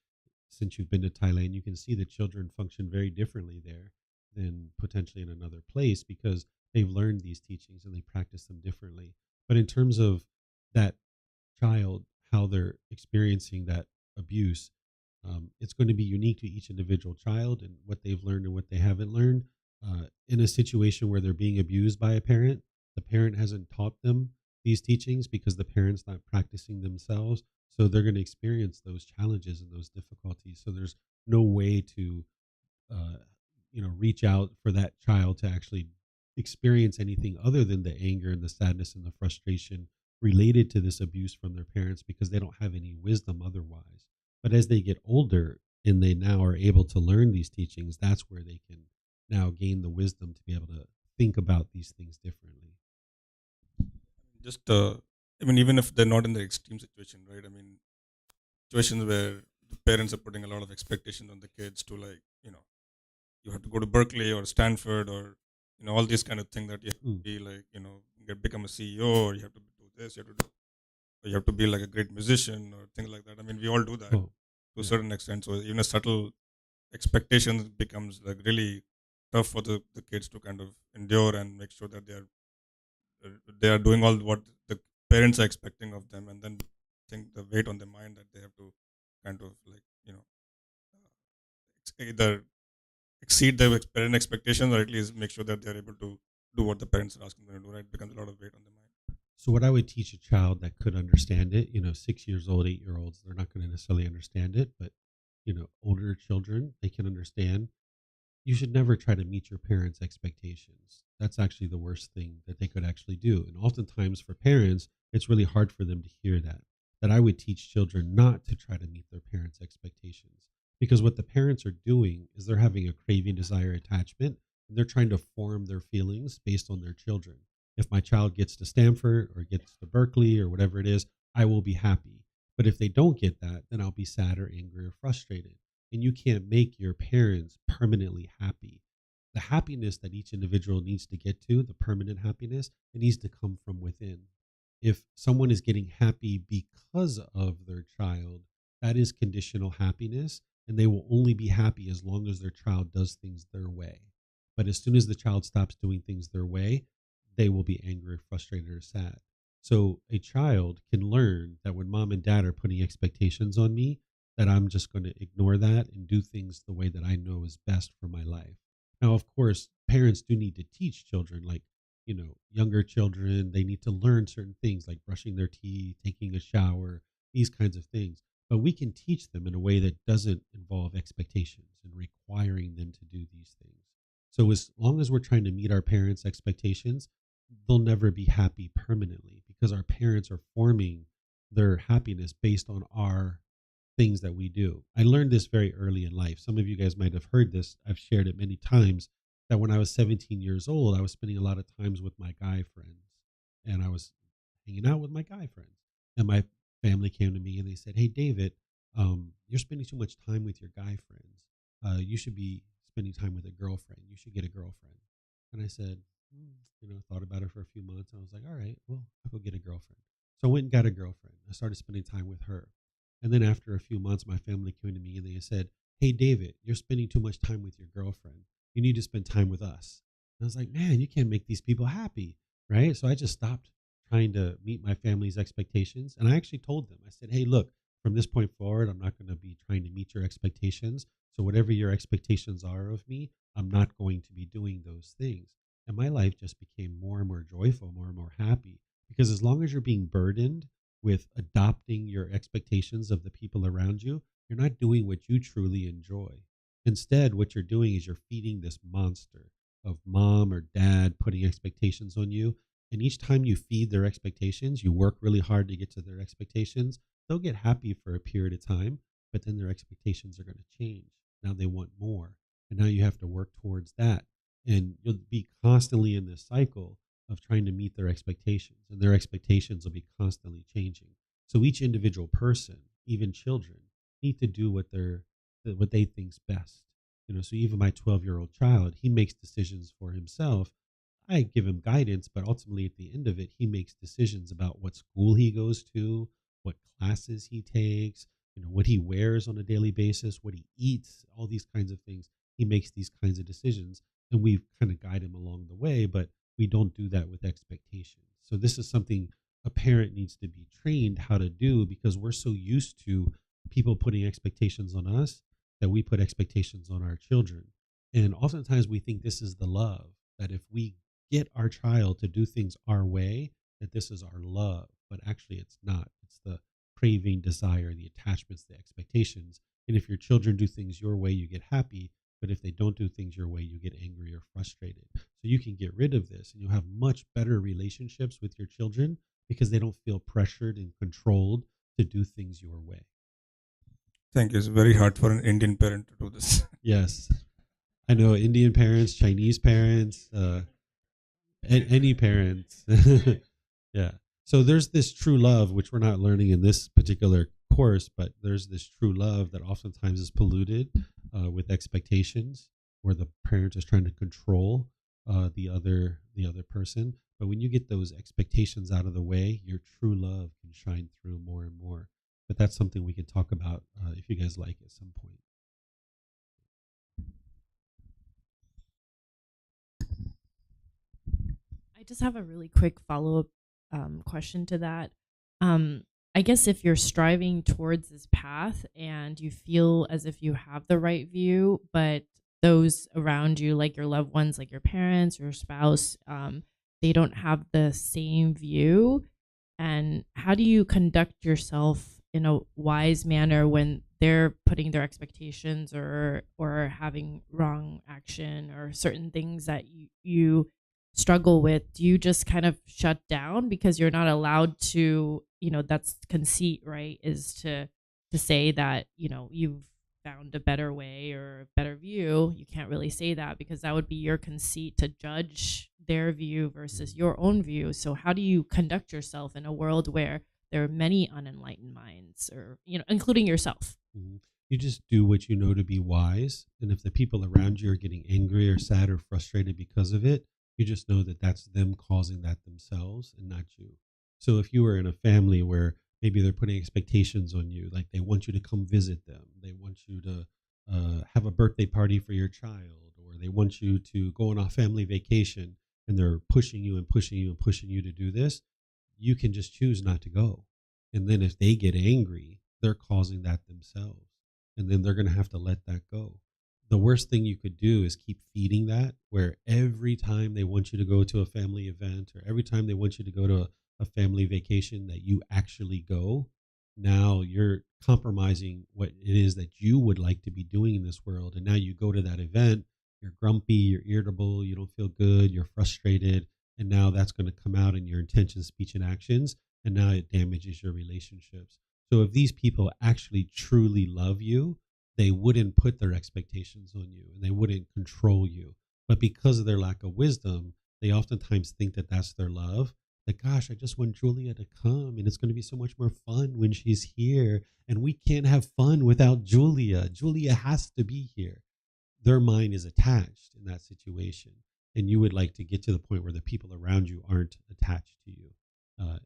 since you've been to Thailand, you can see that children function very differently there than potentially in another place, because they've learned these teachings and they practice them differently. But in terms of that child, how they're experiencing that abuse, it's going to be unique to each individual child and what they've learned and what they haven't learned. In a situation where they're being abused by a parent, the parent hasn't taught them these teachings because the parent's not practicing themselves. So they're going to experience those challenges and those difficulties. So there's no way to, uh, reach out for that child to actually experience anything other than the anger and the sadness and the frustration related to this abuse from their parents, because they don't have any wisdom otherwise. But as they get older and they now are able to learn these teachings, that's where they can now gain the wisdom to be able to think about these things differently. Just, even if they're not in the extreme situation, right? I mean, situations where the parents are putting a lot of expectations on the kids to, like, you have to go to Berkeley or Stanford, or, all these kind of things, that you have to be like, become a CEO, or you have to do this, or you have to be like a great musician, or things like that. I mean, we all do that to a certain extent. So even a subtle expectations becomes like really tough for the kids to kind of endure and make sure that they are doing all what the parents are expecting of them, and then think the weight on their mind that they have to kind of like, either exceed their parent expectations, or at least make sure that they're able to do what the parents are asking them to do, right? It becomes a lot of weight on their mind. So what I would teach a child that could understand it, 6 years old, 8 year olds, they're not going to necessarily understand it, but older children, they can understand. You should never try to meet your parents' expectations. That's actually the worst thing that they could actually do. And oftentimes for parents, it's really hard for them to hear that. That I would teach children not to try to meet their parents' expectations. Because what the parents are doing is they're having a craving, desire, attachment, and they're trying to form their feelings based on their children. If my child gets to Stanford or gets to Berkeley or whatever it is, I will be happy. But if they don't get that, then I'll be sad or angry or frustrated. And you can't make your parents permanently happy. The happiness that each individual needs to get to, the permanent happiness, it needs to come from within. If someone is getting happy because of their child, that is conditional happiness, and they will only be happy as long as their child does things their way. But as soon as the child stops doing things their way, they will be angry, frustrated, or sad. So a child can learn that when mom and dad are putting expectations on me, that I'm just going to ignore that and do things the way that I know is best for my life. Now, of course, parents do need to teach children, like, younger children, they need to learn certain things like brushing their teeth, taking a shower, these kinds of things. But we can teach them in a way that doesn't involve expectations and requiring them to do these things. So as long as we're trying to meet our parents' expectations, they'll never be happy permanently because our parents are forming their happiness based on our things that we do. I learned this very early in life. Some of you guys might have heard this. I've shared it many times that when I was 17 years old, I was spending a lot of times with my guy friends and I was hanging out with my guy friends. And my family came to me and they said, "Hey, David, you're spending too much time with your guy friends. You should be spending time with a girlfriend. You should get a girlfriend." And I said, thought about it for a few months. And I was like, all right, well, I'll go get a girlfriend. So I went and got a girlfriend. I started spending time with her. And then after a few months, my family came to me and they said, "Hey, David, you're spending too much time with your girlfriend. You need to spend time with us." And I was like, man, you can't make these people happy, right? So I just stopped trying to meet my family's expectations. And I actually told them, I said, "Hey, look, from this point forward, I'm not going to be trying to meet your expectations. So whatever your expectations are of me, I'm not going to be doing those things." And my life just became more and more joyful, more and more happy. Because as long as you're being burdened with adopting your expectations of the people around you, you're not doing what you truly enjoy. Instead, what you're doing is you're feeding this monster of mom or dad putting expectations on you. And each time you feed their expectations, you work really hard to get to their expectations. They'll get happy for a period of time, but then their expectations are going to change. Now they want more. And now you have to work towards that. And you'll be constantly in this cycle of trying to meet their expectations, and their expectations will be constantly changing. So each individual person, even children, need to do what they think's best. So even my 12-year-old child, he makes decisions for himself. I give him guidance, but ultimately at the end of it, he makes decisions about what school he goes to, what classes he takes, what he wears on a daily basis, what he eats, all these kinds of things. He makes these kinds of decisions, and we kind of guide him along the way, but we don't do that with expectations. So this is something a parent needs to be trained how to do, because we're so used to people putting expectations on us that we put expectations on our children. And oftentimes we think this is the love, that if we get our child to do things our way, that this is our love. But actually it's not. It's the craving, desire, the attachments, the expectations. And if your children do things your way, you get happy. But if they don't do things your way, you get angry or frustrated. So you can get rid of this and you'll have much better relationships with your children because they don't feel pressured and controlled to do things your way. Thank you. It's very hard for an Indian parent to do this. Yes. I know Indian parents, Chinese parents, any parents. Yeah. So there's this true love, which we're not learning in this particular course, but there's this true love that oftentimes is polluted with expectations, where the parent is trying to control the other person. But when you get those expectations out of the way, your true love can shine through more and more. But that's something we can talk about if you guys like at some point. I just have a really quick follow up question to that. I guess if you're striving towards this path and you feel as if you have the right view, but those around you, like your loved ones, like your parents or your spouse, they don't have the same view. And how do you conduct yourself in a wise manner when they're putting their expectations or having wrong action or certain things that you struggle with? Do you just kind of shut down because you're not allowed to, that's conceit, right? Is to say that, you've found a better way or a better view. You can't really say that because that would be your conceit to judge their view versus your own view. So how do you conduct yourself in a world where there are many unenlightened minds, or including yourself. Mhm. You just do what you know to be wise. And if the people around you are getting angry or sad or frustrated because of it, you just know that that's them causing that themselves and not you. So if you were in a family where maybe they're putting expectations on you, like they want you to come visit them, they want you to have a birthday party for your child, or they want you to go on a family vacation, and they're pushing you and pushing you and pushing you to do this, you can just choose not to go. And then if they get angry, they're causing that themselves. And then they're going to have to let that go. The worst thing you could do is keep feeding that, where every time they want you to go to a family event, or every time they want you to go to a family vacation, that you actually go. Now you're compromising what it is that you would like to be doing in this world. And now you go to that event, you're grumpy, you're irritable, you don't feel good, you're frustrated. And now that's going to come out in your intentions, speech, and actions. And now it damages your relationships. So if these people actually truly love you, they wouldn't put their expectations on you and they wouldn't control you. But because of their lack of wisdom, they oftentimes think that that's their love. Like, gosh, I just want Julia to come, and it's going to be so much more fun when she's here. And we can't have fun without Julia. Julia has to be here. Their mind is attached in that situation. And you would like to get to the point where the people around you aren't attached to you.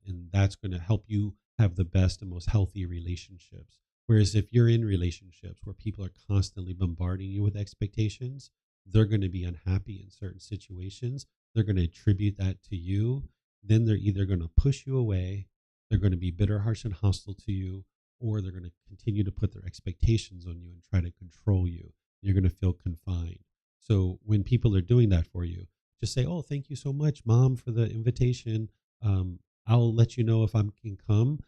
And that's going to help you have the best and most healthy relationships. Whereas if you're in relationships where people are constantly bombarding you with expectations, they're going to be unhappy in certain situations. They're going to attribute that to you. Then they're either going to push you away, they're going to be bitter, harsh, and hostile to you, or they're going to continue to put their expectations on you and try to control you. You're going to feel confined. So when people are doing that for you, just say, "Oh, thank you so much, Mom, for the invitation. I'll let you know if I can come.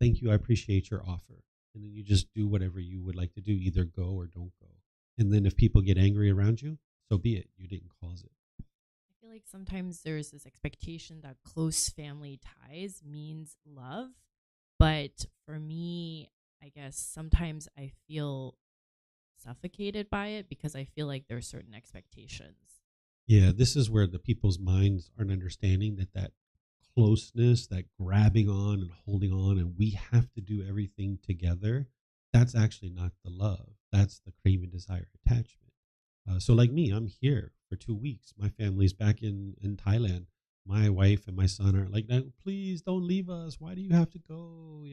Thank you. I appreciate your offer." And then you just do whatever you would like to do, either go or don't go. And then if people get angry around you, so be it. You didn't cause it. I feel like sometimes there's this expectation that close family ties means love. But for me, I guess sometimes I feel suffocated by it because I feel like there are certain expectations. Yeah, this is where the people's minds aren't understanding that closeness, that grabbing on and holding on, and we have to do everything together. That's actually not the love. That's the craving, desire, attachment. So, like me, I'm here for 2 weeks. My family's back in Thailand. My wife and my son are like, "No, please don't leave us. Why do you have to go?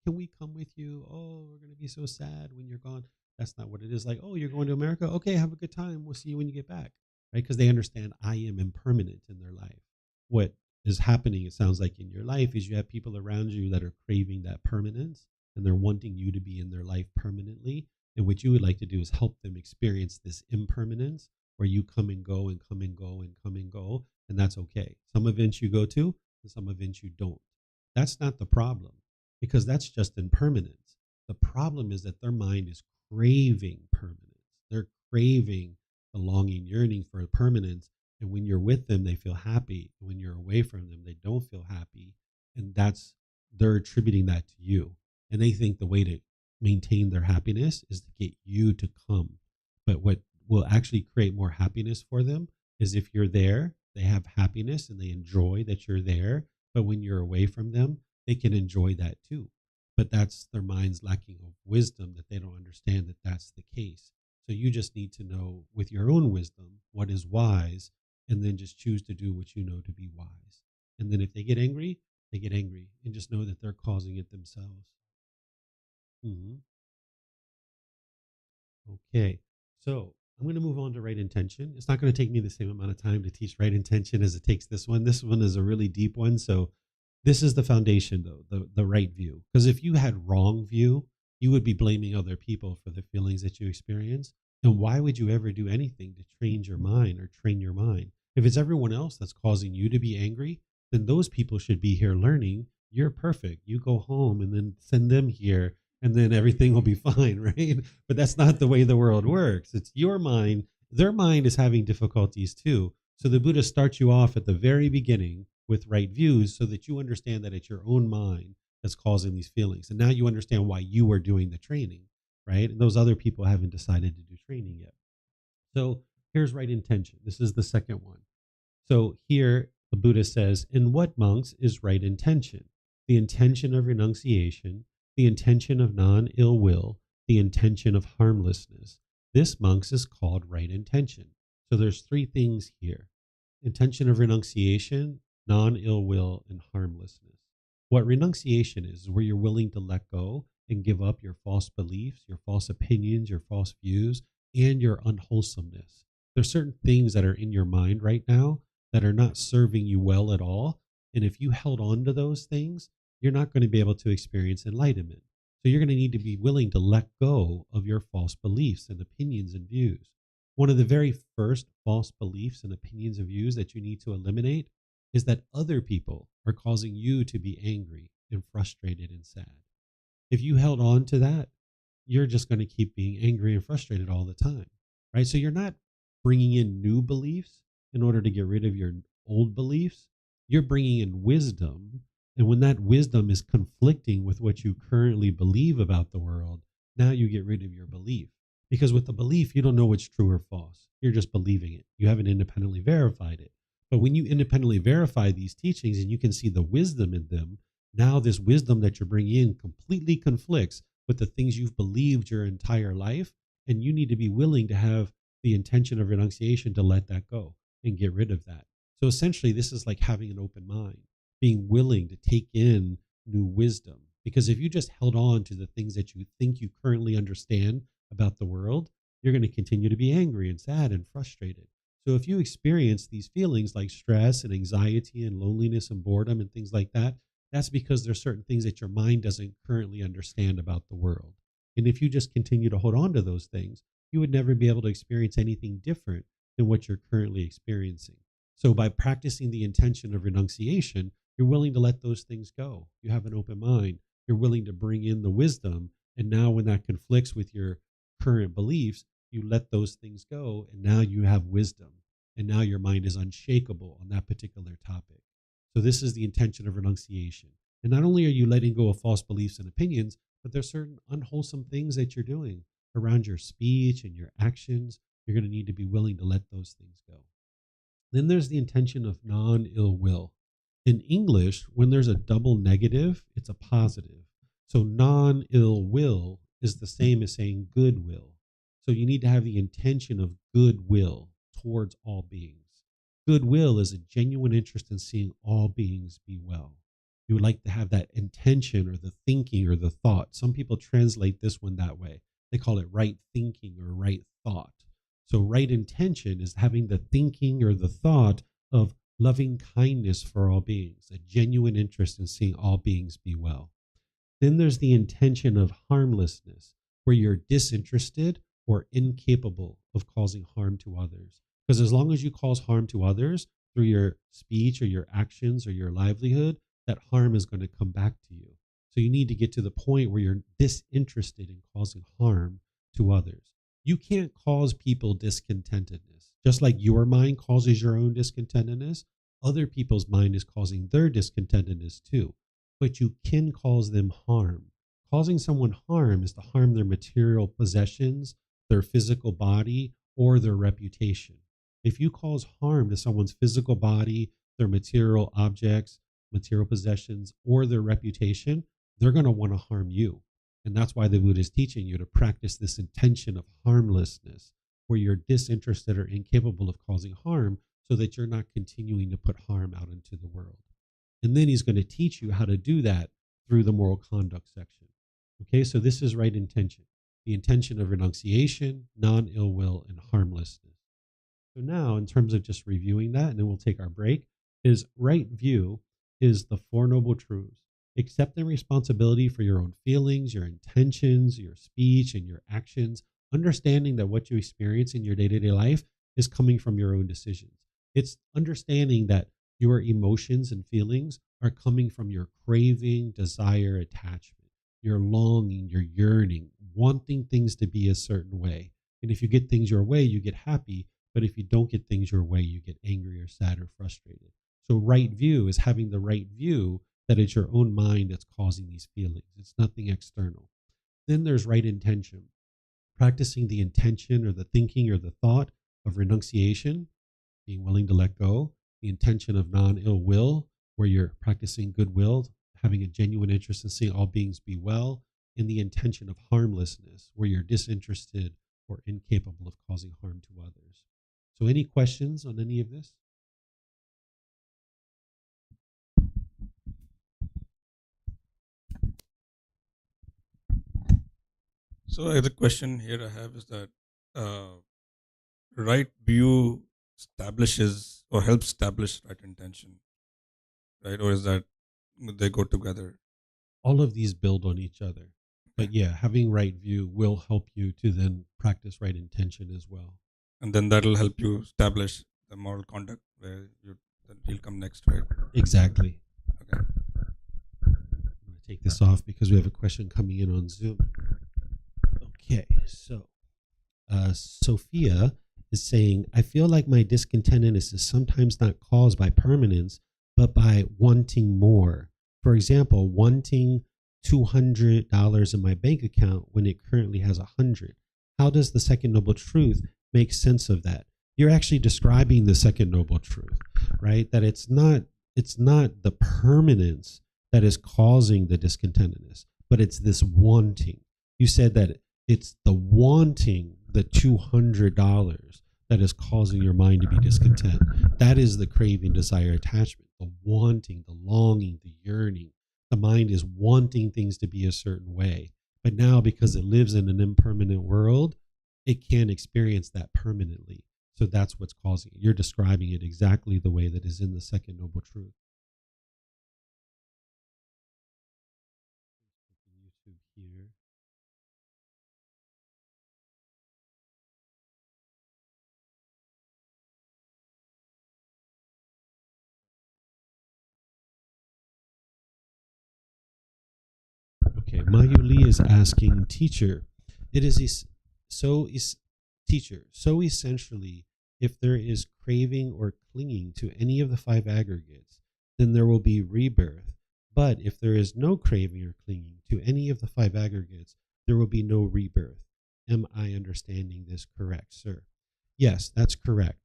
Can we come with you? Oh, we're going to be so sad when you're gone." That's not what it is. Like, "Oh, you're going to America? Okay, have a good time. We'll see you when you get back." Right? Because they understand I am impermanent in their life. What is happening, it sounds like, in your life is you have people around you that are craving that permanence, and they're wanting you to be in their life permanently. And what you would like to do is help them experience this impermanence where you come and go and come and go and come and go. And that's okay. Some events you go to and some events you don't. That's not the problem, because that's just impermanence. The problem is that their mind is craving permanence. They're craving the longing, yearning for permanence. And when you're with them, they feel happy. And when you're away from them, they don't feel happy. And they're attributing that to you. And they think the way to maintain their happiness is to get you to come. But what will actually create more happiness for them is if you're there, they have happiness and they enjoy that you're there. But when you're away from them, they can enjoy that too. But that's their mind's lacking of wisdom, that they don't understand that that's the case. So you just need to know with your own wisdom what is wise, and then just choose to do what you know to be wise. And then if they get angry, they get angry, and just know that they're causing it themselves. Okay, so I'm going to move on to right intention. It's not going to take me the same amount of time to teach right intention as it takes this one. This one is a really deep one. So this is the foundation, though, the right view. Because if you had wrong view, you would be blaming other people for the feelings that you experience. And why would you ever do anything to train your mind or train your mind? If it's everyone else that's causing you to be angry, then those people should be here learning. You're perfect. You go home and then send them here, and then everything will be fine, right? But that's not the way the world works. It's your mind. Their mind is having difficulties too. So the Buddha starts you off at the very beginning with right views so that you understand that it's your own mind that's causing these feelings. And now you understand why you are doing the training, right? And those other people haven't decided to do training yet. So here's right intention. This is the second one. So here the Buddha says, in what, monks, is right intention? the intention of renunciation, the intention of non-ill will, the intention of harmlessness. This, monks, is called right intention. So there's three things here: intention of renunciation, non-ill will, and harmlessness. What renunciation is where you're willing to let go and give up your false beliefs, your false opinions, your false views, and your unwholesomeness. There's certain things that are in your mind right now that are not serving you well at all. And if you held on to those things, you're not going to be able to experience enlightenment. So you're going to need to be willing to let go of your false beliefs and opinions and views. One of the very first false beliefs and opinions and views that you need to eliminate is that other people are causing you to be angry and frustrated and sad. If you held on to that, you're just going to keep being angry and frustrated all the time, right? So you're not bringing in new beliefs in order to get rid of your old beliefs. You're bringing in wisdom. And when that wisdom is conflicting with what you currently believe about the world, now you get rid of your belief. Because with the belief, you don't know what's true or false. You're just believing it. You haven't independently verified it. But when you independently verify these teachings and you can see the wisdom in them, now this wisdom that you're bringing in completely conflicts with the things you've believed your entire life. And you need to be willing to have the intention of renunciation to let that go and get rid of that. So essentially, this is like having an open mind, being willing to take in new wisdom. Because if you just held on to the things that you think you currently understand about the world, you're going to continue to be angry and sad and frustrated. So if you experience these feelings like stress and anxiety and loneliness and boredom and things like that, that's because there's certain things that your mind doesn't currently understand about the world. And if you just continue to hold on to those things, you would never be able to experience anything different than what you're currently experiencing. So by practicing the intention of renunciation, you're willing to let those things go. You have an open mind. You're willing to bring in the wisdom. And now when that conflicts with your current beliefs, you let those things go. And now you have wisdom. And now your mind is unshakable on that particular topic. So this is the intention of renunciation. And not only are you letting go of false beliefs and opinions, but there's certain unwholesome things that you're doing around your speech and your actions. You're going to need to be willing to let those things go. Then there's the intention of non-ill will. In English, when there's a double negative, it's a positive. So non-ill will is the same as saying goodwill. So you need to have the intention of goodwill towards all beings. Goodwill is a genuine interest in seeing all beings be well. You would like to have that intention or the thinking or the thought. Some people translate this one that way. They call it right thinking or right thought. So right intention is having the thinking or the thought of loving kindness for all beings, a genuine interest in seeing all beings be well. Then there's the intention of harmlessness, where you're disinterested or incapable of causing harm to others. Because as long as you cause harm to others through your speech or your actions or your livelihood, that harm is going to come back to you. So you need to get to the point where you're disinterested in causing harm to others. You can't cause people discontentedness. Just like your mind causes your own discontentedness, other people's mind is causing their discontentedness too. But you can cause them harm. Causing someone harm is to harm their material possessions, their physical body, or their reputation. If you cause harm to someone's physical body, their material objects, material possessions, or their reputation, they're going to want to harm you. And that's why the Buddha is teaching you to practice this intention of harmlessness, where you're disinterested or incapable of causing harm so that you're not continuing to put harm out into the world. And then he's going to teach you how to do that through the moral conduct section. Okay, so this is right intention, the intention of renunciation, non-ill will, and harmlessness. So now, in terms of just reviewing that, and then we'll take our break, is right view is the Four Noble Truths. Accepting responsibility for your own feelings, your intentions, your speech, and your actions. Understanding that what you experience in your day-to-day life is coming from your own decisions. It's understanding that your emotions and feelings are coming from your craving, desire, attachment, your longing, your yearning, wanting things to be a certain way. And if you get things your way, you get happy. But if you don't get things your way, you get angry or sad or frustrated. So right view is having the right view that it's your own mind that's causing these feelings. It's nothing external. Then there's right intention. Practicing the intention or the thinking or the thought of renunciation, being willing to let go. The intention of non-ill will, where you're practicing goodwill, having a genuine interest in seeing all beings be well, and the intention of harmlessness, where you're disinterested or incapable of causing harm to others. So any questions on any of this? So the question here I have is that right view establishes or helps establish right intention, right? Or is that they go together? All of these build on each other. But yeah, having right view will help you to then practice right intention as well. And then that'll help you establish the moral conduct where that will come next, right? Exactly. Okay. I'm going to take this off because we have a question coming in on Zoom. Okay, so Sophia is saying, I feel like my discontentedness is sometimes not caused by permanence, but by wanting more. For example, wanting $200 in my bank account when it currently has 100. How does the second noble truth make sense of that? You're actually describing the second noble truth, right? That it's not the permanence that is causing the discontentedness, but it's this wanting. You said that it's the wanting the $200 that is causing your mind to be discontent. That is the craving, desire, attachment, the wanting, the longing, the yearning. The mind is wanting things to be a certain way. But now, because it lives in an impermanent world, it can't experience that permanently. So that's what's causing it. You're describing it exactly the way that is in the second noble truth. YouTube here. Okay, Mayuli is asking, teacher, it is teacher, so essentially, if there is craving or clinging to any of the five aggregates, then there will be rebirth. But if there is no craving or clinging to any of the five aggregates, there will be no rebirth. Am I understanding this correct, sir? Yes, that's correct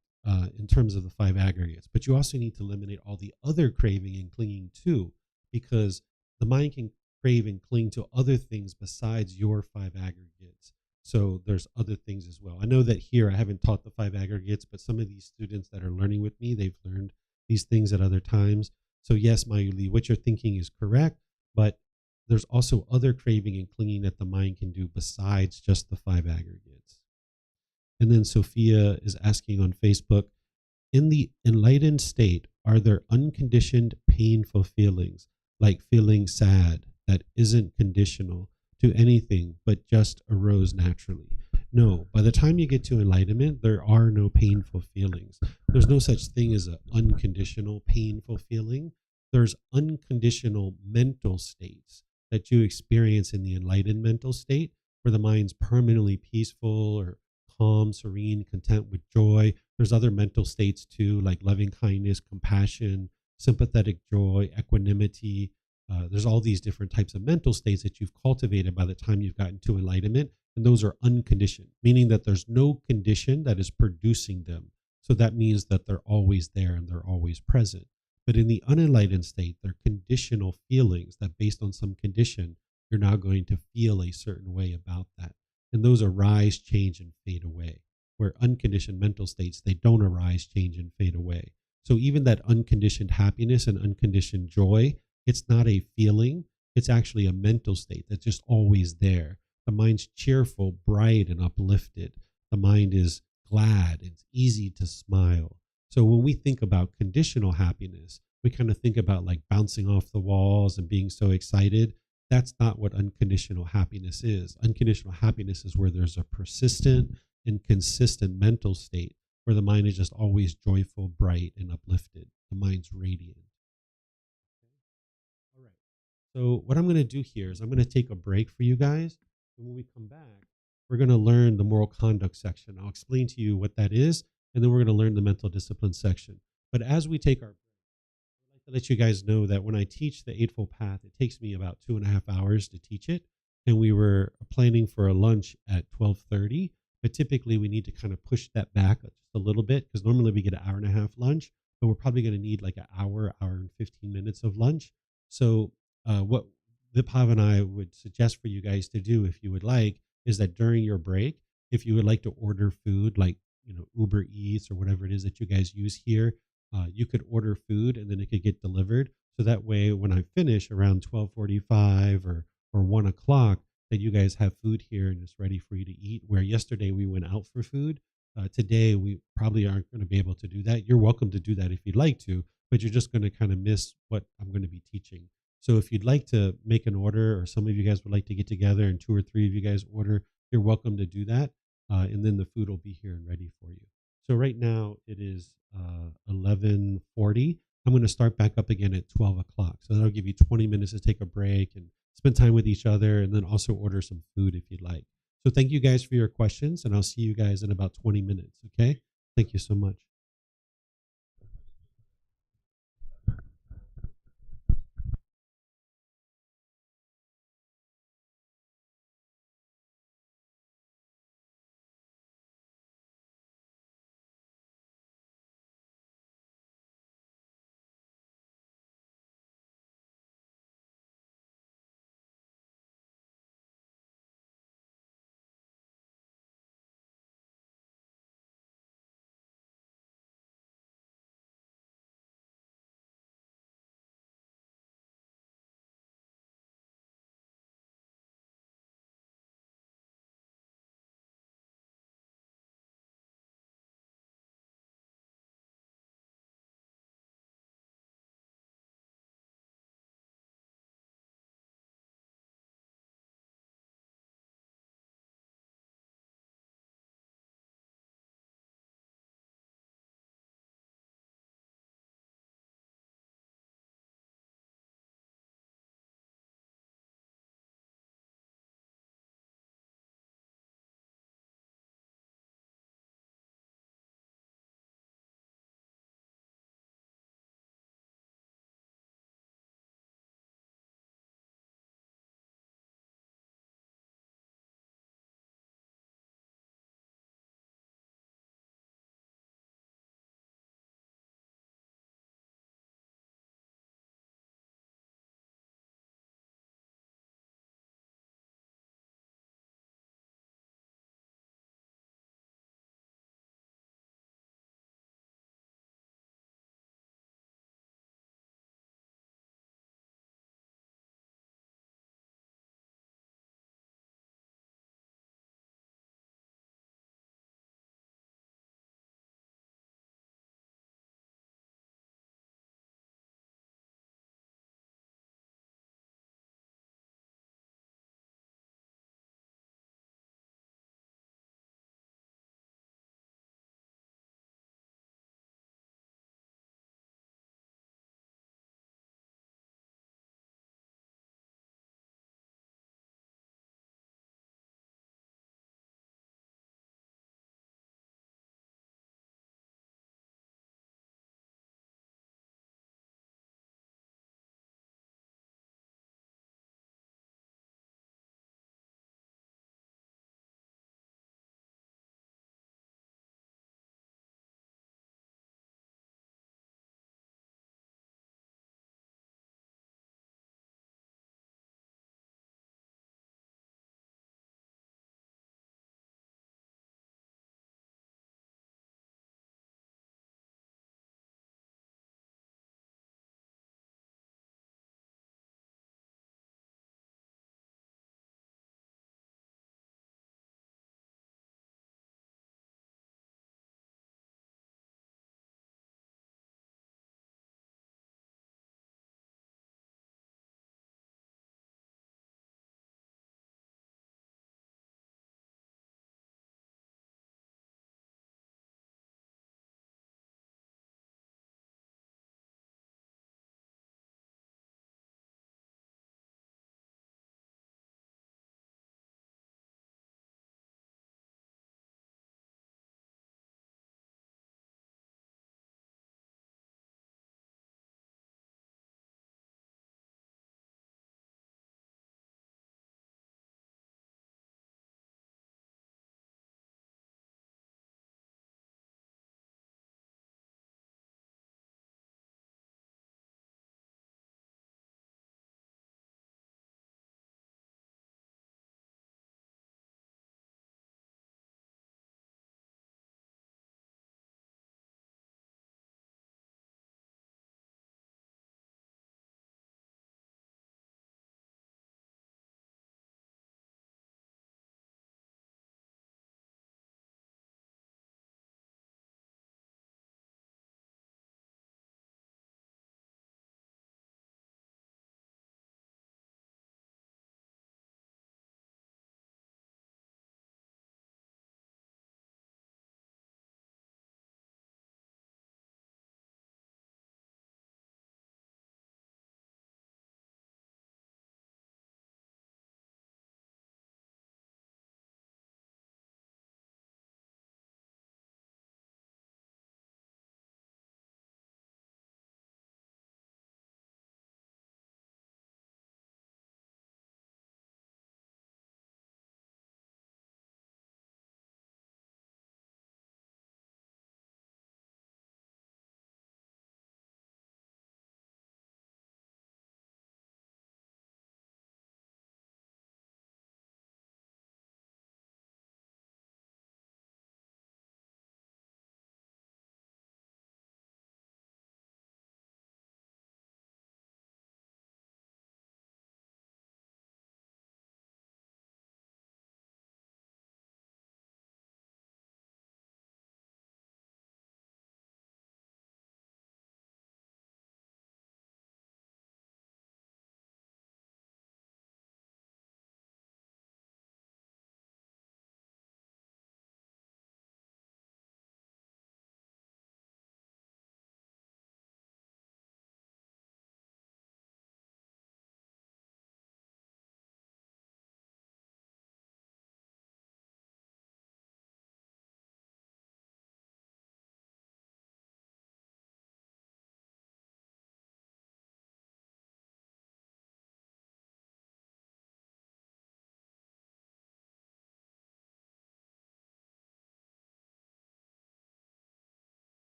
in terms of the five aggregates. But you also need to eliminate all the other craving and clinging too, because the mind can crave and cling to other things besides your five aggregates. So there's other things as well. I know that here I haven't taught the five aggregates, but some of these students that are learning with me, they've learned these things at other times. So yes, Mayuli, what you're thinking is correct, but there's also other craving and clinging that the mind can do besides just the five aggregates. And then Sophia is asking on Facebook, in the enlightened state, are there unconditioned painful feelings, like feeling sad, that isn't conditional to anything but just arose naturally? No, by the time you get to enlightenment, there are no painful feelings. There's no such thing as an unconditional painful feeling. There's unconditional mental states that you experience in the enlightened mental state, where the mind's permanently peaceful or calm, serene, content with joy. There's other mental states too, like loving kindness, compassion, sympathetic joy, equanimity. There's all these different types of mental states that you've cultivated by the time you've gotten to enlightenment, and those are unconditioned, meaning that there's no condition that is producing them. So that means that they're always there and they're always present. But in the unenlightened state, they're conditional feelings that based on some condition, you're now going to feel a certain way about that. And those arise, change, and fade away. Where unconditioned mental states, they don't arise, change, and fade away. So even that unconditioned happiness and unconditioned joy, it's not a feeling, it's actually a mental state that's just always there. The mind's cheerful, bright, and uplifted. The mind is glad, it's easy to smile. So when we think about conditional happiness, we kind of think about like bouncing off the walls and being so excited. That's not what unconditional happiness is. Unconditional happiness is where there's a persistent and consistent mental state where the mind is just always joyful, bright, and uplifted. The mind's radiant. All right. So what I'm going to do here is I'm going to take a break for you guys. And when we come back, we're going to learn the moral conduct section. I'll explain to you what that is, and then we're going to learn the mental discipline section. But as we take our break, I'd like to let you guys know that when I teach the Eightfold Path, it takes me about 2.5 hours to teach it. And we were planning for a lunch at 12:30, but typically we need to kind of push that back just a little bit because normally we get an 1.5 hour lunch, but we're probably going to need like an hour, hour and 15 minutes of lunch. So what Viphav and I would suggest for you guys to do, if you would like, is that during your break, if you would like to order food like Uber Eats or whatever it is that you guys use here, you could order food and then it could get delivered. So that way, when I finish around 12:45 or 1 o'clock, that you guys have food here and it's ready for you to eat. Where yesterday we went out for food, today we probably aren't going to be able to do that. You're welcome to do that if you'd like to, but you're just going to kind of miss what I'm going to be teaching. So if you'd like to make an order, or some of you guys would like to get together and 2 or 3 of you guys order, you're welcome to do that. And then the food will be here and ready for you. So right now it is 11:40. I'm going to start back up again at 12 o'clock. So that'll give you 20 minutes to take a break and spend time with each other, and then also order some food if you'd like. So thank you guys for your questions, and I'll see you guys in about 20 minutes. Okay. Thank you so much.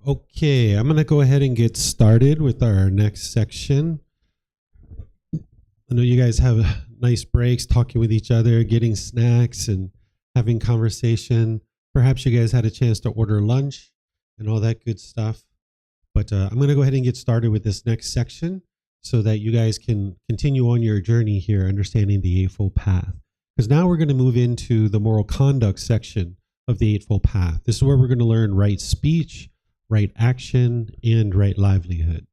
Okay, I'm going to go ahead and get started with our next section. I know you guys have nice breaks, talking with each other, getting snacks and having conversation. Perhaps you guys had a chance to order lunch and all that good stuff. But I'm going to go ahead and get started with this next section so that you guys can continue on your journey here, understanding the Eightfold Path. Because now we're going to move into the moral conduct section of the Eightfold Path. This is where we're going to learn right speech, right action, and right livelihood.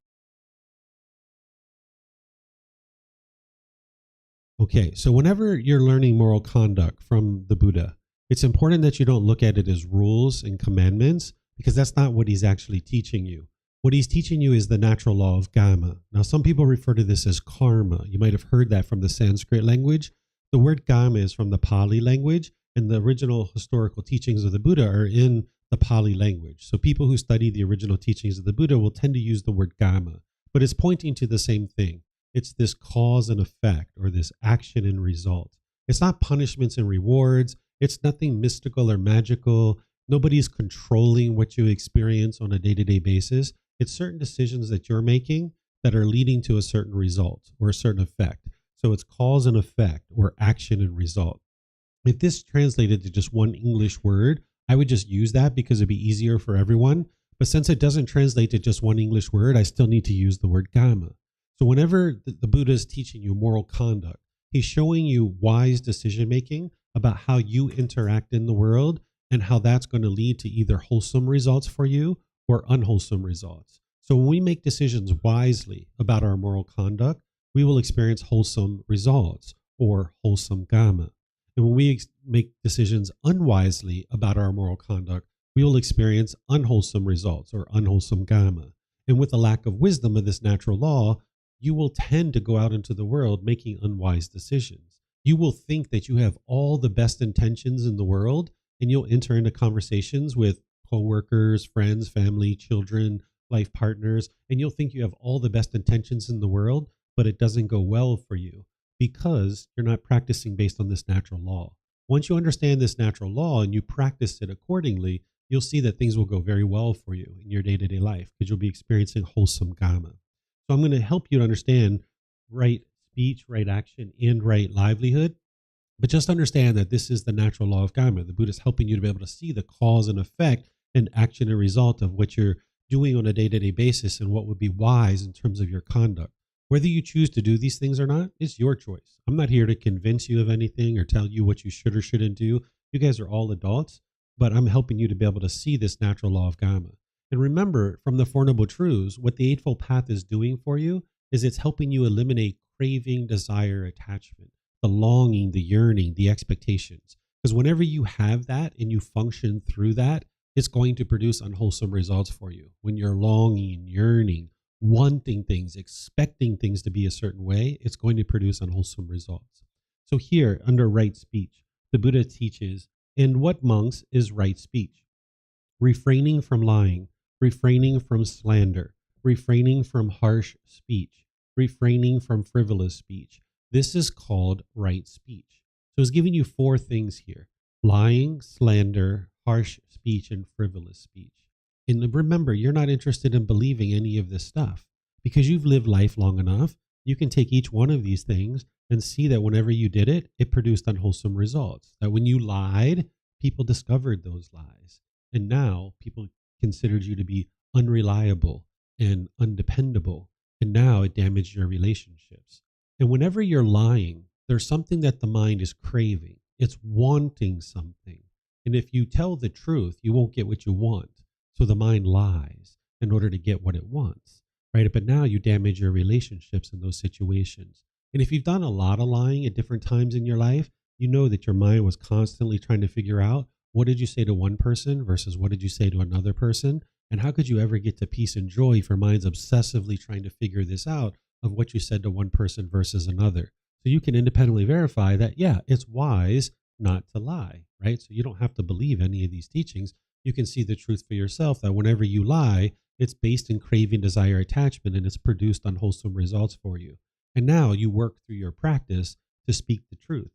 Okay, so whenever you're learning moral conduct from the Buddha, it's important that you don't look at it as rules and commandments, because that's not what he's actually teaching you. What he's teaching you is the natural law of karma. Now, some people refer to this as karma. You might have heard that from the Sanskrit language. The word karma is from the Pali language, and the original historical teachings of the Buddha are in the Pali language. So people who study the original teachings of the Buddha will tend to use the word karma, but it's pointing to the same thing. It's this cause and effect, or this action and result. It's not punishments and rewards. It's nothing mystical or magical. Nobody's controlling what you experience on a day-to-day basis. It's certain decisions that you're making that are leading to a certain result or a certain effect. So it's cause and effect, or action and result. If this translated to just one English word, I would just use that because it'd be easier for everyone. But since it doesn't translate to just one English word, I still need to use the word karma. So whenever the Buddha is teaching you moral conduct, he's showing you wise decision making about how you interact in the world and how that's going to lead to either wholesome results for you or unwholesome results. So when we make decisions wisely about our moral conduct, we will experience wholesome results, or wholesome karma. And when we make decisions unwisely about our moral conduct, we will experience unwholesome results, or unwholesome karma. And with the lack of wisdom of this natural law, you will tend to go out into the world making unwise decisions. You will think that you have all the best intentions in the world, and you'll enter into conversations with coworkers, friends, family, children, life partners, and you'll think you have all the best intentions in the world, but it doesn't go well for you because you're not practicing based on this natural law. Once you understand this natural law and you practice it accordingly, you'll see that things will go very well for you in your day-to-day life because you'll be experiencing wholesome karma. So I'm going to help you to understand right speech, right action, and right livelihood. But just understand that this is the natural law of karma. The Buddha is helping you to be able to see the cause and effect and action and result of what you're doing on a day-to-day basis and what would be wise in terms of your conduct. Whether you choose to do these things or not, it's your choice. I'm not here to convince you of anything or tell you what you should or shouldn't do. You guys are all adults, but I'm helping you to be able to see this natural law of karma. And remember, from the Four Noble Truths, what the Eightfold Path is doing for you is it's helping you eliminate craving, desire, attachment, the longing, the yearning, the expectations. Because whenever you have that and you function through that, it's going to produce unwholesome results for you. When you're longing, yearning, wanting things, expecting things to be a certain way, it's going to produce unwholesome results. So here, under right speech, the Buddha teaches, and what, monks, is right speech? Refraining from lying, refraining from slander, refraining from harsh speech, refraining from frivolous speech. This is called right speech. So it's giving you four things here: lying, slander, harsh speech, and frivolous speech. And remember, you're not interested in believing any of this stuff because you've lived life long enough. You can take each one of these things and see that whenever you did it, it produced unwholesome results. That when you lied, people discovered those lies. And now people considered you to be unreliable and undependable. And now it damaged your relationships. And whenever you're lying, there's something that the mind is craving. It's wanting something. And if you tell the truth, you won't get what you want. So the mind lies in order to get what it wants, right? But now you damage your relationships in those situations. And if you've done a lot of lying at different times in your life, you know that your mind was constantly trying to figure out, what did you say to one person versus what did you say to another person? And how could you ever get to peace and joy if your mind's obsessively trying to figure this out of what you said to one person versus another? So you can independently verify that, yeah, it's wise not to lie, right? So you don't have to believe any of these teachings. You can see the truth for yourself that whenever you lie, it's based in craving, desire, attachment, and it's produced unwholesome results for you. And now you work through your practice to speak the truth.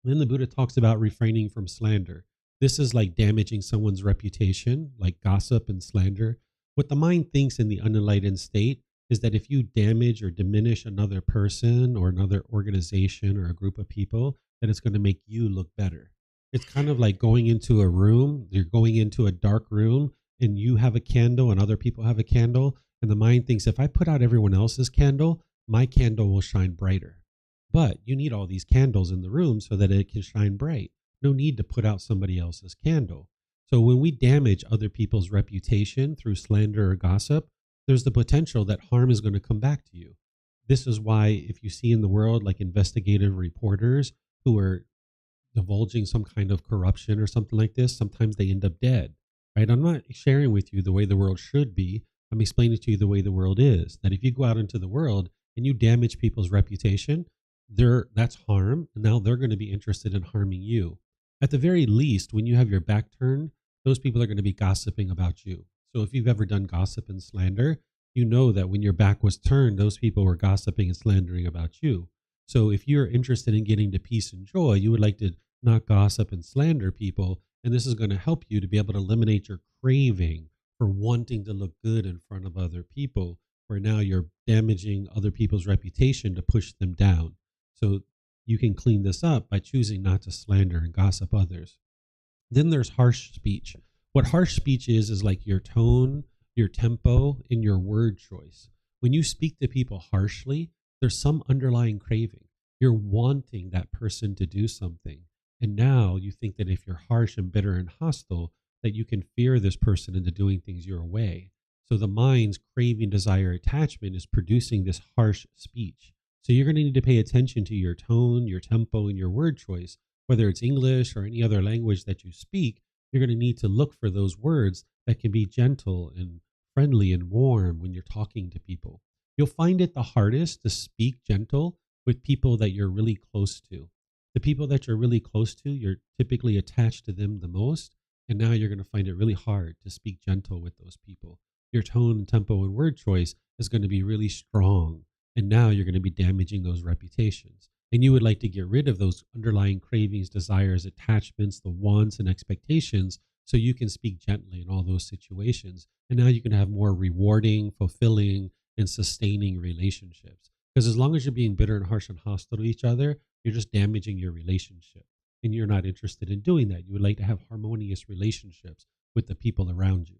Then the Buddha talks about refraining from slander. This is like damaging someone's reputation, like gossip and slander. What the mind thinks in the unenlightened state is that if you damage or diminish another person or another organization or a group of people, that it's going to make you look better. It's kind of like going into a room, you're going into a dark room and you have a candle and other people have a candle. And the mind thinks, if I put out everyone else's candle, my candle will shine brighter. But you need all these candles in the room so that it can shine bright. No need to put out somebody else's candle. So when we damage other people's reputation through slander or gossip, there's the potential that harm is going to come back to you. This is why if you see in the world like investigative reporters who are divulging some kind of corruption or something like this, sometimes they end up dead, right? I'm not sharing with you the way the world should be. I'm explaining to you the way the world is, that if you go out into the world and you damage people's reputation, that's harm. And now they're going to be interested in harming you. At the very least, when you have your back turned, those people are going to be gossiping about you. So if you've ever done gossip and slander, you know that when your back was turned, those people were gossiping and slandering about you. So if you're interested in getting to peace and joy, you would like to not gossip and slander people. And this is going to help you to be able to eliminate your craving for wanting to look good in front of other people, where now you're damaging other people's reputation to push them down. So you can clean this up by choosing not to slander and gossip others. Then there's harsh speech. What harsh speech is like your tone, your tempo, and your word choice. When you speak to people harshly, there's some underlying craving. You're wanting that person to do something. And now you think that if you're harsh and bitter and hostile, that you can fear this person into doing things your way. So the mind's craving, desire, attachment is producing this harsh speech. So you're going to need to pay attention to your tone, your tempo, and your word choice. Whether it's English or any other language that you speak, you're going to need to look for those words that can be gentle and friendly and warm when you're talking to people. You'll find it the hardest to speak gentle with people that you're really close to. The people that you're really close to, you're typically attached to them the most. And now you're going to find it really hard to speak gentle with those people. Your tone, tempo, and word choice is going to be really strong. And now you're going to be damaging those reputations. And you would like to get rid of those underlying cravings, desires, attachments, the wants and expectations, so you can speak gently in all those situations. And now you can have more rewarding, fulfilling, and sustaining relationships. Because as long as you're being bitter and harsh and hostile to each other, you're just damaging your relationship. And you're not interested in doing that. You would like to have harmonious relationships with the people around you.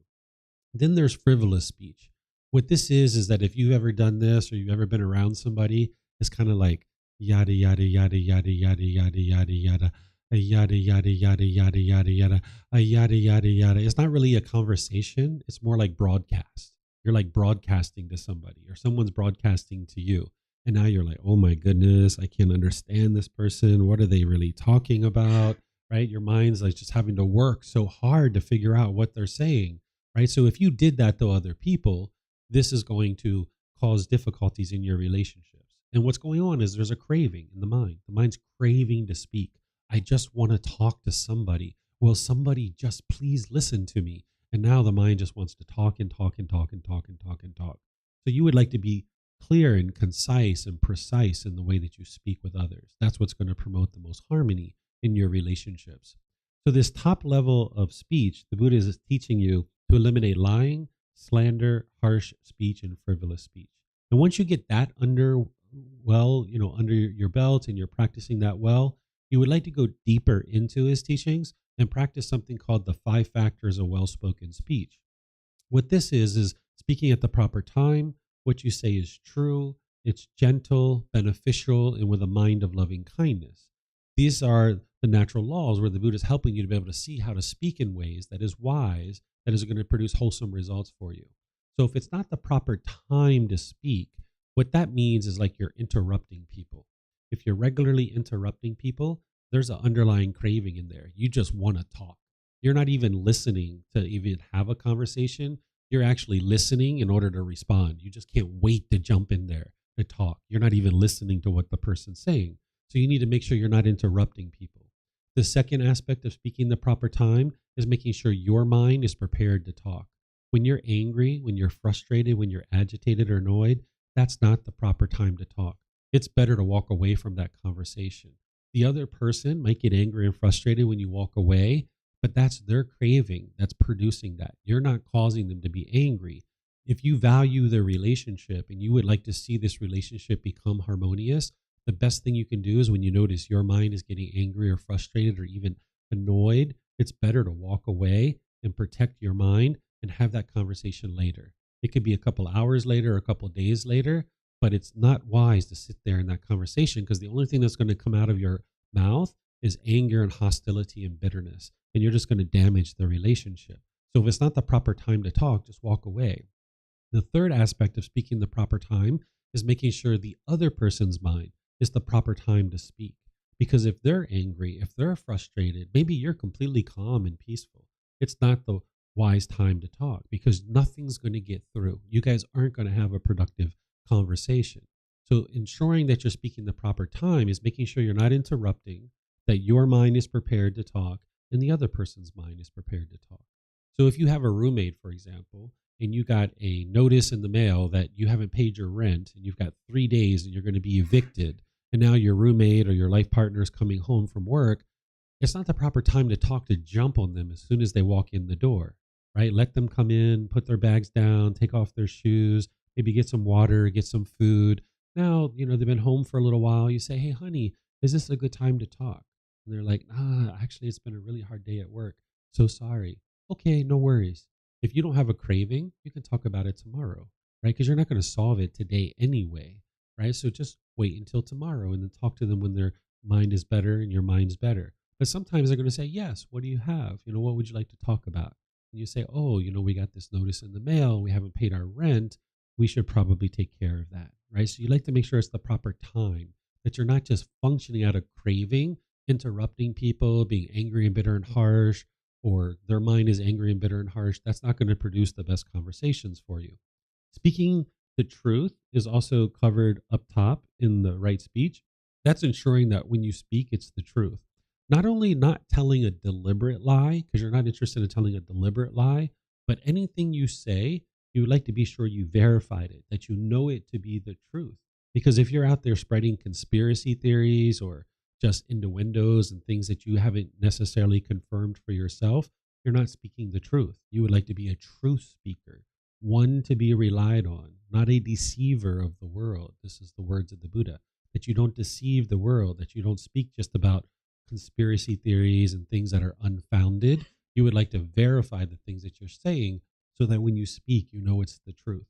Then there's frivolous speech. What this is that if you've ever done this or you've ever been around somebody, it's kind of like yada, yada, yada, yada, yada, yada, yada, yada, a yada, yada, yada, yada, yada, yada, a yada, yada, yada. It's not really a conversation. It's more like broadcast. You're like broadcasting to somebody or someone's broadcasting to you. And now you're like, oh my goodness, I can't understand this person. What are they really talking about? Right? Your mind's like just having to work so hard to figure out what they're saying. Right? So if you did that to other people, this is going to cause difficulties in your relationships. And what's going on is there's a craving in the mind. The mind's craving to speak. I just want to talk to somebody. Will somebody just please listen to me? And now the mind just wants to talk and talk and talk and talk and talk and talk. So you would like to be clear and concise and precise in the way that you speak with others. That's what's going to promote the most harmony in your relationships. So this top level of speech, the Buddha is teaching you to eliminate lying, slander, harsh speech, and frivolous speech. And once you get that under your belt and you're practicing that well, you would like to go deeper into his teachings and practice something called the 5 factors of well-spoken speech. What this is speaking at the proper time. What you say is true, it's gentle, beneficial, and with a mind of loving kindness. These are the natural laws where the Buddha is helping you to be able to see how to speak in ways that is wise, that is going to produce wholesome results for you. So if it's not the proper time to speak, what that means is like you're interrupting people. If you're regularly interrupting people, there's an underlying craving in there. You just want to talk. You're not even listening to even have a conversation. You're actually listening in order to respond. You just can't wait to jump in there to talk. You're not even listening to what the person's saying. So you need to make sure you're not interrupting people. The second aspect of speaking the proper time is making sure your mind is prepared to talk. When you're angry, when you're frustrated, when you're agitated or annoyed, that's not the proper time to talk. It's better to walk away from that conversation. The other person might get angry and frustrated when you walk away, but that's their craving that's producing that. You're not causing them to be angry. If you value their relationship and you would like to see this relationship become harmonious, the best thing you can do is when you notice your mind is getting angry or frustrated or even annoyed, it's better to walk away and protect your mind and have that conversation later. It could be a couple hours later or a couple days later, but it's not wise to sit there in that conversation because the only thing that's going to come out of your mouth is anger and hostility and bitterness, and you're just going to damage the relationship. So if it's not the proper time to talk, just walk away. The third aspect of speaking the proper time is making sure the other person's mind is the proper time to speak. Because if they're angry, if they're frustrated, maybe you're completely calm and peaceful. It's not the wise time to talk because nothing's going to get through. You guys aren't going to have a productive conversation. So ensuring that you're speaking the proper time is making sure you're not interrupting, that your mind is prepared to talk and the other person's mind is prepared to talk. So if you have a roommate, for example, and you got a notice in the mail that you haven't paid your rent and you've got 3 days and you're going to be evicted, and now your roommate or your life partner is coming home from work, it's not the proper time to talk, to jump on them as soon as they walk in the door, right? Let them come in, put their bags down, take off their shoes, maybe get some water, get some food. Now, they've been home for a little while. You say, hey, honey, is this a good time to talk? And they're like, actually, it's been a really hard day at work. So sorry. Okay, no worries. If you don't have a craving, you can talk about it tomorrow, right? Because you're not going to solve it today anyway, right? So just wait until tomorrow and then talk to them when their mind is better and your mind's better. But sometimes they're going to say, yes, what do you have? What would you like to talk about? And you say, oh, we got this notice in the mail. We haven't paid our rent. We should probably take care of that, right? So you like to make sure it's the proper time, that you're not just functioning out of craving, interrupting people, being angry and bitter and harsh, or their mind is angry and bitter and harsh. That's not going to produce the best conversations for you. Speaking the truth is also covered up top in the right speech. That's ensuring that when you speak, it's the truth. Not only not telling a deliberate lie, because you're not interested in telling a deliberate lie, but anything you say, you would like to be sure you verified it, that you know it to be the truth. Because if you're out there spreading conspiracy theories or just innuendos and things that you haven't necessarily confirmed for yourself, you're not speaking the truth. You would like to be a truth speaker, one to be relied on, not a deceiver of the world. This is the words of the Buddha, that you don't deceive the world, that you don't speak just about conspiracy theories and things that are unfounded. You would like to verify the things that you're saying so that when you speak, you know it's the truth.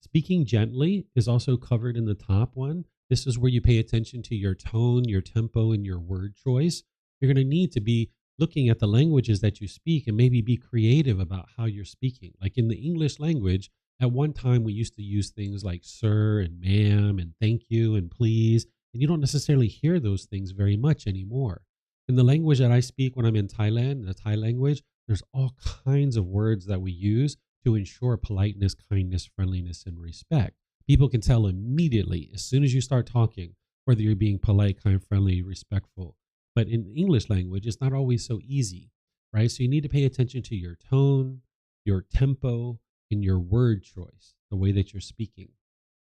Speaking gently is also covered in the top one. This is where you pay attention to your tone, your tempo, and your word choice. You're going to need to be looking at the languages that you speak and maybe be creative about how you're speaking. Like in the English language, at one time we used to use things like sir and ma'am and thank you and please, and you don't necessarily hear those things very much anymore. In the language that I speak when I'm in Thailand, the Thai language, there's all kinds of words that we use to ensure politeness, kindness, friendliness, and respect. People can tell immediately as soon as you start talking whether you're being polite, kind, friendly, respectful. But in the English language, it's not always so easy, right? So you need to pay attention to your tone, your tempo, and your word choice, the way that you're speaking.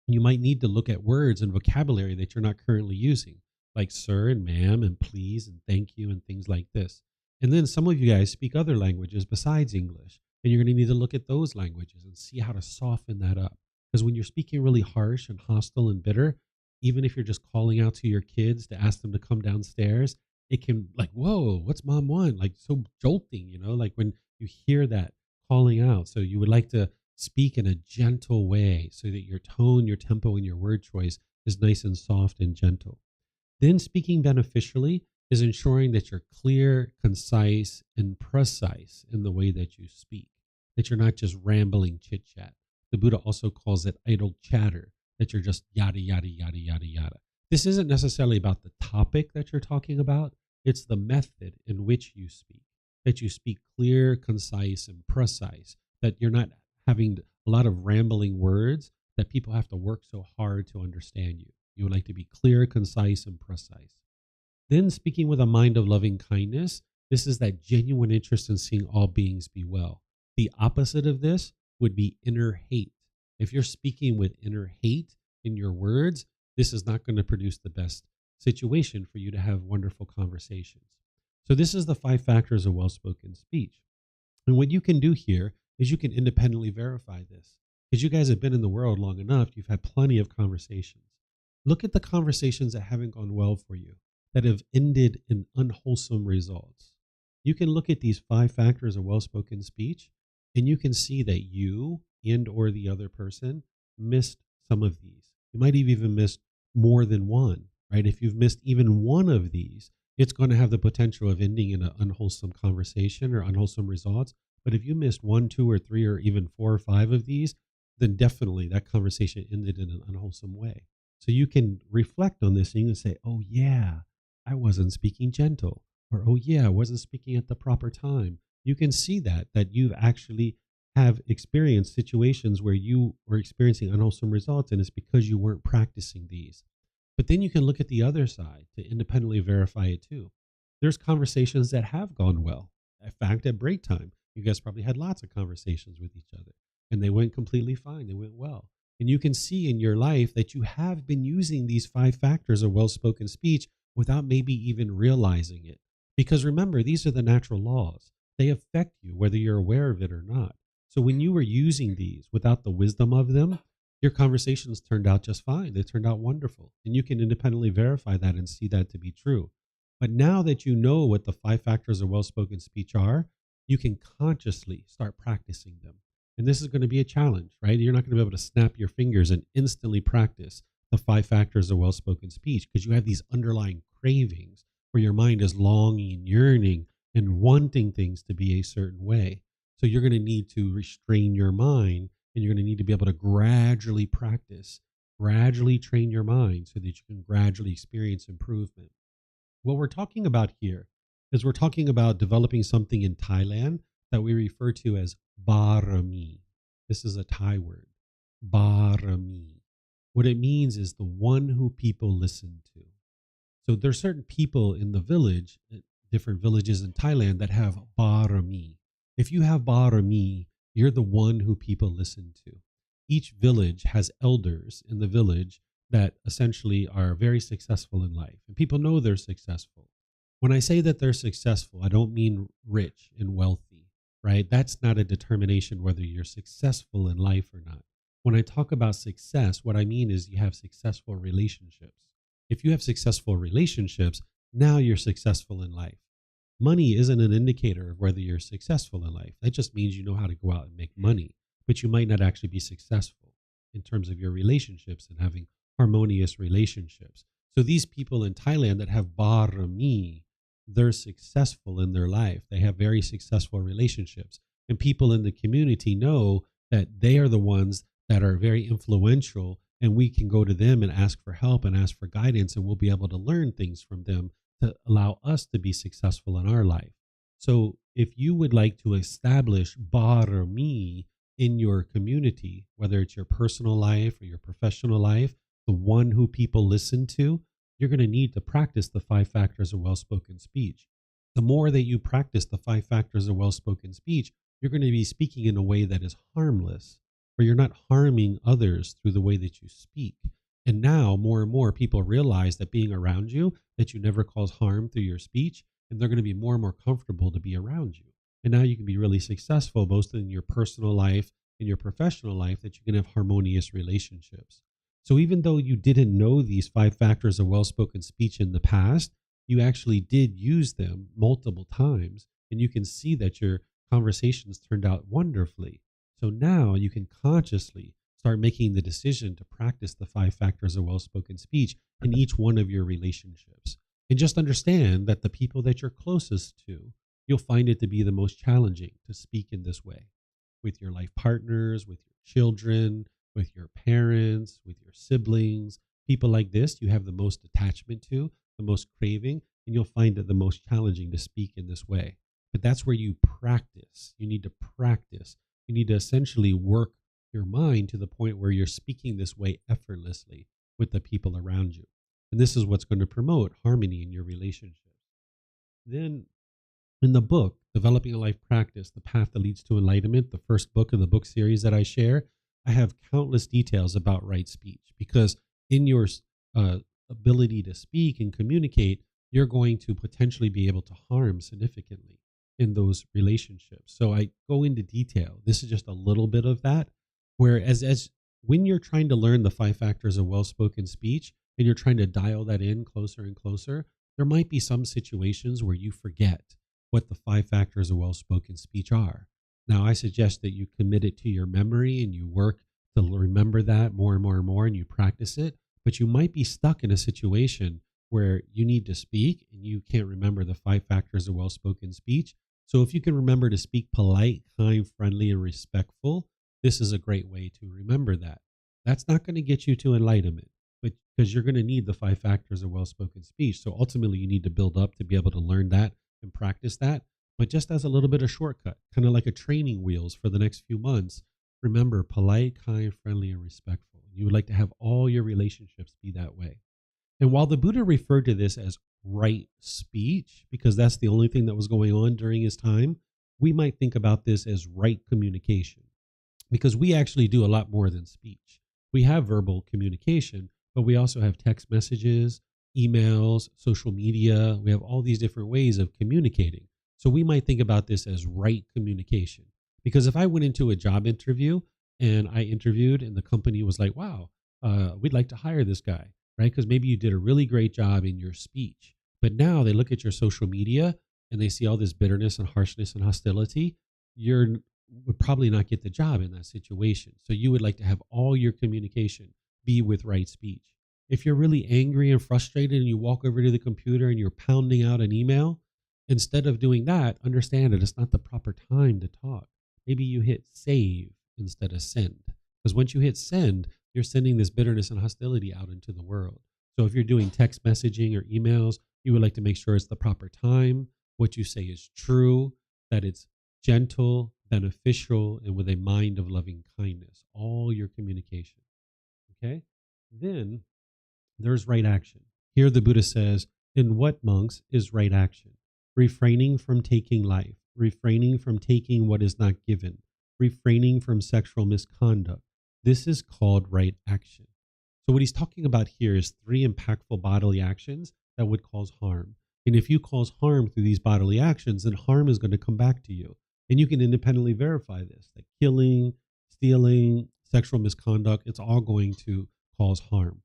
You might need to look at words and vocabulary that you're not currently using, like sir and ma'am and please and thank you and things like this. And then some of you guys speak other languages besides English, and you're going to need to look at those languages and see how to soften that up. Because when you're speaking really harsh and hostile and bitter, even if you're just calling out to your kids to ask them to come downstairs, it can like, whoa, what's mom want? Like so jolting, like when you hear that calling out. So you would like to speak in a gentle way so that your tone, your tempo, and your word choice is nice and soft and gentle. Then speaking beneficially is ensuring that you're clear, concise, and precise in the way that you speak, that you're not just rambling chit chat. The Buddha also calls it idle chatter, that you're just yada, yada, yada, yada, yada. This isn't necessarily about the topic that you're talking about. It's the method in which you speak, that you speak clear, concise, and precise, that you're not having a lot of rambling words that people have to work so hard to understand you. You would like to be clear, concise, and precise. Then speaking with a mind of loving kindness, this is that genuine interest in seeing all beings be well. The opposite of this would be inner hate. If you're speaking with inner hate in your words, this is not going to produce the best situation for you to have wonderful conversations. So this is the 5 factors of well-spoken speech. And what you can do here is you can independently verify this. Because you guys have been in the world long enough, you've had plenty of conversations. Look at the conversations that haven't gone well for you, that have ended in unwholesome results. You can look at these 5 factors of well-spoken speech, and you can see that you and or the other person missed some of these. You might have even missed more than one, right? If you've missed even one of these, it's going to have the potential of ending in an unwholesome conversation or unwholesome results. But if you missed 1, 2, or 3, or even 4 or 5 of these, then definitely that conversation ended in an unwholesome way. So you can reflect on this thing and say, oh yeah, I wasn't speaking gentle, or oh yeah, I wasn't speaking at the proper time. You can see that you've actually have experienced situations where you were experiencing unwholesome results, and it's because you weren't practicing these. But then you can look at the other side to independently verify it too. There's conversations that have gone well. In fact, at break time, you guys probably had lots of conversations with each other, and they went completely fine. They went well. And you can see in your life that you have been using these 5 factors of well-spoken speech without maybe even realizing it. Because remember, these are the natural laws. They affect you whether you're aware of it or not. So when you were using these without the wisdom of them, your conversations turned out just fine. They turned out wonderful. And you can independently verify that and see that to be true. But now that you know what the 5 factors of well-spoken speech are, you can consciously start practicing them. And this is going to be a challenge, right? You're not going to be able to snap your fingers and instantly practice the 5 factors of well-spoken speech because you have these underlying cravings where your mind is longing, yearning, and wanting things to be a certain way. So you're going to need to restrain your mind, and you're going to need to be able to gradually practice, gradually train your mind so that you can gradually experience improvement. What we're talking about here is we're talking about developing something in Thailand that we refer to as barami. This is a Thai word, barami. What it means is the one who people listen to. So there's certain people in the village, different villages in Thailand that have barami. If you have barami, you're the one who people listen to. Each village has elders in the village that essentially are very successful in life, and people know they're successful. When I say that they're successful, I don't mean rich and wealthy, right? That's not a determination whether you're successful in life or not. When I talk about success, what I mean is you have successful relationships. If you have successful relationships, now you're successful in life. Money isn't an indicator of whether you're successful in life. That just means you know how to go out and make money, but you might not actually be successful in terms of your relationships and having harmonious relationships. So these people in Thailand that have barami, they're successful in their life. They have very successful relationships. And people in the community know that they are the ones that are very influential, and we can go to them and ask for help and ask for guidance, and we'll be able to learn things from them to allow us to be successful in our life. So if you would like to establish barami in your community, whether it's your personal life or your professional life, the one who people listen to, you're going to need to practice the 5 factors of well-spoken speech. The more that you practice the 5 factors of well-spoken speech, you're going to be speaking in a way that is harmless, where you're not harming others through the way that you speak. And now more and more people realize that being around you, that you never cause harm through your speech, and they're going to be more and more comfortable to be around you. And now you can be really successful both in your personal life and your professional life, that you can have harmonious relationships. So even though you didn't know these 5 factors of well-spoken speech in the past, you actually did use them multiple times, and you can see that your conversations turned out wonderfully. So now you can consciously start making the decision to practice the 5 factors of well-spoken speech in each one of your relationships. And just understand that the people that you're closest to, you'll find it to be the most challenging to speak in this way. With your life partners, with your children, with your parents, with your siblings, people like this you have the most attachment to, the most craving, and you'll find it the most challenging to speak in this way. But that's where you practice. You need to practice. You need to essentially work your mind to the point where you're speaking this way effortlessly with the people around you. And this is what's going to promote harmony in your relationships. Then in the book, Developing a Life Practice, The Path That Leads to Enlightenment, the first book of the book series that I share, I have countless details about right speech, because in your ability to speak and communicate, you're going to potentially be able to harm significantly in those relationships. So I go into detail. This is just a little bit of that. Whereas as when you're trying to learn the 5 factors of well-spoken speech and you're trying to dial that in closer and closer, there might be some situations where you forget what the 5 factors of well-spoken speech are. Now, I suggest that you commit it to your memory and you work to remember that more and more and more and you practice it. But you might be stuck in a situation where you need to speak and you can't remember the 5 factors of well-spoken speech. So if you can remember to speak polite, kind, friendly, and respectful, this is a great way to remember that. That's not going to get you to enlightenment, but because you're going to need the 5 factors of well-spoken speech. So ultimately, you need to build up to be able to learn that and practice that. But just as a little bit of shortcut, kind of like a training wheels for the next few months, remember polite, kind, friendly, and respectful. You would like to have all your relationships be that way. And while the Buddha referred to this as right speech, because that's the only thing that was going on during his time, we might think about this as right communication, because we actually do a lot more than speech. We have verbal communication, but we also have text messages, emails, social media. We have all these different ways of communicating. So we might think about this as right communication. Because if I went into a job interview and I interviewed and the company was like, wow, we'd like to hire this guy, right? Because maybe you did a really great job in your speech. But now they look at your social media and they see all this bitterness and harshness and hostility. You would probably not get the job in that situation. So you would like to have all your communication be with right speech. If you're really angry and frustrated and you walk over to the computer and you're pounding out an email, instead of doing that, understand that it's not the proper time to talk. Maybe you hit save instead of send. Because once you hit send, you're sending this bitterness and hostility out into the world. So if you're doing text messaging or emails, you would like to make sure it's the proper time, what you say is true, that it's gentle, beneficial, and with a mind of loving kindness. All your communication. Okay? Then there's right action. Here the Buddha says, in what, monks, is right action? Refraining from taking life, refraining from taking what is not given, refraining from sexual misconduct. This is called right action. So what he's talking about here is 3 impactful bodily actions that would cause harm. And if you cause harm through these bodily actions, then harm is going to come back to you. And you can independently verify this, that killing, stealing, sexual misconduct, it's all going to cause harm.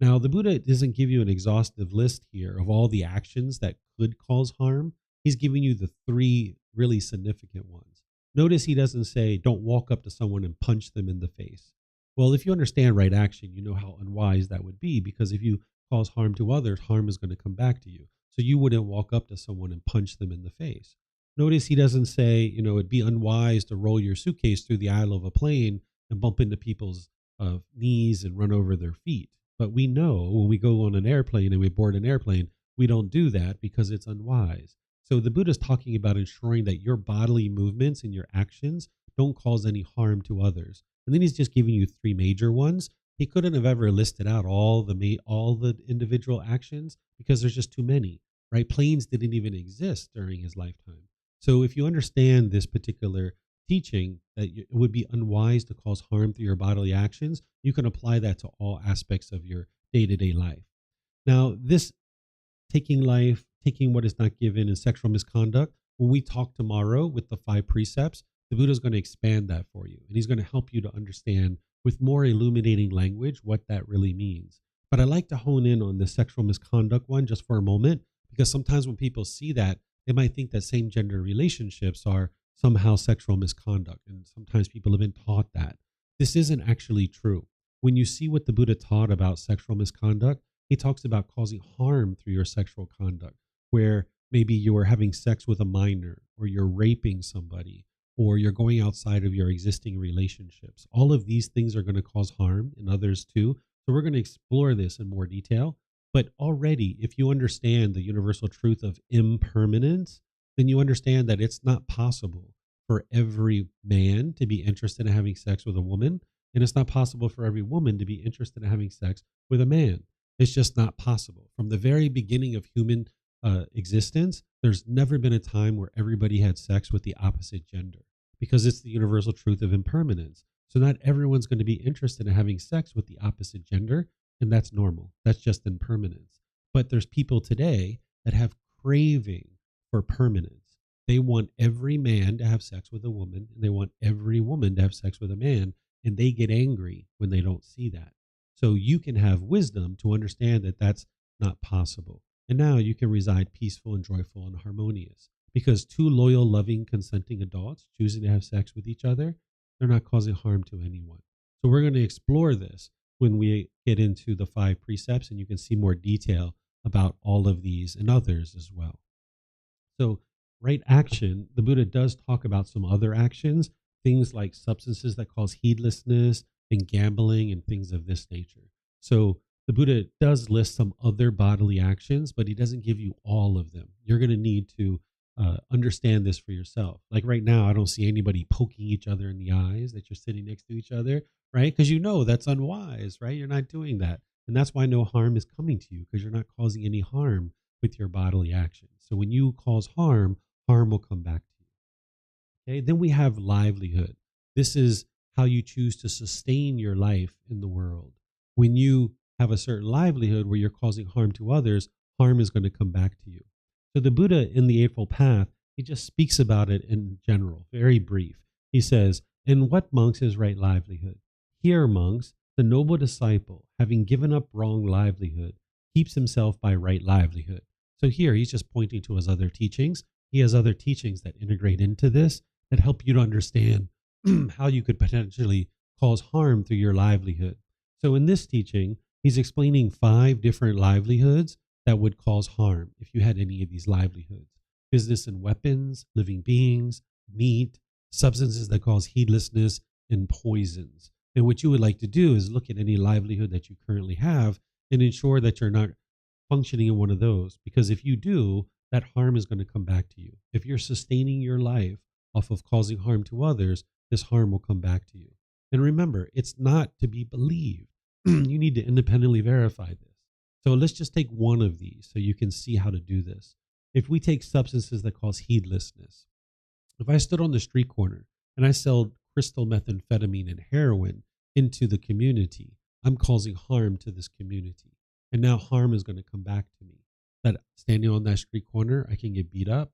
Now, the Buddha doesn't give you an exhaustive list here of all the actions that could cause harm. He's giving you the 3 really significant ones. Notice he doesn't say, don't walk up to someone and punch them in the face. Well, if you understand right action, you know how unwise that would be, because if you cause harm to others, harm is going to come back to you. So you wouldn't walk up to someone and punch them in the face. Notice he doesn't say, it'd be unwise to roll your suitcase through the aisle of a plane and bump into people's knees and run over their feet. But we know when we go on an airplane and we board an airplane, we don't do that because it's unwise. So the Buddha is talking about ensuring that your bodily movements and your actions don't cause any harm to others. And then he's just giving you 3 major ones. He couldn't have ever listed out all the individual actions because there's just too many, right? Planes didn't even exist during his lifetime. So if you understand this particular teaching, that it would be unwise to cause harm through your bodily actions, you can apply that to all aspects of your day-to-day life. Now, this taking life, taking what is not given, and sexual misconduct, when we talk tomorrow with the 5 precepts, the Buddha is going to expand that for you. And he's going to help you to understand with more illuminating language what that really means. But I like to hone in on the sexual misconduct one just for a moment, because sometimes when people see that, they might think that same gender relationships are somehow sexual misconduct. And sometimes people have been taught that. This isn't actually true. When you see what the Buddha taught about sexual misconduct, he talks about causing harm through your sexual conduct, where maybe you are having sex with a minor, or you're raping somebody, or you're going outside of your existing relationships. All of these things are going to cause harm in others too. So we're going to explore this in more detail. But already, if you understand the universal truth of impermanence, then you understand that it's not possible for every man to be interested in having sex with a woman, and it's not possible for every woman to be interested in having sex with a man. It's just not possible. From the very beginning of human existence, there's never been a time where everybody had sex with the opposite gender, because it's the universal truth of impermanence. So not everyone's going to be interested in having sex with the opposite gender, and that's normal. That's just impermanence. But there's people today that have craving for permanence. They want every man to have sex with a woman, and they want every woman to have sex with a man, and they get angry when they don't see that. So you can have wisdom to understand that that's not possible. And now you can reside peaceful and joyful and harmonious, because two loyal, loving, consenting adults choosing to have sex with each other, they're not causing harm to anyone. So we're going to explore this when we get into the 5 precepts, and you can see more detail about all of these and others as well. So right action, the Buddha does talk about some other actions, things like substances that cause heedlessness and gambling and things of this nature. So the Buddha does list some other bodily actions, but he doesn't give you all of them. You're going to need to understand this for yourself. Like right now, I don't see anybody poking each other in the eyes that you're sitting next to each other, right? Because you know that's unwise, right? You're not doing that. And that's why no harm is coming to you, because you're not causing any harm with your bodily actions. So when you cause harm, harm will come back to you. Okay, then we have livelihood. This is how you choose to sustain your life in the world. When you have a certain livelihood where you're causing harm to others, harm is going to come back to you. So the Buddha in the Eightfold Path, he just speaks about it in general, very brief. He says, "In what, monks, is right livelihood? Here, monks, the noble disciple, having given up wrong livelihood, keeps himself by right livelihood." So here he's just pointing to his other teachings. He has other teachings that integrate into this that help you to understand how you could potentially cause harm through your livelihood. So in this teaching, he's explaining 5 different livelihoods that would cause harm if you had any of these livelihoods: business and weapons, living beings, meat, substances that cause heedlessness, and poisons. And what you would like to do is look at any livelihood that you currently have and ensure that you're not functioning in one of those, because if you do, that harm is going to come back to you. If you're sustaining your life off of causing harm to others, this harm will come back to you. And remember, it's not to be believed. You need to independently verify this. So let's just take one of these so you can see how to do this. If we take substances that cause heedlessness, if I stood on the street corner and I sold crystal methamphetamine and heroin into the community, I'm causing harm to this community. And now harm is going to come back to me. That standing on that street corner, I can get beat up,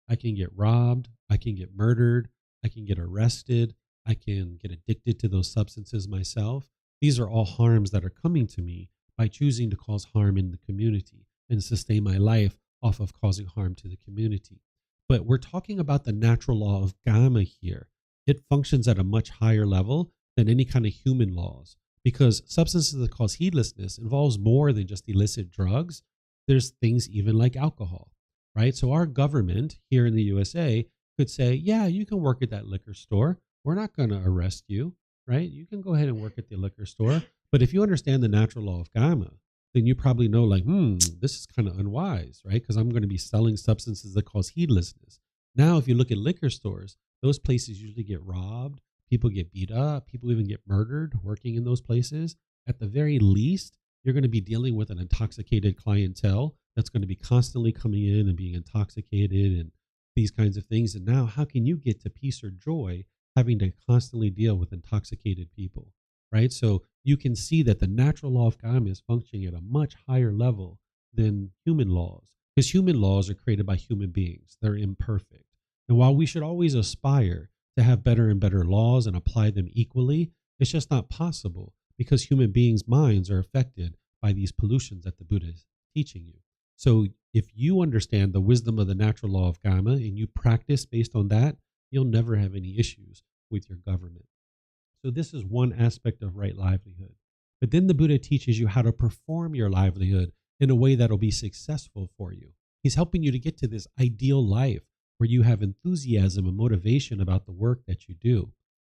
I can get robbed, I can get murdered, I can get arrested, I can get addicted to those substances myself. These are all harms that are coming to me by choosing to cause harm in the community and sustain my life off of causing harm to the community. But we're talking about the natural law of karma here. It functions at a much higher level than any kind of human laws, because substances that cause heedlessness involves more than just illicit drugs. There's things even like alcohol, right? So our government here in the USA could say, yeah, you can work at that liquor store. We're not going to arrest you, right? You can go ahead and work at the liquor store. But if you understand the natural law of karma, then you probably know, like, this is kind of unwise, right? Because I'm going to be selling substances that cause heedlessness. Now, if you look at liquor stores, those places usually get robbed. People get beat up. People even get murdered working in those places. At the very least, you're going to be dealing with an intoxicated clientele that's going to be constantly coming in and being intoxicated and these kinds of things. And now how can you get to peace or joy having to constantly deal with intoxicated people, right? So you can see that the natural law of karma is functioning at a much higher level than human laws, because human laws are created by human beings. They're imperfect. And while we should always aspire to have better and better laws and apply them equally, it's just not possible, because human beings' minds are affected by these pollutions that the Buddha is teaching you. So if you understand the wisdom of the natural law of karma and you practice based on that, you'll never have any issues with your government. So this is one aspect of right livelihood. But then the Buddha teaches you how to perform your livelihood in a way that'll be successful for you. He's helping you to get to this ideal life where you have enthusiasm and motivation about the work that you do.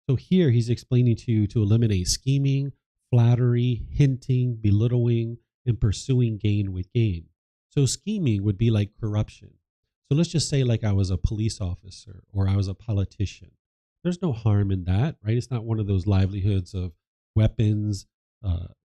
So here he's explaining to you to eliminate scheming, flattery, hinting, belittling, and pursuing gain with gain. So scheming would be like corruption. So let's just say like I was a police officer or I was a politician. There's no harm in that, right? It's not one of those livelihoods of weapons,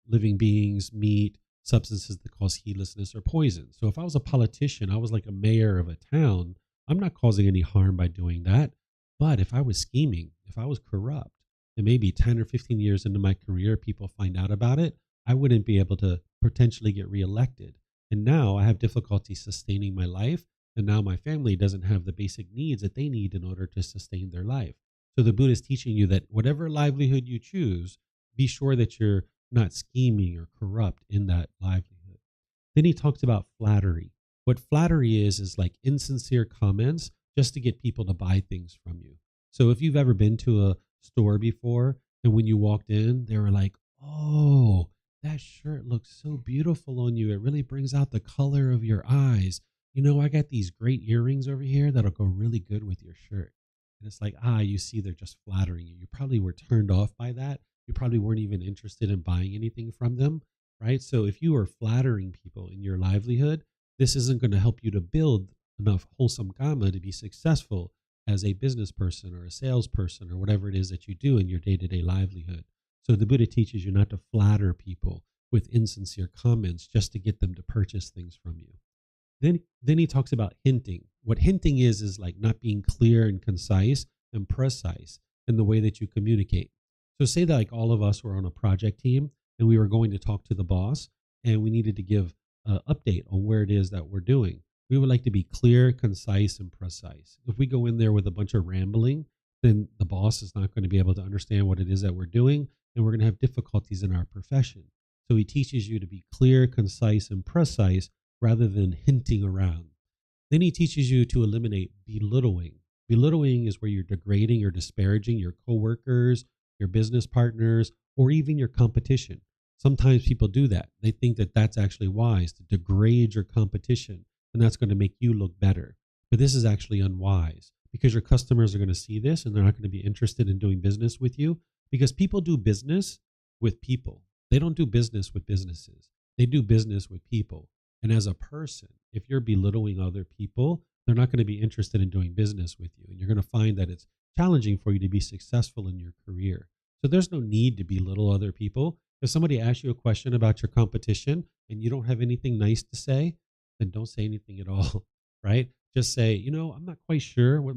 living beings, meat, substances that cause heedlessness or poison. So if I was a politician, I was like a mayor of a town, I'm not causing any harm by doing that. But if I was scheming, if I was corrupt, and maybe 10 or 15 years into my career, people find out about it, I wouldn't be able to potentially get reelected. And now I have difficulty sustaining my life. And now my family doesn't have the basic needs that they need in order to sustain their life. So the Buddha is teaching you that whatever livelihood you choose, be sure that you're not scheming or corrupt in that livelihood. Then he talks about flattery. What flattery is like insincere comments just to get people to buy things from you. So if you've ever been to a store before and when you walked in, they were like, oh, that shirt looks so beautiful on you. It really brings out the color of your eyes. You know, I got these great earrings over here that'll go really good with your shirt. And it's like, you see, they're just flattering you. You probably were turned off by that. You probably weren't even interested in buying anything from them, right? So if you are flattering people in your livelihood, this isn't going to help you to build enough wholesome karma to be successful as a business person or a salesperson or whatever it is that you do in your day-to-day livelihood. So the Buddha teaches you not to flatter people with insincere comments just to get them to purchase things from you. Then he talks about hinting. What hinting is like not being clear and concise and precise in the way that you communicate. So say that like all of us were on a project team and we were going to talk to the boss and we needed to give an update on where it is that we're doing. We would like to be clear, concise, and precise. If we go in there with a bunch of rambling, then the boss is not going to be able to understand what it is that we're doing, and we're going to have difficulties in our profession. So he teaches you to be clear, concise, and precise rather than hinting around. Then he teaches you to eliminate belittling. Belittling is where you're degrading or disparaging your coworkers, your business partners, or even your competition. Sometimes people do that. They think that that's actually wise to degrade your competition, and that's going to make you look better. But this is actually unwise because your customers are going to see this and they're not going to be interested in doing business with you because people do business with people. They don't do business with businesses. They do business with people. And as a person, if you're belittling other people, they're not going to be interested in doing business with you. And you're going to find that it's challenging for you to be successful in your career. So there's no need to belittle other people. If somebody asks you a question about your competition and you don't have anything nice to say, then don't say anything at all, right? Just say, I'm not quite sure what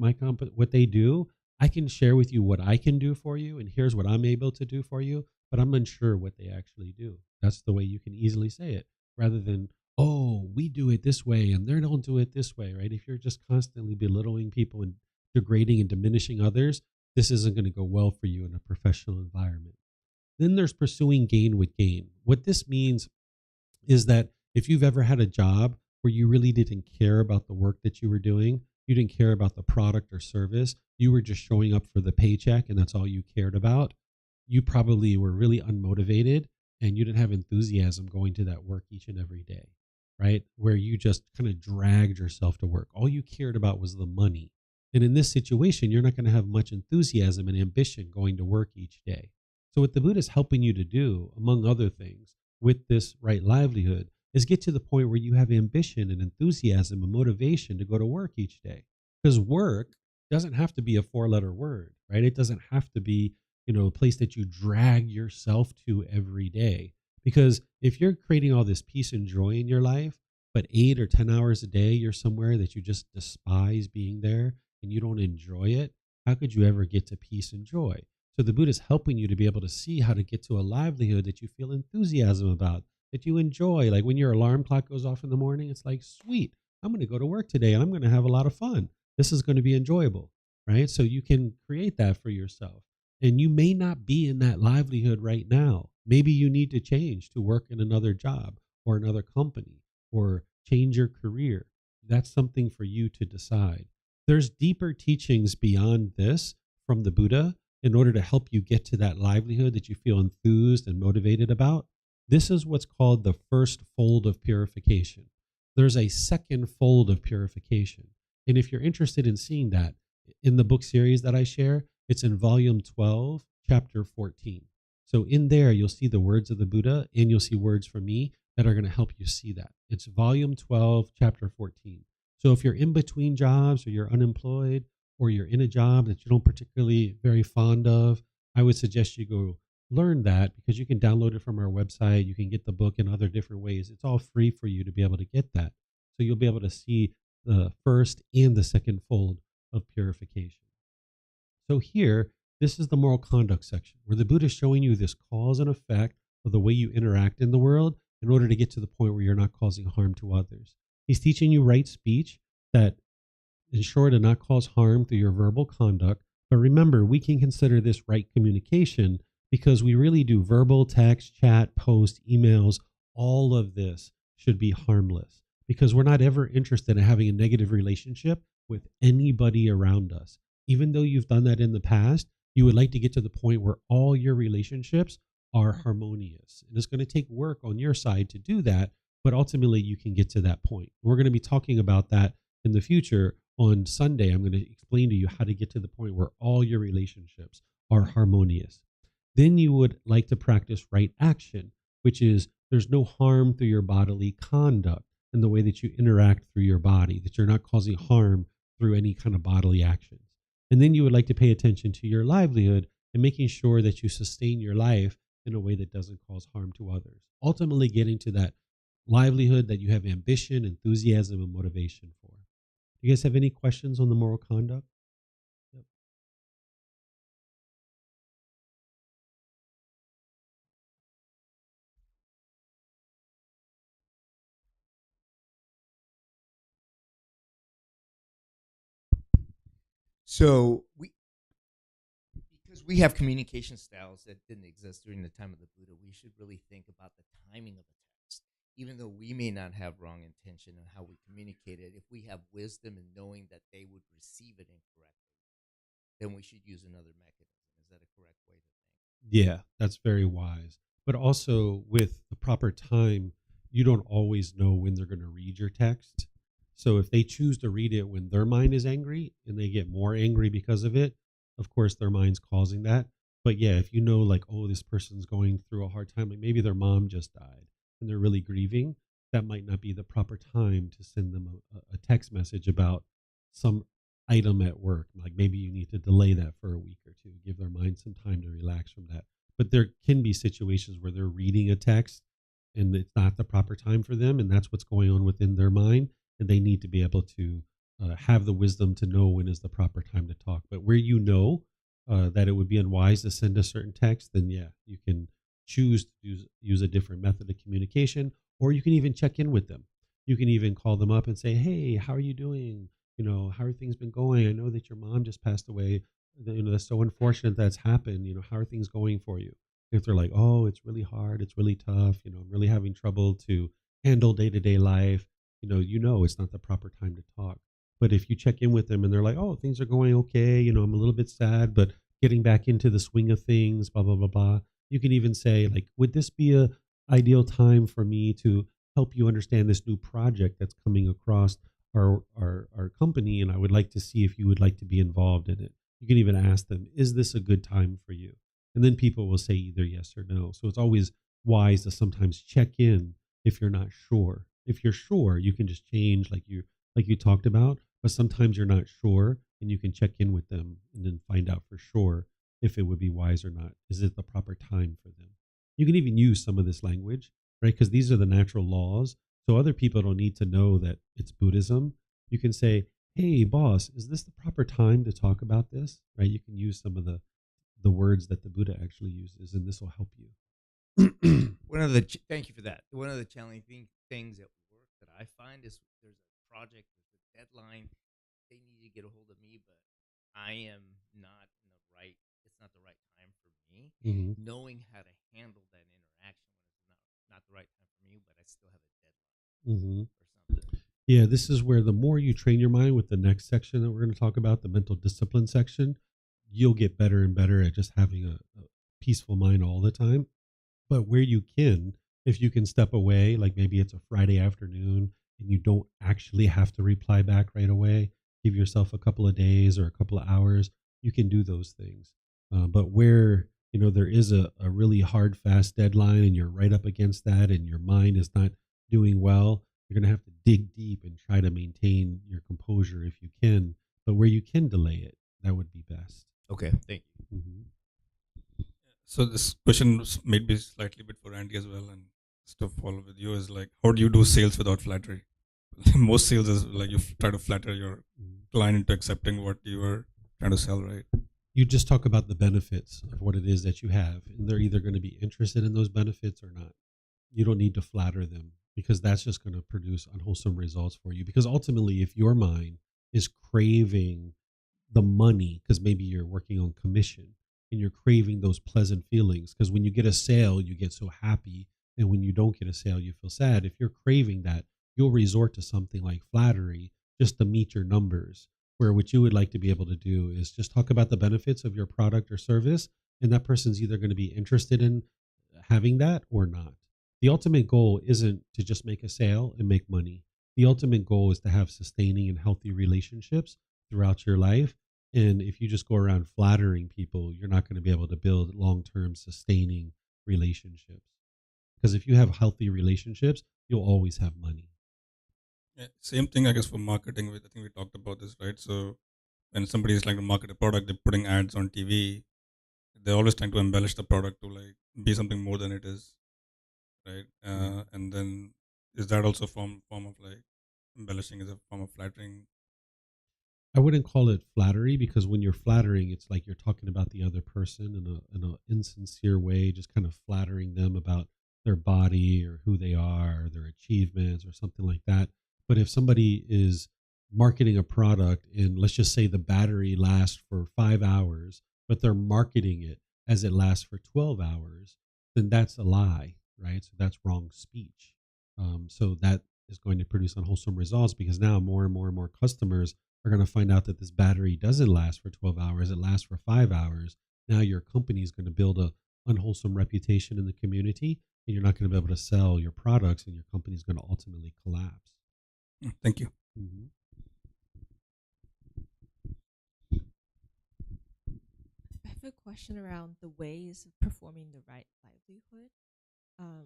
what they do. I can share with you what I can do for you, and here's what I'm able to do for you, but I'm unsure what they actually do. That's the way you can easily say it, rather than, oh, we do it this way and they don't do it this way, right? If you're just constantly belittling people and degrading and diminishing others, this isn't going to go well for you in a professional environment. Then there's pursuing gain with gain. What this means is that if you've ever had a job where you really didn't care about the work that you were doing, you didn't care about the product or service, you were just showing up for the paycheck and that's all you cared about, you probably were really unmotivated and you didn't have enthusiasm going to that work each and every day, right? Where you just kind of dragged yourself to work. All you cared about was the money. And in this situation, you're not going to have much enthusiasm and ambition going to work each day. So what the Buddha is helping you to do, among other things, with this right livelihood is get to the point where you have ambition and enthusiasm and motivation to go to work each day. Because work doesn't have to be a 4-letter word, right? It doesn't have to be, a place that you drag yourself to every day. Because if you're creating all this peace and joy in your life, but 8 or 10 hours a day, you're somewhere that you just despise being there and you don't enjoy it, how could you ever get to peace and joy? So the Buddha is helping you to be able to see how to get to a livelihood that you feel enthusiasm about, that you enjoy. Like when your alarm clock goes off in the morning, it's like, sweet, I'm going to go to work today and I'm going to have a lot of fun. This is going to be enjoyable, right? So you can create that for yourself. And you may not be in that livelihood right now. Maybe you need to change to work in another job or another company or change your career. That's something for you to decide. There's deeper teachings beyond this from the Buddha in order to help you get to that livelihood that you feel enthused and motivated about. This is what's called the first fold of purification. There's a second fold of purification. And if you're interested in seeing that in the book series that I share, it's in volume 12, chapter 14. So in there, you'll see the words of the Buddha and you'll see words from me that are going to help you see that. It's volume 12, chapter 14. So if you're in between jobs or you're unemployed or you're in a job that you don't particularly very fond of, I would suggest you go learn that because you can download it from our website. You can get the book in other different ways. It's all free for you to be able to get that. So you'll be able to see the first and the second fold of purification. So here, this is the moral conduct section where the Buddha is showing you this cause and effect of the way you interact in the world in order to get to the point where you're not causing harm to others. He's teaching you right speech that ensure to not cause harm through your verbal conduct. But remember, we can consider this right communication because we really do verbal, text, chat, post, emails. All of this should be harmless because we're not ever interested in having a negative relationship with anybody around us. Even though you've done that in the past, you would like to get to the point where all your relationships are harmonious. And it's going to take work on your side to do that, but ultimately you can get to that point. We're going to be talking about that in the future. On Sunday, I'm going to explain to you how to get to the point where all your relationships are harmonious. Then you would like to practice right action, which is there's no harm through your bodily conduct and the way that you interact through your body, that you're not causing harm through any kind of bodily actions. And then you would like to pay attention to your livelihood and making sure that you sustain your life in a way that doesn't cause harm to others. Ultimately getting to that livelihood that you have ambition, enthusiasm, and motivation for. Do you guys have any questions on the moral conduct? Yep. So because we have communication styles that didn't exist during the time of the Buddha, we should really think about the timing of a text. Even though we may not have wrong intention in how we communicate it, if we have wisdom in knowing that they would receive it incorrectly, then we should use another mechanism. Is that a correct way to think? Yeah, that's very wise. But also with the proper time, you don't always know when they're going to read your text. So if they choose to read it when their mind is angry and they get more angry because of it, of course their mind's causing that. But yeah, if you know like, oh, this person's going through a hard time, like maybe their mom just died and they're really grieving, that might not be the proper time to send them a text message about some item at work. Like maybe you need to delay that for a week or two, give their mind some time to relax from that. But there can be situations where they're reading a text and it's not the proper time for them, and that's what's going on within their mind, and they need to be able to have the wisdom to know when is the proper time to talk. But where you know that it would be unwise to send a certain text, then yeah, you can choose to use a different method of communication, or you can even check in with them. You can even call them up and say, hey, how are you doing? How are things been going? I know that your mom just passed away. That's so unfortunate that's happened. How are things going for you? If they're like, oh, it's really hard, it's really tough, I'm really having trouble to handle day-to-day life, it's not the proper time to talk. But if you check in with them and they're like, oh, things are going okay, I'm a little bit sad, but getting back into the swing of things, blah, blah, blah, blah. You can even say, like, would this be a ideal time for me to help you understand this new project that's coming across our company, and I would like to see if you would like to be involved in it. You can even ask them, is this a good time for you? And then people will say either yes or no. So it's always wise to sometimes check in if you're not sure. If you're sure, you can just change like you talked about, but sometimes you're not sure and you can check in with them and then find out for sure if it would be wise or not. Is it the proper time for them? You can even use some of this language, right? Because these are the natural laws. So other people don't need to know that it's Buddhism. You can say, hey, boss, is this the proper time to talk about this? Right? You can use some of the words that the Buddha actually uses, and this will help you. Thank you for that. One of the challenging things at work that I find is there's a project, there's a deadline. They need to get a hold of me, but I am not in the right. It's not the right time for me. Mm-hmm. Knowing how to handle that interaction when it's not the right time for me, but I still have a deadline Mm-hmm. or something. Yeah, this is where the more you train your mind with the next section that we're going to talk about, the mental discipline section, you'll get better and better at just having a peaceful mind all the time. But where you can, if you can step away, like maybe it's a Friday afternoon and you don't actually have to reply back right away, give yourself a couple of days or a couple of hours, you can do those things. But where, there is a really hard, fast deadline and you're right up against that and your mind is not doing well, you're going to have to dig deep and try to maintain your composure if you can. But where you can delay it, that would be best. Okay, thank you. Mm-hmm. So this question may be slightly bit for Andy as well, and just to follow with you is like, how do you do sales without flattery? Most sales is like you try to flatter your client into accepting what you are trying to sell, right? You just talk about the benefits of what it is that you have, and they're either going to be interested in those benefits or not. You don't need to flatter them, because that's just going to produce unwholesome results for you. Because ultimately, if your mind is craving the money, because maybe you're working on commission and you're craving those pleasant feelings, because when you get a sale, you get so happy. And when you don't get a sale, you feel sad. If you're craving that, you'll resort to something like flattery just to meet your numbers. Where what you would like to be able to do is just talk about the benefits of your product or service, and that person's either going to be interested in having that or not. The ultimate goal isn't to just make a sale and make money. The ultimate goal is to have sustaining and healthy relationships throughout your life. And if you just go around flattering people, you're not going to be able to build long term sustaining relationships. Because if you have healthy relationships, you'll always have money. Yeah, same thing, I guess, for marketing. I think we talked about this, right? So when somebody is like to market a product, they're putting ads on TV. They're always trying to embellish the product to like be something more than it is, right? And then is that also form of like embellishing, is a form of flattering? I wouldn't call it flattery, because when you're flattering, it's like you're talking about the other person in an insincere way, just kind of flattering them about their body or who they are or their achievements or something like that. But if somebody is marketing a product and let's just say the battery lasts for 5 hours, but they're marketing it as it lasts for 12 hours, then that's a lie, right? So that's wrong speech. So that is going to produce unwholesome results, because now more and more and more customers are going to find out that this battery doesn't last for 12 hours, it lasts for 5 hours. Now your company is going to build a unwholesome reputation in the community, and you're not going to be able to sell your products, and your company is going to ultimately collapse. Thank you. Mm-hmm. I have a question around the ways of performing the right livelihood.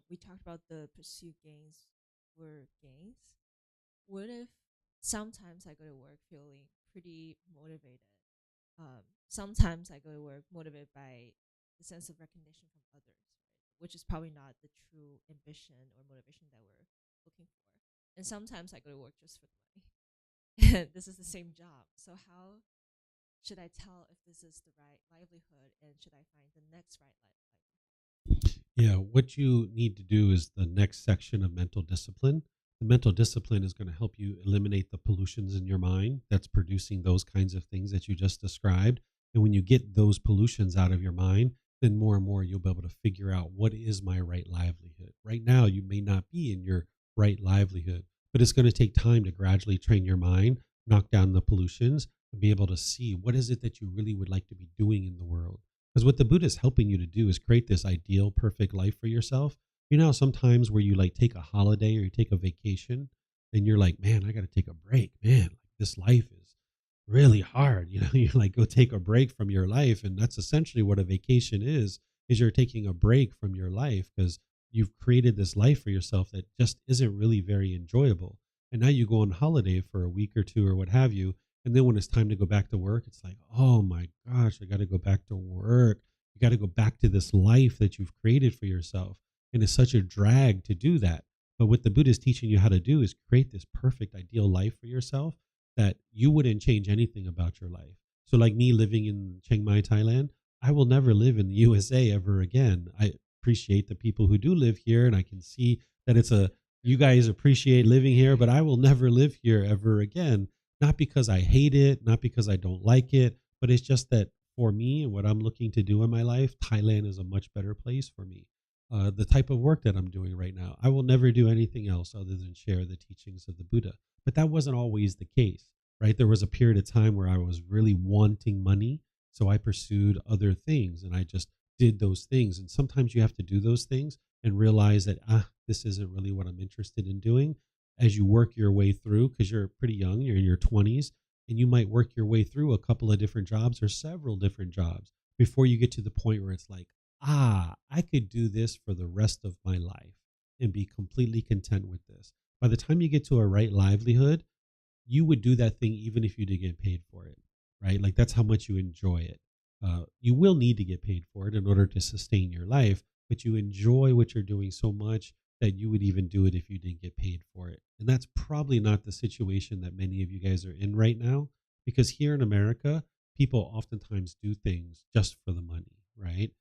We talked about the pursuit gains were gains. What if sometimes I go to work feeling pretty motivated? Sometimes I go to work motivated by the sense of recognition from others, right? Which is probably not the true ambition or motivation that we're looking for. And sometimes I go to work just for the money. And this is the same job. So how should I tell if this is the right livelihood, and should I find the next right livelihood? Yeah, what you need to do is the next section of mental discipline. The mental discipline is going to help you eliminate the pollutions in your mind that's producing those kinds of things that you just described. And when you get those pollutions out of your mind, then more and more you'll be able to figure out, what is my right livelihood. Right now, you may not be in your right livelihood, but it's going to take time to gradually train your mind, knock down the pollutions, and be able to see what is it that you really would like to be doing in the world. Because what the Buddha is helping you to do is create this ideal, perfect life for yourself. You know, sometimes where you like take a holiday or you take a vacation and you're like, man, I got to take a break. Man, like this life is really hard. You know, you like go take a break from your life. And that's essentially what a vacation is you're taking a break from your life, because you've created this life for yourself that just isn't really very enjoyable. And now you go on holiday for a week or two or what have you. And then when it's time to go back to work, it's like, oh my gosh, I got to go back to work. You got to go back to this life that you've created for yourself. And it's such a drag to do that. But what the Buddha is teaching you how to do is create this perfect, ideal life for yourself that you wouldn't change anything about your life. So, like me living in Chiang Mai, Thailand, I will never live in the USA ever again. I appreciate the people who do live here, and I can see that you guys appreciate living here, but I will never live here ever again. Not because I hate it, not because I don't like it, but it's just that for me and what I'm looking to do in my life, Thailand is a much better place for me. The type of work that I'm doing right now, I will never do anything else other than share the teachings of the Buddha. But that wasn't always the case, right? There was a period of time where I was really wanting money. So I pursued other things and I just did those things. And sometimes you have to do those things and realize that, this isn't really what I'm interested in doing. As you work your way through, because you're pretty young, you're in your 20s, and you might work your way through a couple of different jobs or several different jobs before you get to the point where it's like, I could do this for the rest of my life and be completely content with this. By the time you get to a right livelihood, you would do that thing even if you did get paid for it, right? Like that's how much you enjoy it. You will need to get paid for it in order to sustain your life, but you enjoy what you're doing so much that you would even do it if you didn't get paid for it. And that's probably not the situation that many of you guys are in right now, because here in America, people oftentimes do things just for the money, right?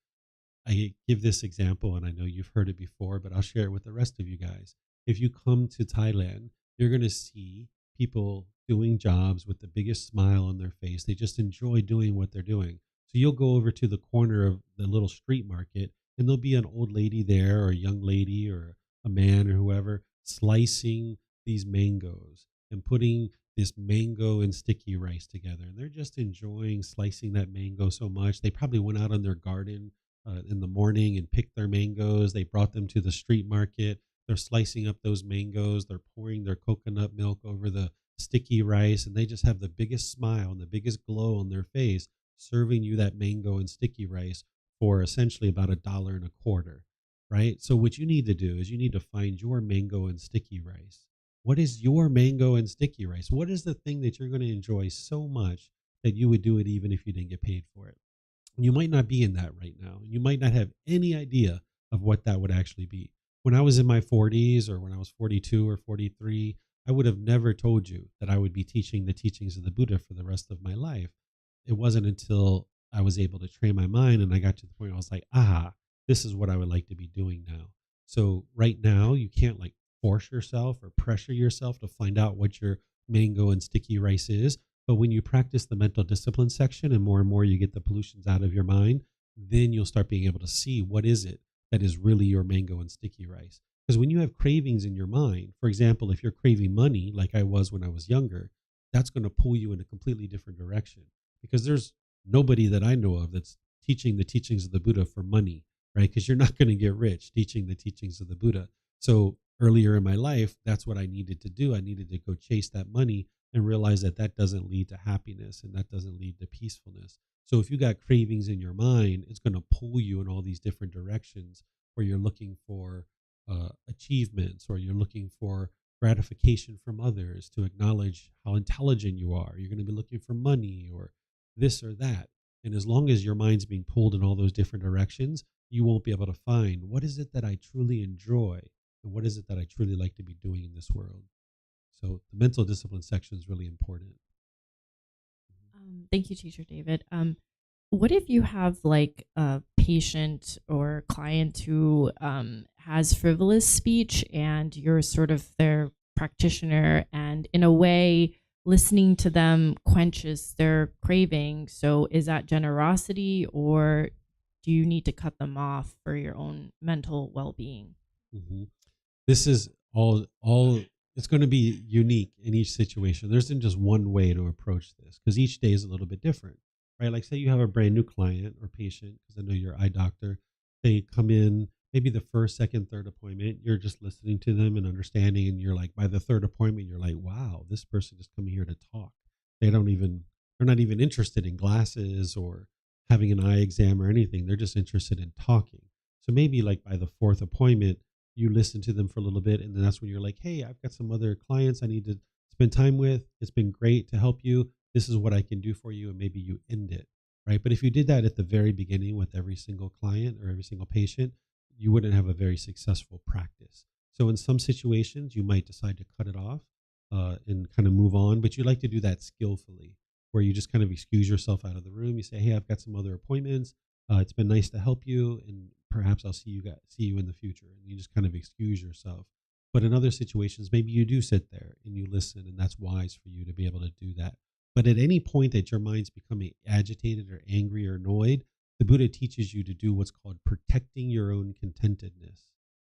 I give this example, and I know you've heard it before, but I'll share it with the rest of you guys. If you come to Thailand, you're going to see people doing jobs with the biggest smile on their face. They just enjoy doing what they're doing. So you'll go over to the corner of the little street market, and there'll be an old lady there, or a young lady, or a man, or whoever, slicing these mangoes and putting this mango and sticky rice together. And they're just enjoying slicing that mango so much. They probably went out on their garden in the morning and picked their mangoes. They brought them to the street market. They're slicing up those mangoes. They're pouring their coconut milk over the sticky rice, and they just have the biggest smile and the biggest glow on their face, serving you that mango and sticky rice for essentially about $1.25, right? So what you need to do is you need to find your mango and sticky rice. What is your mango and sticky rice? What is the thing that you're going to enjoy so much that you would do it even if you didn't get paid for it? You might not be in that right now. You might not have any idea of what that would actually be. When I was in my 40s, or when I was 42 or 43, I would have never told you that I would be teaching the teachings of the Buddha for the rest of my life. It wasn't until I was able to train my mind and I got to the point where I was like, this is what I would like to be doing now. So right now, you can't like force yourself or pressure yourself to find out what your mango and sticky rice is. But when you practice the mental discipline section and more you get the pollutions out of your mind, then you'll start being able to see what is it that is really your mango and sticky rice. Because when you have cravings in your mind, for example, if you're craving money like I was when I was younger, that's going to pull you in a completely different direction. Because there's nobody that I know of that's teaching the teachings of the Buddha for money, right? Because you're not going to get rich teaching the teachings of the Buddha. So earlier in my life, that's what I needed to do. I needed to go chase that money and realize that that doesn't lead to happiness and that doesn't lead to peacefulness. So if you got cravings in your mind, it's going to pull you in all these different directions where you're looking for achievements, or you're looking for gratification from others to acknowledge how intelligent you are. You're going to be looking for money or this or that. And as long as your mind's being pulled in all those different directions, you won't be able to find what is it that I truly enjoy and what is it that I truly like to be doing in this world. So the mental discipline section is really important. Thank you, Teacher David. What if you have like a patient or client who has frivolous speech and you're sort of their practitioner, and in a way, listening to them quenches their craving? So is that generosity, or do you need to cut them off for your own mental well-being? Mm-hmm. This is all it's going to be unique in each situation. There isn't just one way to approach this, because each day is a little bit different, right? Like say you have a brand new client or patient, because I know you're an eye doctor. They come in maybe the first, second, third appointment. You're just listening to them and understanding, and you're like, by the third appointment, you're like, wow, this person is coming here to talk. They're not even interested in glasses or having an eye exam or anything. They're just interested in talking. So maybe like by the fourth appointment, you listen to them for a little bit, and then that's when you're like, hey, I've got some other clients I need to spend time with. It's been great to help you. This is what I can do for you, and maybe you end it, right? But if you did that at the very beginning with every single client or every single patient, you wouldn't have a very successful practice. So in some situations, you might decide to cut it off and kind of move on, but you like to do that skillfully, where you just kind of excuse yourself out of the room. You say, hey, I've got some other appointments. It's been nice to help you, and perhaps I'll see you in the future. And you just kind of excuse yourself. But in other situations, maybe you do sit there and you listen, and that's wise for you to be able to do that. But at any point that your mind's becoming agitated or angry or annoyed, the Buddha teaches you to do what's called protecting your own contentedness,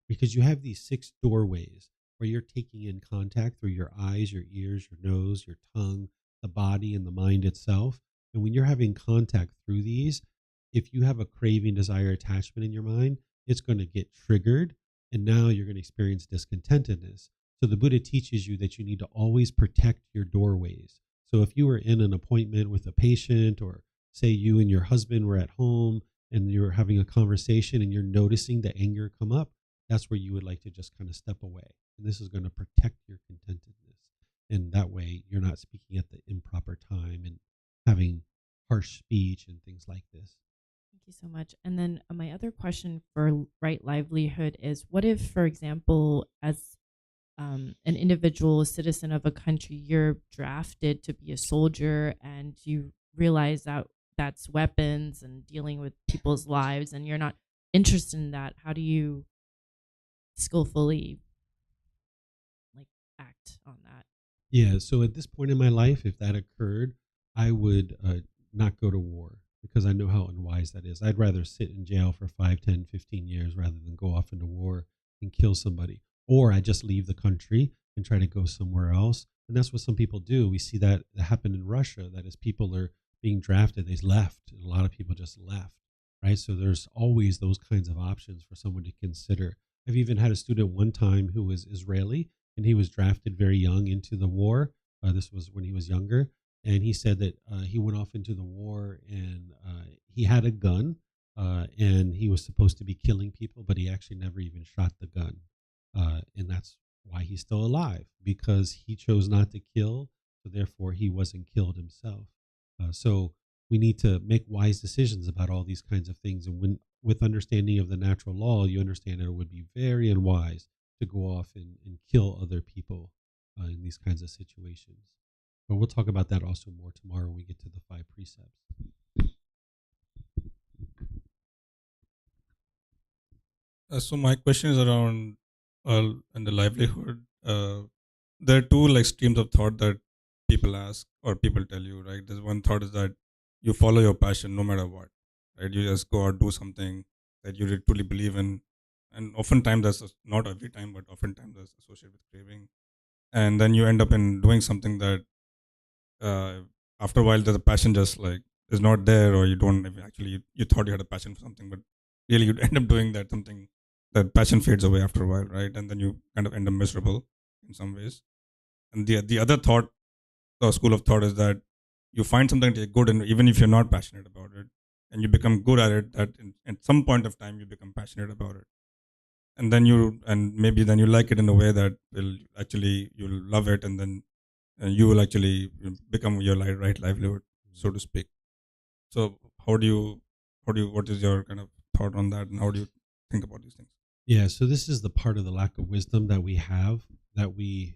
because you have these 6 doorways where you're taking in contact through your eyes, your ears, your nose, your tongue, the body, and the mind itself. And when you're having contact through these, if you have a craving, desire, attachment in your mind, it's going to get triggered, and now you're going to experience discontentedness. So the Buddha teaches you that you need to always protect your doorways. So if you were in an appointment with a patient, or say you and your husband were at home and you're having a conversation and you're noticing the anger come up, that's where you would like to just kind of step away. And this is going to protect your contentedness. And that way you're not speaking at the improper time and having harsh speech and things like this. Thank you so much. And then my other question for right livelihood is, what if, for example, as an individual, a citizen of a country, you're drafted to be a soldier and you realize that that's weapons and dealing with people's lives, and you're not interested in that, how do you skillfully like act on that? Yeah. So at this point in my life, if that occurred, I would not go to war because I know how unwise that is. I'd rather sit in jail for 5, 10, 15 years rather than go off into war and kill somebody. Or I just leave the country and try to go somewhere else. And that's what some people do. We see that happen in Russia, that as people are being drafted, they left. And a lot of people just left, right? So there's always those kinds of options for someone to consider. I've even had a student one time who was Israeli, and he was drafted very young into the war. This was when he was younger, and he said that he went off into the war and he had a gun, and he was supposed to be killing people, but he actually never even shot the gun, and that's why he's still alive, because he chose not to kill, so therefore he wasn't killed himself. So we need to make wise decisions about all these kinds of things, and when with understanding of the natural law, you understand that it would be very unwise to go off and kill other people in these kinds of situations. But we'll talk about that also more tomorrow when we get to the 5 precepts. So my question is around in the livelihood. There are two like streams of thought that people ask or people tell you, right? There's one thought is that you follow your passion no matter what, right? You just go out do something that you truly believe in, and oftentimes not every time, but oftentimes that's associated with craving, and then you end up in doing something that uh, after a while the passion just like is not there, or you don't actually you thought you had a passion for something, but really you end up doing that something, that passion fades away after a while, right? And then you kind of end up miserable in some ways. And the other thought, the school of thought, is that you find something to good, and even if you're not passionate about it, and you become good at it, that at some point of time you become passionate about it, and then and maybe then you like it in a way that will actually you'll love it, and then you will actually become your right livelihood, so to speak. So what is your kind of thought on that, and how do you think about these things? Yeah, so this is the part of the lack of wisdom that we have, that we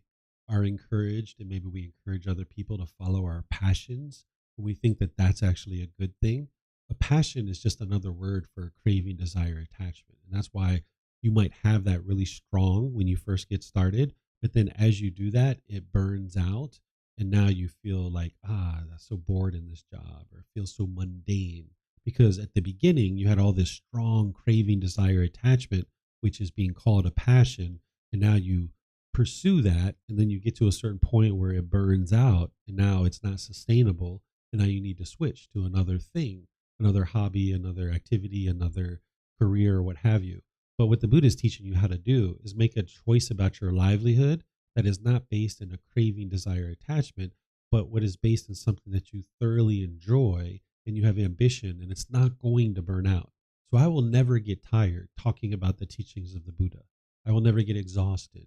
are encouraged, and maybe we encourage other people to follow our passions. And we think that that's actually a good thing. A passion is just another word for craving, desire, attachment. And that's why you might have that really strong when you first get started. But then as you do that, it burns out. And now you feel like, I'm so bored in this job, or it feels so mundane. Because at the beginning, you had all this strong craving, desire, attachment, which is being called a passion. And now you pursue that, and then you get to a certain point where it burns out, and now it's not sustainable. And now you need to switch to another thing, another hobby, another activity, another career, or what have you. But what the Buddha is teaching you how to do is make a choice about your livelihood that is not based in a craving, desire, attachment, but what is based in something that you thoroughly enjoy and you have ambition, and it's not going to burn out. So I will never get tired talking about the teachings of the Buddha. I will never get exhausted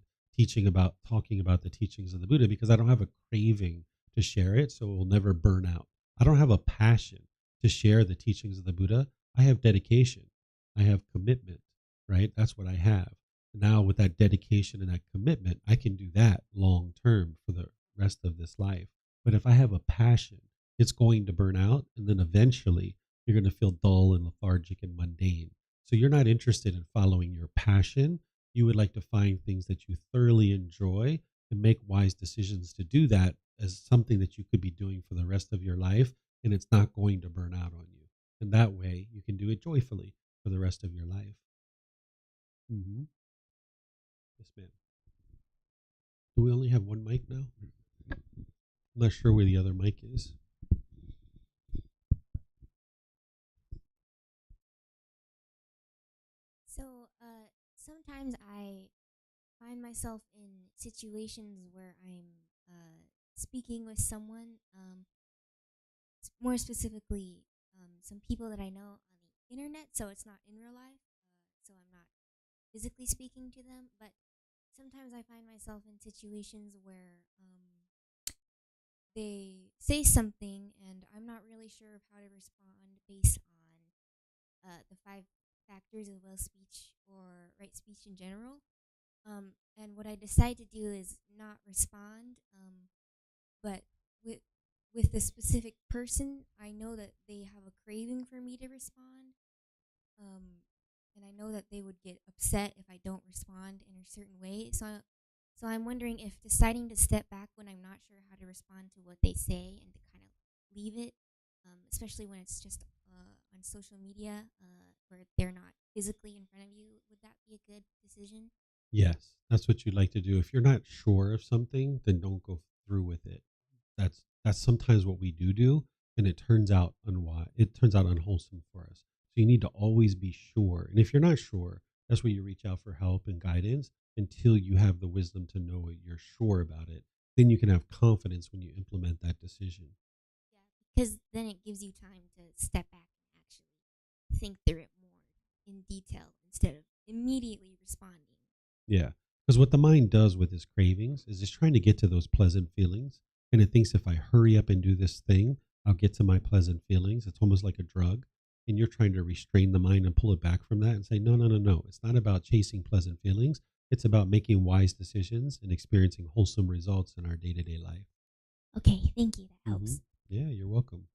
talking about the teachings of the Buddha, because I don't have a craving to share it, so it will never burn out. I don't have a passion to share the teachings of the Buddha. I have dedication. I have commitment, right? That's what I have. Now with that dedication and that commitment, I can do that long term for the rest of this life. But if I have a passion, it's going to burn out, and then eventually you're going to feel dull and lethargic and mundane. So you're not interested in following your passion. You would like to find things that you thoroughly enjoy and make wise decisions to do that as something that you could be doing for the rest of your life, and it's not going to burn out on you. And that way you can do it joyfully for the rest of your life. Mm-hmm. Yes, ma'am. Do we only have one mic now? I'm not sure where the other mic is. So, sometimes I find myself in situations where I'm speaking with someone, more specifically, some people that I know on the internet. So it's not in real life. So I'm not physically speaking to them, but sometimes I find myself in situations where they say something and I'm not really sure of how to respond based on the 5 factors of well speech or right speech in general. And what I decide to do is not respond, but with with the specific person, I know that they have a craving for me to respond. Um, and I know that they would get upset if I don't respond in a certain way. So I'm wondering if deciding to step back when I'm not sure how to respond to what they say and to kind of leave it, especially when it's just on social media where they're not physically in front of you, would that be a good decision? Yes, that's what you'd like to do. If you're not sure of something, then don't go through with it. That's sometimes what we do, and it turns out unwise. It turns out unwholesome for us. So you need to always be sure. And if you're not sure, that's where you reach out for help and guidance until you have the wisdom to know it. You're sure about it. Then you can have confidence when you implement that decision. Yeah, because then it gives you time to step back and actually think through it more in detail instead of immediately responding. Yeah. Because what the mind does with its cravings is it's trying to get to those pleasant feelings. And it thinks if I hurry up and do this thing, I'll get to my pleasant feelings. It's almost like a drug. And you're trying to restrain the mind and pull it back from that and say, no, no, no, no. It's not about chasing pleasant feelings. It's about making wise decisions and experiencing wholesome results in our day to day life. Okay, thank you. That helps. Yeah, you're welcome.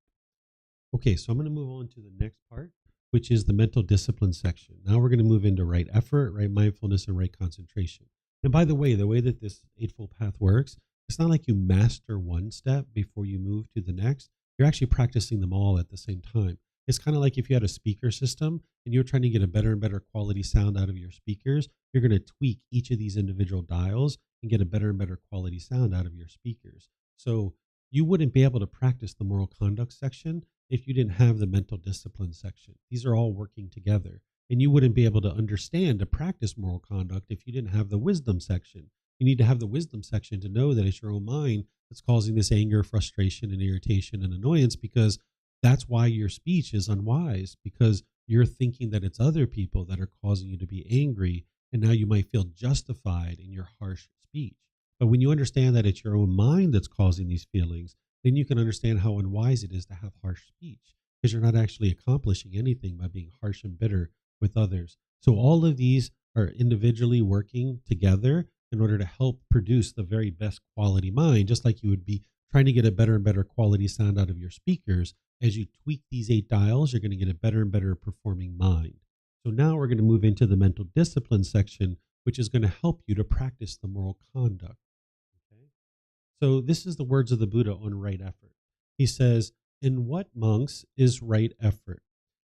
Okay, so I'm going to move on to the next part, which is the mental discipline section. Now we're going to move into right effort, right mindfulness, and right concentration. And by the way that this Eightfold Path works, it's not like you master one step before you move to the next. You're actually practicing them all at the same time. It's kind of like if you had a speaker system and you're trying to get a better and better quality sound out of your speakers, you're going to tweak each of these individual dials and get a better and better quality sound out of your speakers. So you wouldn't be able to practice the moral conduct section if you didn't have the mental discipline section. These are all working together. And you wouldn't be able to understand to practice moral conduct if you didn't have the wisdom section. You need to have the wisdom section to know that it's your own mind that's causing this anger, frustration, and irritation and annoyance, because that's why your speech is unwise, because you're thinking that it's other people that are causing you to be angry. And now you might feel justified in your harsh speech. But when you understand that it's your own mind that's causing these feelings, then you can understand how unwise it is to have harsh speech, because you're not actually accomplishing anything by being harsh and bitter with others. So all of these are individually working together in order to help produce the very best quality mind, just like you would be trying to get a better and better quality sound out of your speakers. As you tweak these 8 dials, you're going to get a better and better performing mind. So now we're going to move into the mental discipline section, which is going to help you to practice the moral conduct. Okay? So this is the words of the Buddha on right effort. He says, "In what, monks, is right effort?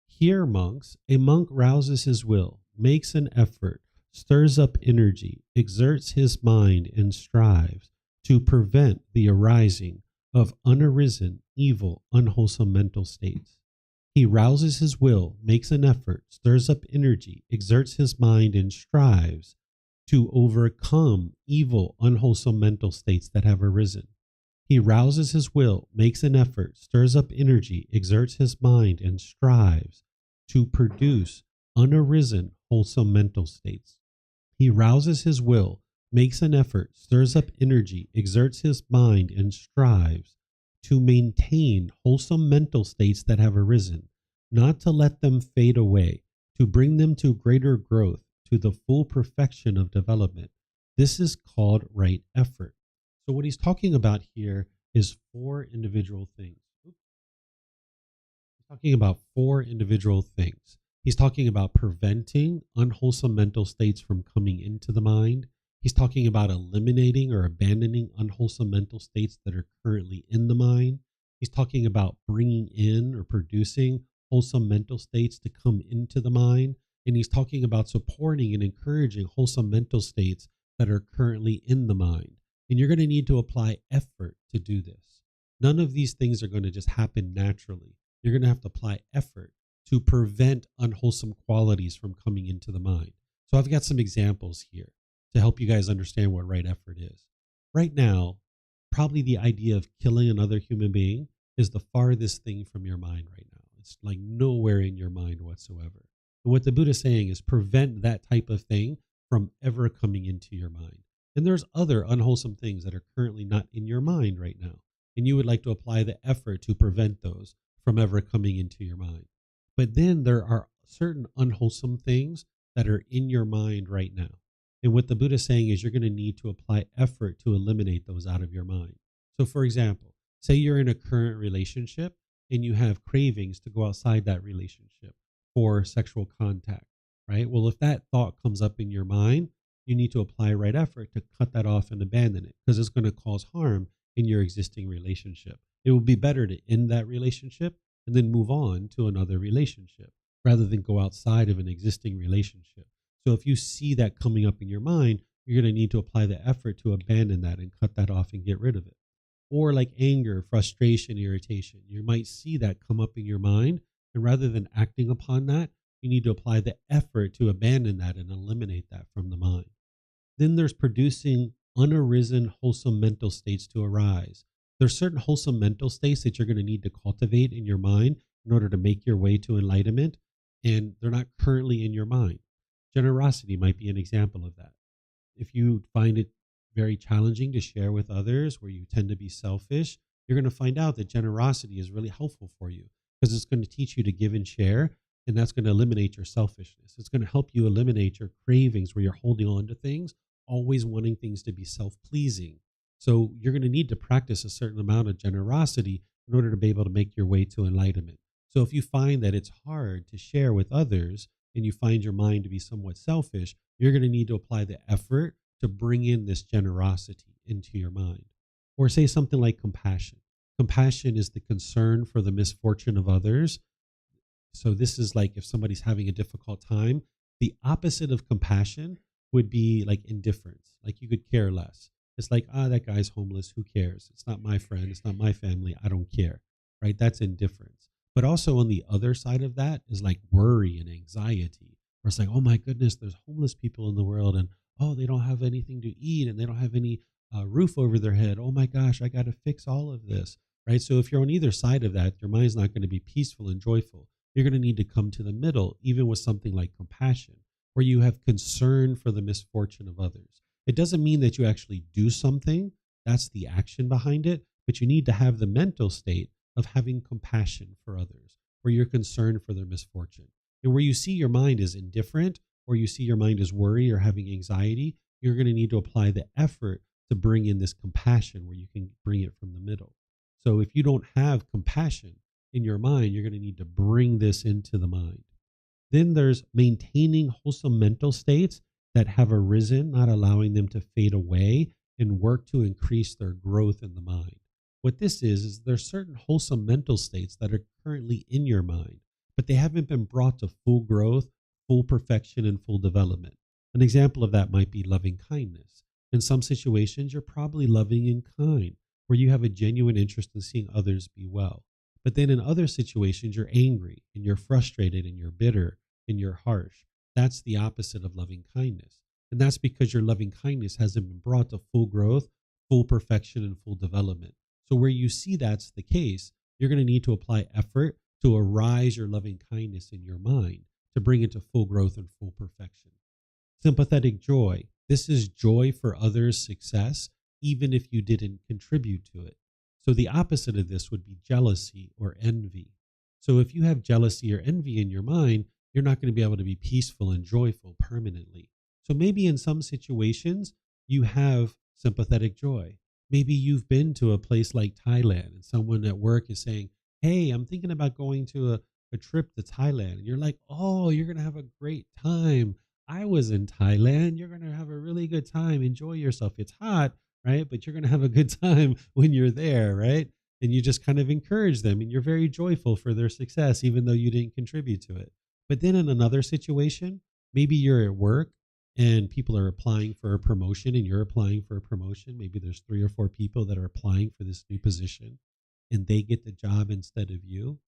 Here, monks, a monk rouses his will, makes an effort, stirs up energy, exerts his mind, and strives to prevent the arising of unarisen, evil, unwholesome mental states. He rouses his will, makes an effort, stirs up energy, exerts his mind, and strives to overcome evil, unwholesome mental states that have arisen. He rouses his will, makes an effort, stirs up energy, exerts his mind, and strives to produce unarisen, wholesome mental states. He rouses his will, makes an effort, stirs up energy, exerts his mind, and strives to maintain wholesome mental states that have arisen, not to let them fade away, to bring them to greater growth, to the full perfection of development. This is called right effort." So what he's talking about here is 4 individual things. He's talking about 4 individual things. He's talking about preventing unwholesome mental states from coming into the mind. He's talking about eliminating or abandoning unwholesome mental states that are currently in the mind. He's talking about bringing in or producing wholesome mental states to come into the mind. And he's talking about supporting and encouraging wholesome mental states that are currently in the mind. And you're going to need to apply effort to do this. None of these things are going to just happen naturally. You're going to have to apply effort to prevent unwholesome qualities from coming into the mind. So I've got some examples here to help you guys understand what right effort is. Right now, probably the idea of killing another human being is the farthest thing from your mind right now. It's like nowhere in your mind whatsoever. And what the Buddha is saying is prevent that type of thing from ever coming into your mind. And there's other unwholesome things that are currently not in your mind right now. And you would like to apply the effort to prevent those from ever coming into your mind. But then there are certain unwholesome things that are in your mind right now. And what the Buddha is saying is you're going to need to apply effort to eliminate those out of your mind. So for example, say you're in a current relationship and you have cravings to go outside that relationship for sexual contact. right? Well, if that thought comes up in your mind, you need to apply right effort to cut that off and abandon it because it's going to cause harm in your existing relationship. It would be better to end that relationship and then move on to another relationship rather than go outside of an existing relationship. So if you see that coming up in your mind, you're going to need to apply the effort to abandon that and cut that off and get rid of it. Or like anger, frustration, irritation, you might see that come up in your mind. And rather than acting upon that, you need to apply the effort to abandon that and eliminate that from the mind. Then there's producing unarisen wholesome mental states to arise. There's certain wholesome mental states that you're going to need to cultivate in your mind in order to make your way to enlightenment, and they're not currently in your mind. Generosity might be an example of that. If you find it very challenging to share with others, where you tend to be selfish, you're going to find out that generosity is really helpful for you because it's going to teach you to give and share, and that's going to eliminate your selfishness. It's going to help you eliminate your cravings where you're holding on to things, always wanting things to be self-pleasing. So you're going to need to practice a certain amount of generosity in order to be able to make your way to enlightenment. So if you find that it's hard to share with others and you find your mind to be somewhat selfish, you're going to need to apply the effort to bring in this generosity into your mind. Or say something like compassion. Compassion is the concern for the misfortune of others. So this is like if somebody's having a difficult time, the opposite of compassion would be like indifference. Like you could care less. It's like, that guy's homeless. Who cares? It's not my friend. It's not my family. I don't care. Right? That's indifference. But also on the other side of that is like worry and anxiety. Where it's like, oh my goodness, there's homeless people in the world, and they don't have anything to eat, and they don't have any roof over their head. Oh my gosh, I got to fix all of this. Right? So if you're on either side of that, your mind's not going to be peaceful and joyful. You're going to need to come to the middle, even with something like compassion, where you have concern for the misfortune of others. It doesn't mean that you actually do something. That's the action behind it. But you need to have the mental state of having compassion for others, where you're concerned for their misfortune. And where you see your mind is indifferent, or you see your mind as worry or having anxiety, you're going to need to apply the effort to bring in this compassion where you can bring it from the middle. So if you don't have compassion in your mind, you're going to need to bring this into the mind. Then there's maintaining wholesome mental states that have arisen, not allowing them to fade away, and work to increase their growth in the mind. What this is there's certain wholesome mental states that are currently in your mind, but they haven't been brought to full growth, full perfection, and full development. An example of that might be loving kindness. In some situations, you're probably loving and kind, where you have a genuine interest in seeing others be well. But then in other situations, you're angry and you're frustrated and you're bitter and you're harsh. That's the opposite of loving kindness. And that's because your loving kindness hasn't been brought to full growth, full perfection, and full development. So where you see that's the case, you're going to need to apply effort to arise your loving kindness in your mind to bring it to full growth and full perfection. Sympathetic joy. This is joy for others' success, even if you didn't contribute to it. So the opposite of this would be jealousy or envy. So if you have jealousy or envy in your mind, you're not going to be able to be peaceful and joyful permanently. So maybe in some situations, you have sympathetic joy. Maybe you've been to a place like Thailand and someone at work is saying, hey, I'm thinking about going to a trip to Thailand. And you're like, oh, you're going to have a great time. I was in Thailand. You're going to have a really good time. Enjoy yourself. It's hot, right? But you're going to have a good time when you're there, right? And you just kind of encourage them and you're very joyful for their success, even though you didn't contribute to it. But then in another situation, maybe you're at work and people are applying for a promotion and you're applying for a promotion. Maybe there's 3 or 4 people that are applying for this new position and they get the job instead of you.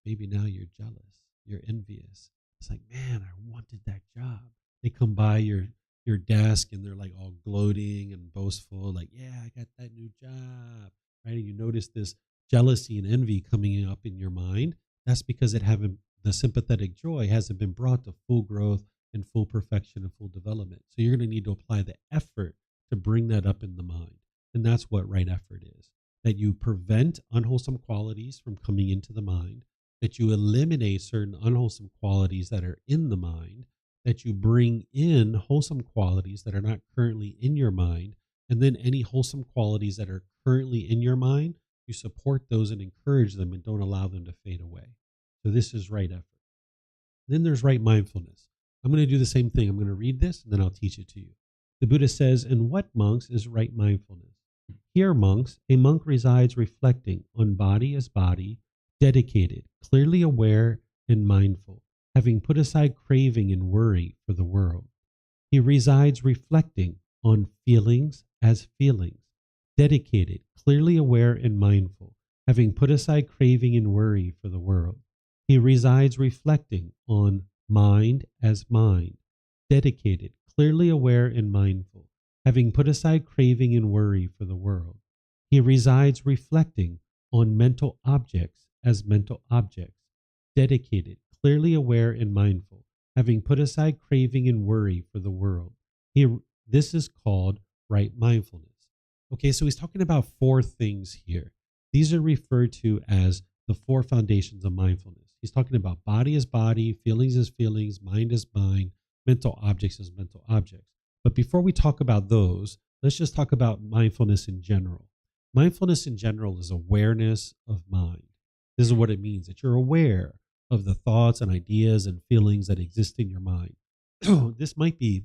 Maybe now you're jealous, you're envious. It's like, man, I wanted that job. They come by your desk and they're like all gloating and boastful, like, yeah, I got that new job, right? And you notice this jealousy and envy coming up in your mind. That's because the sympathetic joy hasn't been brought to full growth and full perfection and full development. So you're going to need to apply the effort to bring that up in the mind. And that's what right effort is, that you prevent unwholesome qualities from coming into the mind, that you eliminate certain unwholesome qualities that are in the mind, that you bring in wholesome qualities that are not currently in your mind, and then any wholesome qualities that are currently in your mind, you support those and encourage them and don't allow them to fade away. So this is right effort. Then there's right mindfulness. I'm going to do the same thing. I'm going to read this and then I'll teach it to you. The Buddha says, "In what, monks, is right mindfulness? Here, monks, a monk resides reflecting on body as body, dedicated, clearly aware, and mindful, having put aside craving and worry for the world. He resides reflecting on feelings as feelings, dedicated, clearly aware, and mindful, having put aside craving and worry for the world. He resides reflecting on mind as mind, dedicated, clearly aware, and mindful, having put aside craving and worry for the world. He resides reflecting on mental objects as mental objects, dedicated, clearly aware, and mindful, having put aside craving and worry for the world. This is called right mindfulness." Okay, so he's talking about four things here. These are referred to as the four foundations of mindfulness. He's talking about body as body, feelings as feelings, mind as mind, mental objects as mental objects. But before we talk about those, let's just talk about mindfulness in general. Mindfulness in general is awareness of mind. This is what it means, that you're aware of the thoughts and ideas and feelings that exist in your mind. This might be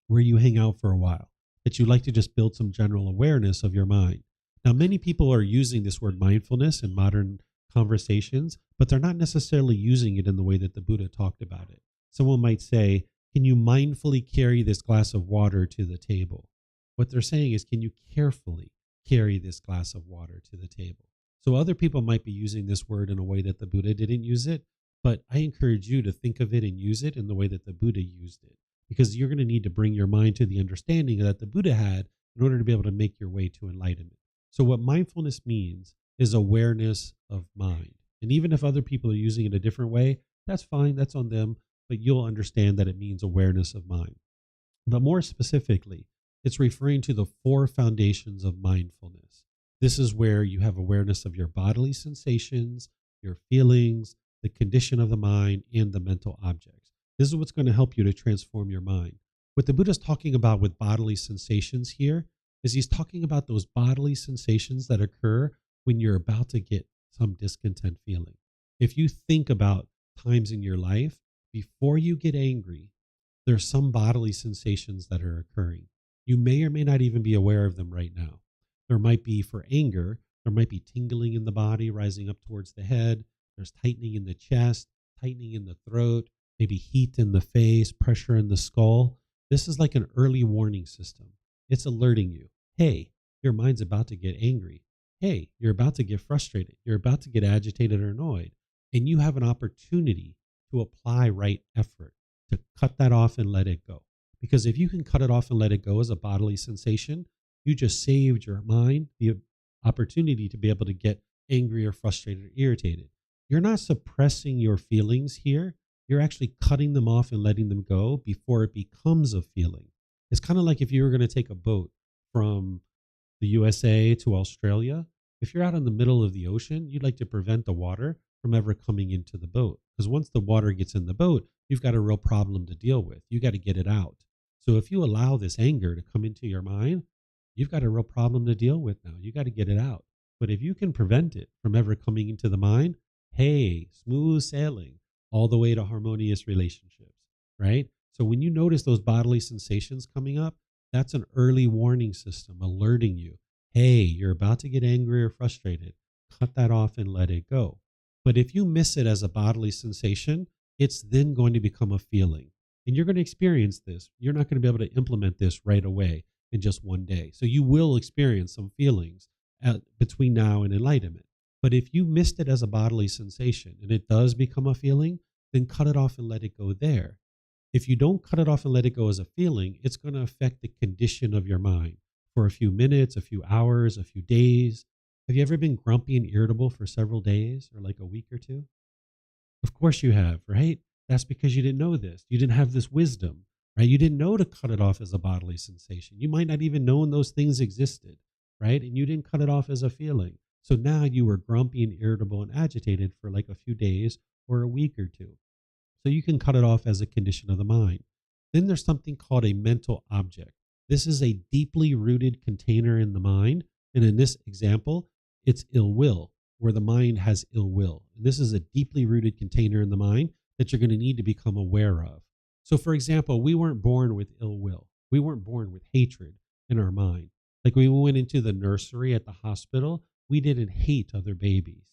where you hang out for a while, that you like to just build some general awareness of your mind. Now, many people are using this word mindfulness in modern conversations, but they're not necessarily using it in the way that the Buddha talked about it. Someone might say, "Can you mindfully carry this glass of water to the table?" What they're saying is, can you carefully carry this glass of water to the table? So other people might be using this word in a way that the Buddha didn't use it, but I encourage you to think of it and use it in the way that the Buddha used it, because you're going to need to bring your mind to the understanding that the Buddha had in order to be able to make your way to enlightenment. So what mindfulness means is awareness of mind. And even if other people are using it a different way, that's fine, that's on them, but you'll understand that it means awareness of mind. But more specifically, it's referring to the four foundations of mindfulness. This is where you have awareness of your bodily sensations, your feelings, the condition of the mind, and the mental objects. This is what's going to help you to transform your mind. What the Buddha's talking about with bodily sensations here is he's talking about those bodily sensations that occur when you're about to get some discontent feeling. If you think about times in your life, before you get angry, there's some bodily sensations that are occurring. You may or may not even be aware of them right now. There might be, for anger, there might be tingling in the body rising up towards the head. There's tightening in the chest, tightening in the throat, maybe heat in the face, pressure in the skull. This is like an early warning system. It's alerting you, hey, your mind's about to get angry. Hey, you're about to get frustrated. You're about to get agitated or annoyed. And you have an opportunity to apply right effort to cut that off and let it go. Because if you can cut it off and let it go as a bodily sensation, you just saved your mind the opportunity to be able to get angry or frustrated or irritated. You're not suppressing your feelings here. You're actually cutting them off and letting them go before it becomes a feeling. It's kind of like if you were going to take a boat from the USA to Australia. If you're out in the middle of the ocean, you'd like to prevent the water from ever coming into the boat. Because once the water gets in the boat, you've got a real problem to deal with. You got to get it out. So if you allow this anger to come into your mind, you've got a real problem to deal with now. You got to get it out. But if you can prevent it from ever coming into the mind, hey, smooth sailing all the way to harmonious relationships, right? So when you notice those bodily sensations coming up, that's an early warning system alerting you, hey, you're about to get angry or frustrated. Cut that off and let it go. But if you miss it as a bodily sensation, it's then going to become a feeling. And you're going to experience this. You're not going to be able to implement this right away in just one day. So you will experience some feelings between now and enlightenment. But if you missed it as a bodily sensation and it does become a feeling, then cut it off and let it go there. If you don't cut it off and let it go as a feeling, it's going to affect the condition of your mind for a few minutes, a few hours, a few days. Have you ever been grumpy and irritable for several days or like a week or two? Of course you have, right? That's because you didn't know this. You didn't have this wisdom, right? You didn't know to cut it off as a bodily sensation. You might not even know those things existed, right? And you didn't cut it off as a feeling. So now you were grumpy and irritable and agitated for like a few days or a week or two. So you can cut it off as a condition of the mind. Then there's something called a mental object. This is a deeply rooted container in the mind. And in this example, it's ill will, where the mind has ill will. And this is a deeply rooted container in the mind that you're going to need to become aware of. So, for example, we weren't born with ill will. We weren't born with hatred in our mind. Like when we went into the nursery at the hospital, we didn't hate other babies,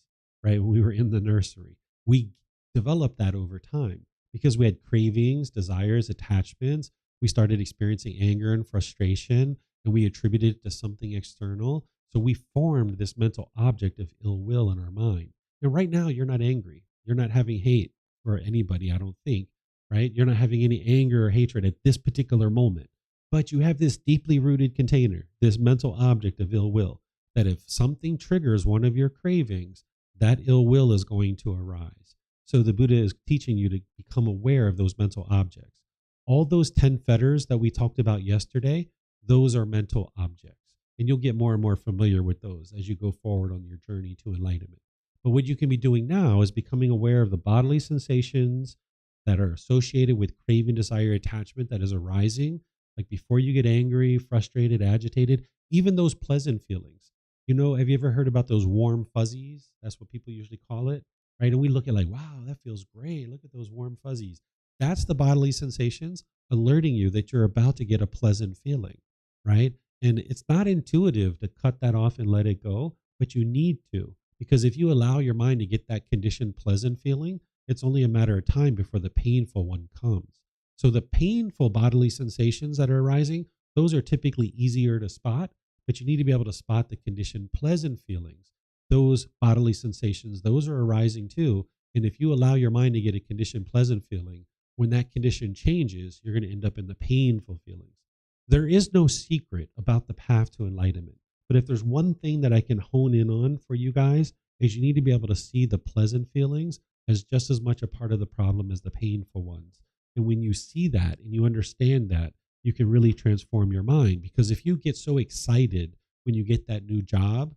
right? When we were in the nursery, we developed that over time because we had cravings, desires, attachments. We started experiencing anger and frustration, and we attributed it to something external. So we formed this mental object of ill will in our mind. And right now, you're not angry. You're not having hate for anybody, I don't think, right? You're not having any anger or hatred at this particular moment. But you have this deeply rooted container, this mental object of ill will, that if something triggers one of your cravings, that ill will is going to arise. So the Buddha is teaching you to become aware of those mental objects. All those 10 fetters that we talked about yesterday, those are mental objects. And you'll get more and more familiar with those as you go forward on your journey to enlightenment. But what you can be doing now is becoming aware of the bodily sensations that are associated with craving, desire, attachment that is arising. Like before you get angry, frustrated, agitated, even those pleasant feelings. You know, have you ever heard about those warm fuzzies? That's what people usually call it, right? And we look at like, wow, that feels great. Look at those warm fuzzies. That's the bodily sensations alerting you that you're about to get a pleasant feeling, right? And it's not intuitive to cut that off and let it go, but you need to. Because if you allow your mind to get that conditioned pleasant feeling, it's only a matter of time before the painful one comes. So the painful bodily sensations that are arising, those are typically easier to spot, but you need to be able to spot the conditioned pleasant feelings. Those bodily sensations, those are arising too. And if you allow your mind to get a conditioned pleasant feeling, when that condition changes, you're going to end up in the painful feelings. There is no secret about the path to enlightenment. But if there's one thing that I can hone in on for you guys, is you need to be able to see the pleasant feelings as just as much a part of the problem as the painful ones. And when you see that and you understand that, you can really transform your mind. Because if you get so excited when you get that new job,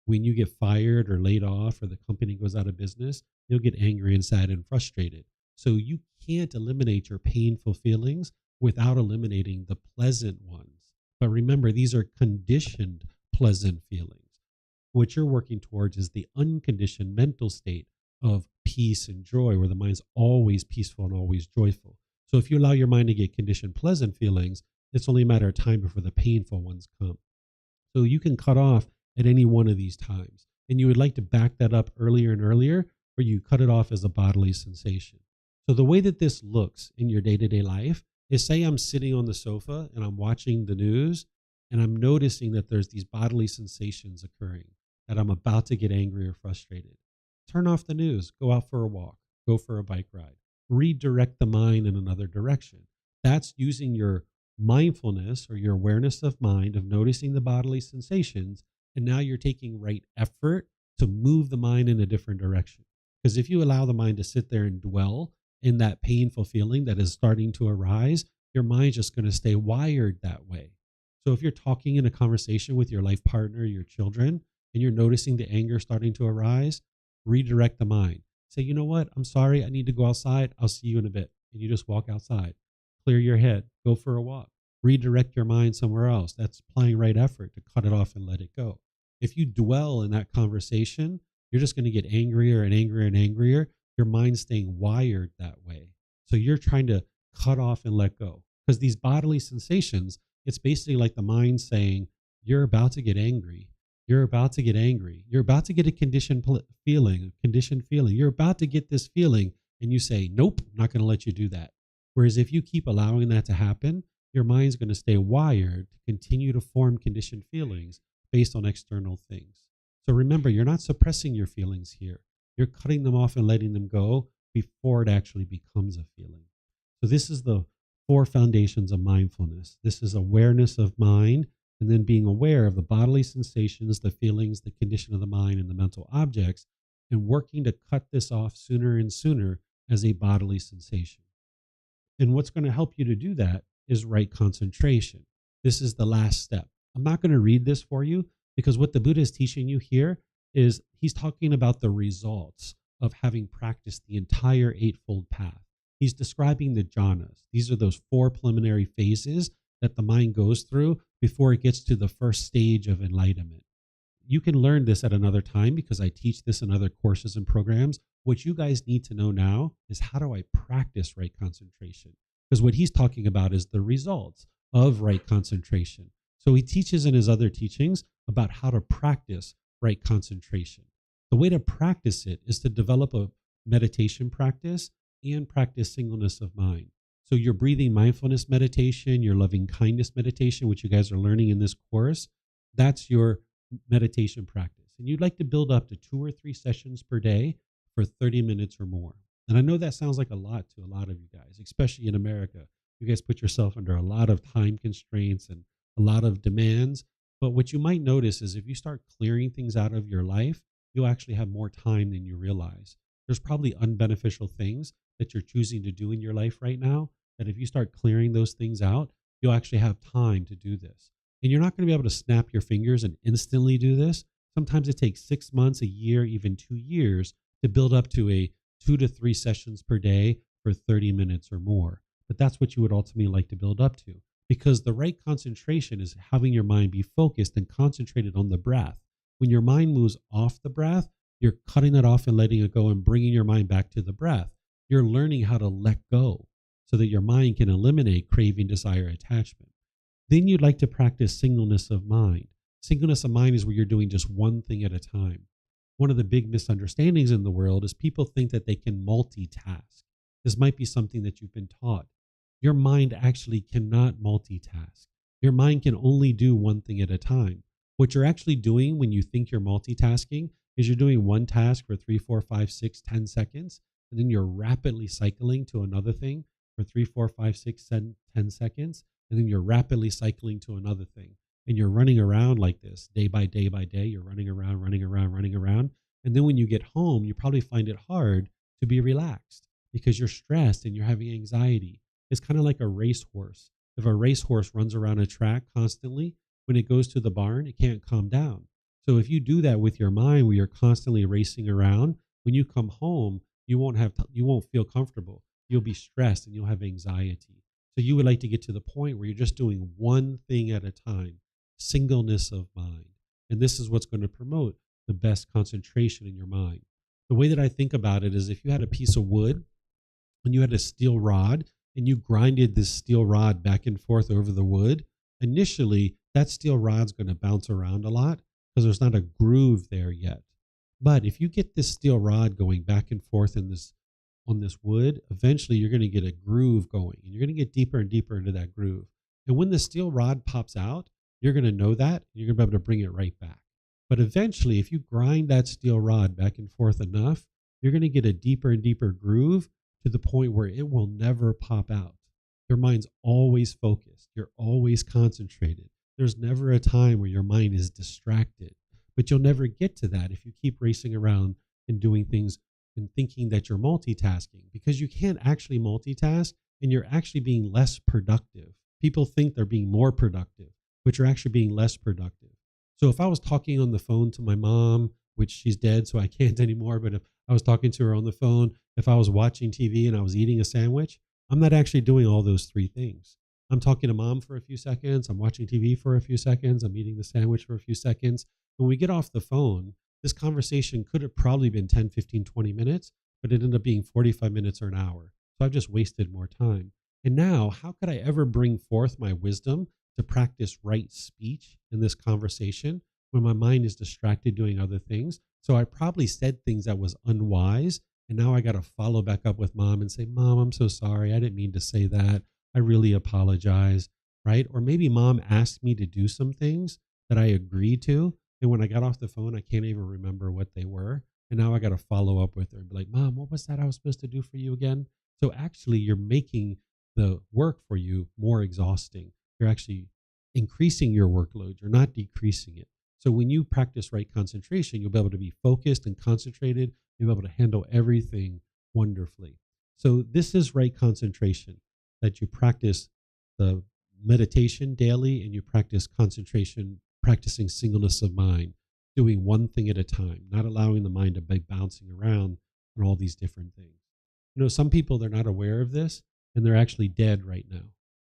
when you get fired or laid off or the company goes out of business, you'll get angry and sad and frustrated. So you can't eliminate your painful feelings without eliminating the pleasant ones. But remember, these are conditioned pleasant feelings. What you're working towards is the unconditioned mental state of peace and joy, where the mind's always peaceful and always joyful. So if you allow your mind to get conditioned pleasant feelings, it's only a matter of time before the painful ones come. So you can cut off at any one of these times. And you would like to back that up earlier and earlier, where you cut it off as a bodily sensation. So the way that this looks in your day-to-day life is, say I'm sitting on the sofa and I'm watching the news and I'm noticing that there's these bodily sensations occurring, that I'm about to get angry or frustrated. Turn off the news, go out for a walk, go for a bike ride, redirect the mind in another direction. That's using your mindfulness or your awareness of mind of noticing the bodily sensations. And now you're taking right effort to move the mind in a different direction. Because if you allow the mind to sit there and dwell in that painful feeling that is starting to arise, your mind's just going to stay wired that way. So if you're talking in a conversation with your life partner, your children, and you're noticing the anger starting to arise, redirect the mind. Say, you know what? I'm sorry. I need to go outside. I'll see you in a bit. And you just walk outside. Clear your head. Go for a walk. Redirect your mind somewhere else. That's applying right effort to cut it off and let it go. If you dwell in that conversation, you're just going to get angrier and angrier and angrier. Your mind's staying wired that way. So you're trying to cut off and let go. Because these bodily sensations, it's basically like the mind saying, you're about to get angry. You're about to get angry. You're about to get a conditioned feeling. You're about to get this feeling, and you say, nope, I'm not going to let you do that. Whereas if you keep allowing that to happen, your mind's going to stay wired to continue to form conditioned feelings based on external things. So remember, you're not suppressing your feelings here. You're cutting them off and letting them go before it actually becomes a feeling. So this is the 4 foundations of mindfulness. This is awareness of mind, and then being aware of the bodily sensations, the feelings, the condition of the mind, and the mental objects, and working to cut this off sooner and sooner as a bodily sensation. And what's going to help you to do that is right concentration. This is the last step. I'm not going to read this for you, because what the Buddha is teaching you here is he's talking about the results of having practiced the entire Eightfold Path. He's describing the jhanas. These are those 4 preliminary phases that the mind goes through before it gets to the first stage of enlightenment. You can learn this at another time, because I teach this in other courses and programs. What you guys need to know now is, how do I practice right concentration? because what he's talking about is the results of right concentration. So he teaches in his other teachings about how to practice right concentration. The way to practice it is to develop a meditation practice and practice singleness of mind. So your breathing mindfulness meditation, your loving kindness meditation, which you guys are learning in this course, that's your meditation practice. And you'd like to build up to 2 or 3 sessions per day for 30 minutes or more. And I know that sounds like a lot to a lot of you guys, especially in America. You guys put yourself under a lot of time constraints and a lot of demands. But what you might notice is if you start clearing things out of your life, you'll actually have more time than you realize. There's probably unbeneficial things that you're choosing to do in your life right now, that if you start clearing those things out, you'll actually have time to do this. And you're not going to be able to snap your fingers and instantly do this. Sometimes it takes 6 months, a year, even 2 years to build up to a 2 to 3 sessions per day for 30 minutes or more. But that's what you would ultimately like to build up to, because the right concentration is having your mind be focused and concentrated on the breath. When your mind moves off the breath, you're cutting it off and letting it go and bringing your mind back to the breath. You're learning how to let go so that your mind can eliminate craving, desire, attachment. Then you'd like to practice singleness of mind. Singleness of mind is where you're doing just one thing at a time. One of the big misunderstandings in the world is people think that they can multitask. This might be something that you've been taught. Your mind actually cannot multitask. Your mind can only do one thing at a time. What you're actually doing when you think you're multitasking is you're doing one task for 3, 4, 5, 6, 10 seconds, and then you're rapidly cycling to another thing for 3, 4, 5, 6, 10 seconds, and then you're rapidly cycling to another thing. And you're running around like this day by day by day. You're running around, running around, running around. And then when you get home, you probably find it hard to be relaxed because you're stressed and you're having anxiety. It's kind of like a racehorse. If a racehorse runs around a track constantly, when it goes to the barn, it can't calm down. So if you do that with your mind, where you're constantly racing around, when you come home, you won't feel comfortable. You'll be stressed and you'll have anxiety. So you would like to get to the point where you're just doing one thing at a time, singleness of mind. And this is what's going to promote the best concentration in your mind. The way that I think about it is if you had a piece of wood and you had a steel rod and you grinded this steel rod back and forth over the wood, initially that steel rod's going to bounce around a lot because there's not a groove there yet. But if you get this steel rod going back and forth on this wood, eventually you're going to get a groove going and you're going to get deeper and deeper into that groove. And when the steel rod pops out, you're going to know that and you're going to be able to bring it right back. But eventually, if you grind that steel rod back and forth enough, you're going to get a deeper and deeper groove to the point where it will never pop out. Your mind's always focused. You're always concentrated. There's never a time where your mind is distracted. But you'll never get to that if you keep racing around and doing things and thinking that you're multitasking, because you can't actually multitask and you're actually being less productive. People think they're being more productive, but you're actually being less productive. So if I was talking on the phone to my mom, which she's dead, so I can't anymore, but if I was talking to her on the phone, if I was watching TV and I was eating a sandwich, I'm not actually doing all those 3 things. I'm talking to mom for a few seconds, I'm watching TV for a few seconds, I'm eating the sandwich for a few seconds. When we get off the phone, this conversation could have probably been 10, 15, 20 minutes, but it ended up being 45 minutes or an hour. So I've just wasted more time. And now, how could I ever bring forth my wisdom to practice right speech in this conversation when my mind is distracted doing other things? So I probably said things that was unwise, and now I got to follow back up with mom and say, Mom, I'm so sorry. I didn't mean to say that. I really apologize, right? Or maybe mom asked me to do some things that I agreed to, and when I got off the phone, I can't even remember what they were. And now I got to follow up with her and be like, Mom, what was that I was supposed to do for you again? So actually, you're making the work for you more exhausting. You're actually increasing your workload. You're not decreasing it. So when you practice right concentration, you'll be able to be focused and concentrated. You'll be able to handle everything wonderfully. So this is right concentration, that you practice the meditation daily and you practice concentration, practicing singleness of mind, doing one thing at a time, not allowing the mind to be bouncing around on all these different things. You know, some people, they're not aware of this and they're actually dead right now,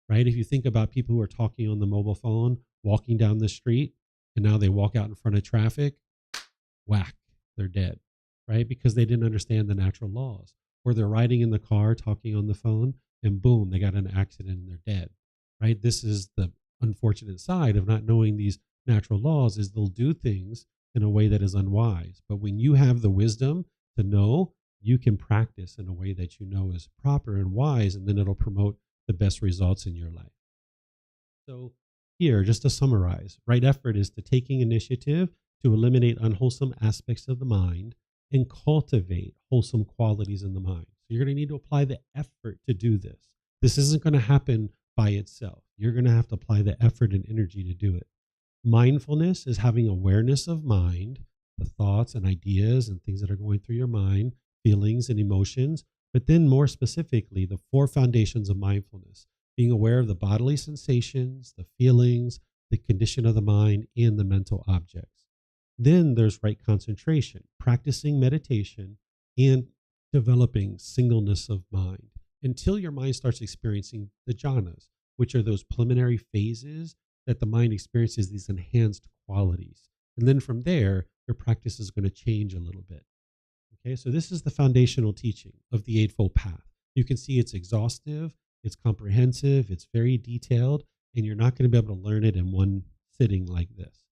right? If you think about people who are talking on the mobile phone, walking down the street, and now they walk out in front of traffic, whack, they're dead, right? Because they didn't understand the natural laws. Or they're riding in the car, talking on the phone, and boom, they got in an accident and they're dead, right? This is the unfortunate side of not knowing these natural laws, is they'll do things in a way that is unwise. But when you have the wisdom to know, you can practice in a way that you know is proper and wise, and then it'll promote the best results in your life. So here, just to summarize, right effort is to taking initiative to eliminate unwholesome aspects of the mind and cultivate wholesome qualities in the mind. So you're going to need to apply the effort to do this. This isn't going to happen by itself. You're going to have to apply the effort and energy to do it. Mindfulness is having awareness of mind, the thoughts and ideas and things that are going through your mind, feelings and emotions, but then more specifically, the 4 foundations of mindfulness: being aware of the bodily sensations, the feelings, the condition of the mind, and the mental objects. Then there's right concentration, practicing meditation, and developing singleness of mind until your mind starts experiencing the jhanas, which are those preliminary phases that the mind experiences these enhanced qualities. And then from there, your practice is going to change a little bit. Okay, so this is the foundational teaching of the Eightfold Path. You can see it's exhaustive, it's comprehensive, it's very detailed, and you're not going to be able to learn it in one sitting like this.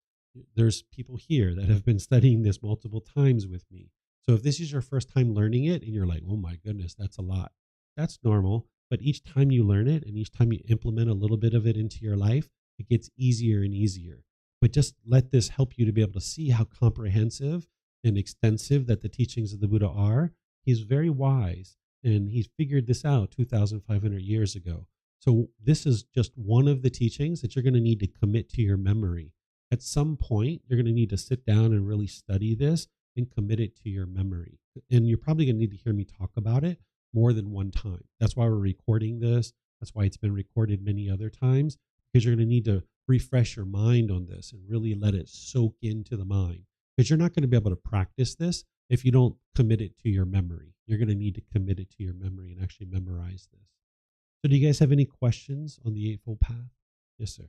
There's people here that have been studying this multiple times with me. So if this is your first time learning it and you're like, oh my goodness, that's a lot, that's normal. But each time you learn it and each time you implement a little bit of it into your life, it gets easier and easier. But just let this help you to be able to see how comprehensive and extensive that the teachings of the Buddha are. He's very wise, and he figured this out 2,500 years ago. So this is just one of the teachings that you're going to need to commit to your memory. At some point, you're going to need to sit down and really study this and commit it to your memory. And you're probably going to need to hear me talk about it more than one time. That's why we're recording this. That's why it's been recorded many other times, because you're going to need to refresh your mind on this and really let it soak into the mind. Because you're not going to be able to practice this if you don't commit it to your memory. You're going to need to commit it to your memory and actually memorize this. So do you guys have any questions on the Eightfold Path? Yes, sir.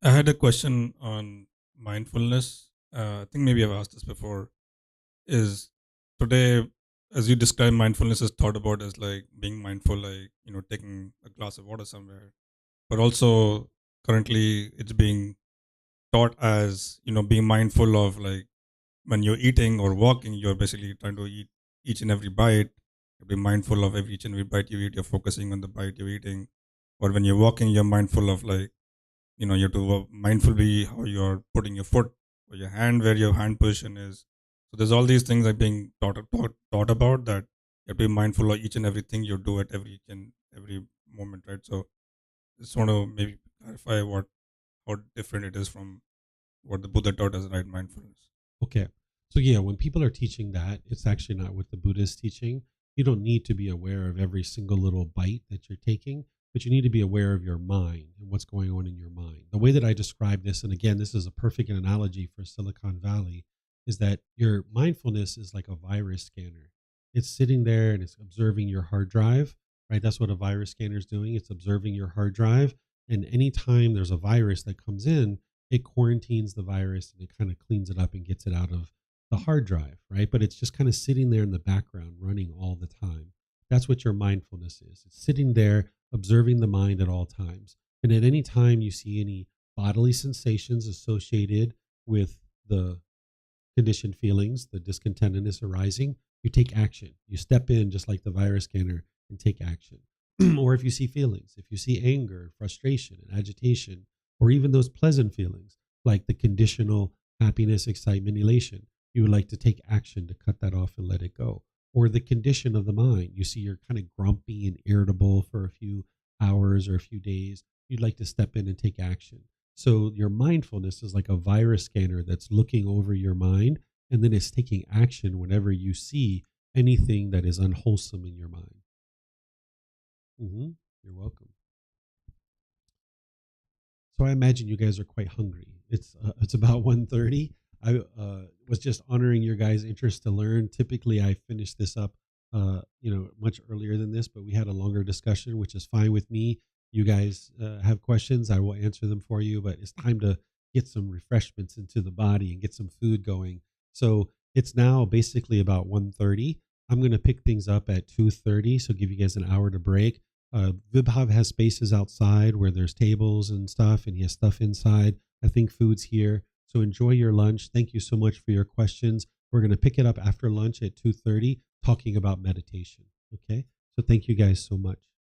I had a question on mindfulness. I think maybe I've asked this before. Is today, as you describe mindfulness, is thought about as like being mindful, like, taking a glass of water somewhere. But also currently it's being taught as, being mindful of, like, when you're eating or walking, you're basically trying to eat each and every bite. You'll be mindful of each and every bite you eat. You're focusing on the bite you're eating. Or when you're walking, you're mindful of, like, you have to mindful be how you're putting your foot or your hand where your hand position is. So there's all these things that being taught about, that you have to be mindful of each and everything you do at every moment, right? So just want to maybe clarify how different it is from what the Buddha taught as right mindfulness. Okay. So yeah, when people are teaching that, it's actually not what the Buddha is teaching. You don't need to be aware of every single little bite that you're taking, but you need to be aware of your mind and what's going on in your mind. The way that I describe this, and again, this is a perfect analogy for Silicon Valley, is that your mindfulness is like a virus scanner. It's sitting there and it's observing your hard drive, right? That's what a virus scanner is doing. It's observing your hard drive. And anytime there's a virus that comes in, it quarantines the virus and it kind of cleans it up and gets it out of the hard drive, right? But it's just kind of sitting there in the background running all the time. That's what your mindfulness is. It's sitting there observing the mind at all times. And at any time you see any bodily sensations associated with the conditioned feelings, the discontentedness arising, you take action. You step in just like the virus scanner and take action. Or if you see feelings, if you see anger, frustration, and agitation, or even those pleasant feelings like the conditional happiness, excitement, elation, you would like to take action to cut that off and let it go. Or the condition of the mind, you see you're kind of grumpy and irritable for a few hours or a few days, you'd like to step in and take action. So your mindfulness is like a virus scanner that's looking over your mind, and then it's taking action whenever you see anything that is unwholesome in your mind. You're welcome. So I imagine you guys are quite hungry. It's about 1:30. I was just honoring your guys' interest to learn. Typically, I finish this up, much earlier than this, but we had a longer discussion, which is fine with me. You guys have questions, I will answer them for you. But it's time to get some refreshments into the body and get some food going. So it's now basically about 1:30. I'm going to pick things up at 2:30, so give you guys an hour to break. Vibhav has spaces outside where there's tables and stuff, and he has stuff inside. I think food's here. So enjoy your lunch. Thank you so much for your questions. We're going to pick it up after lunch at 2:30, talking about meditation. Okay? So thank you guys so much.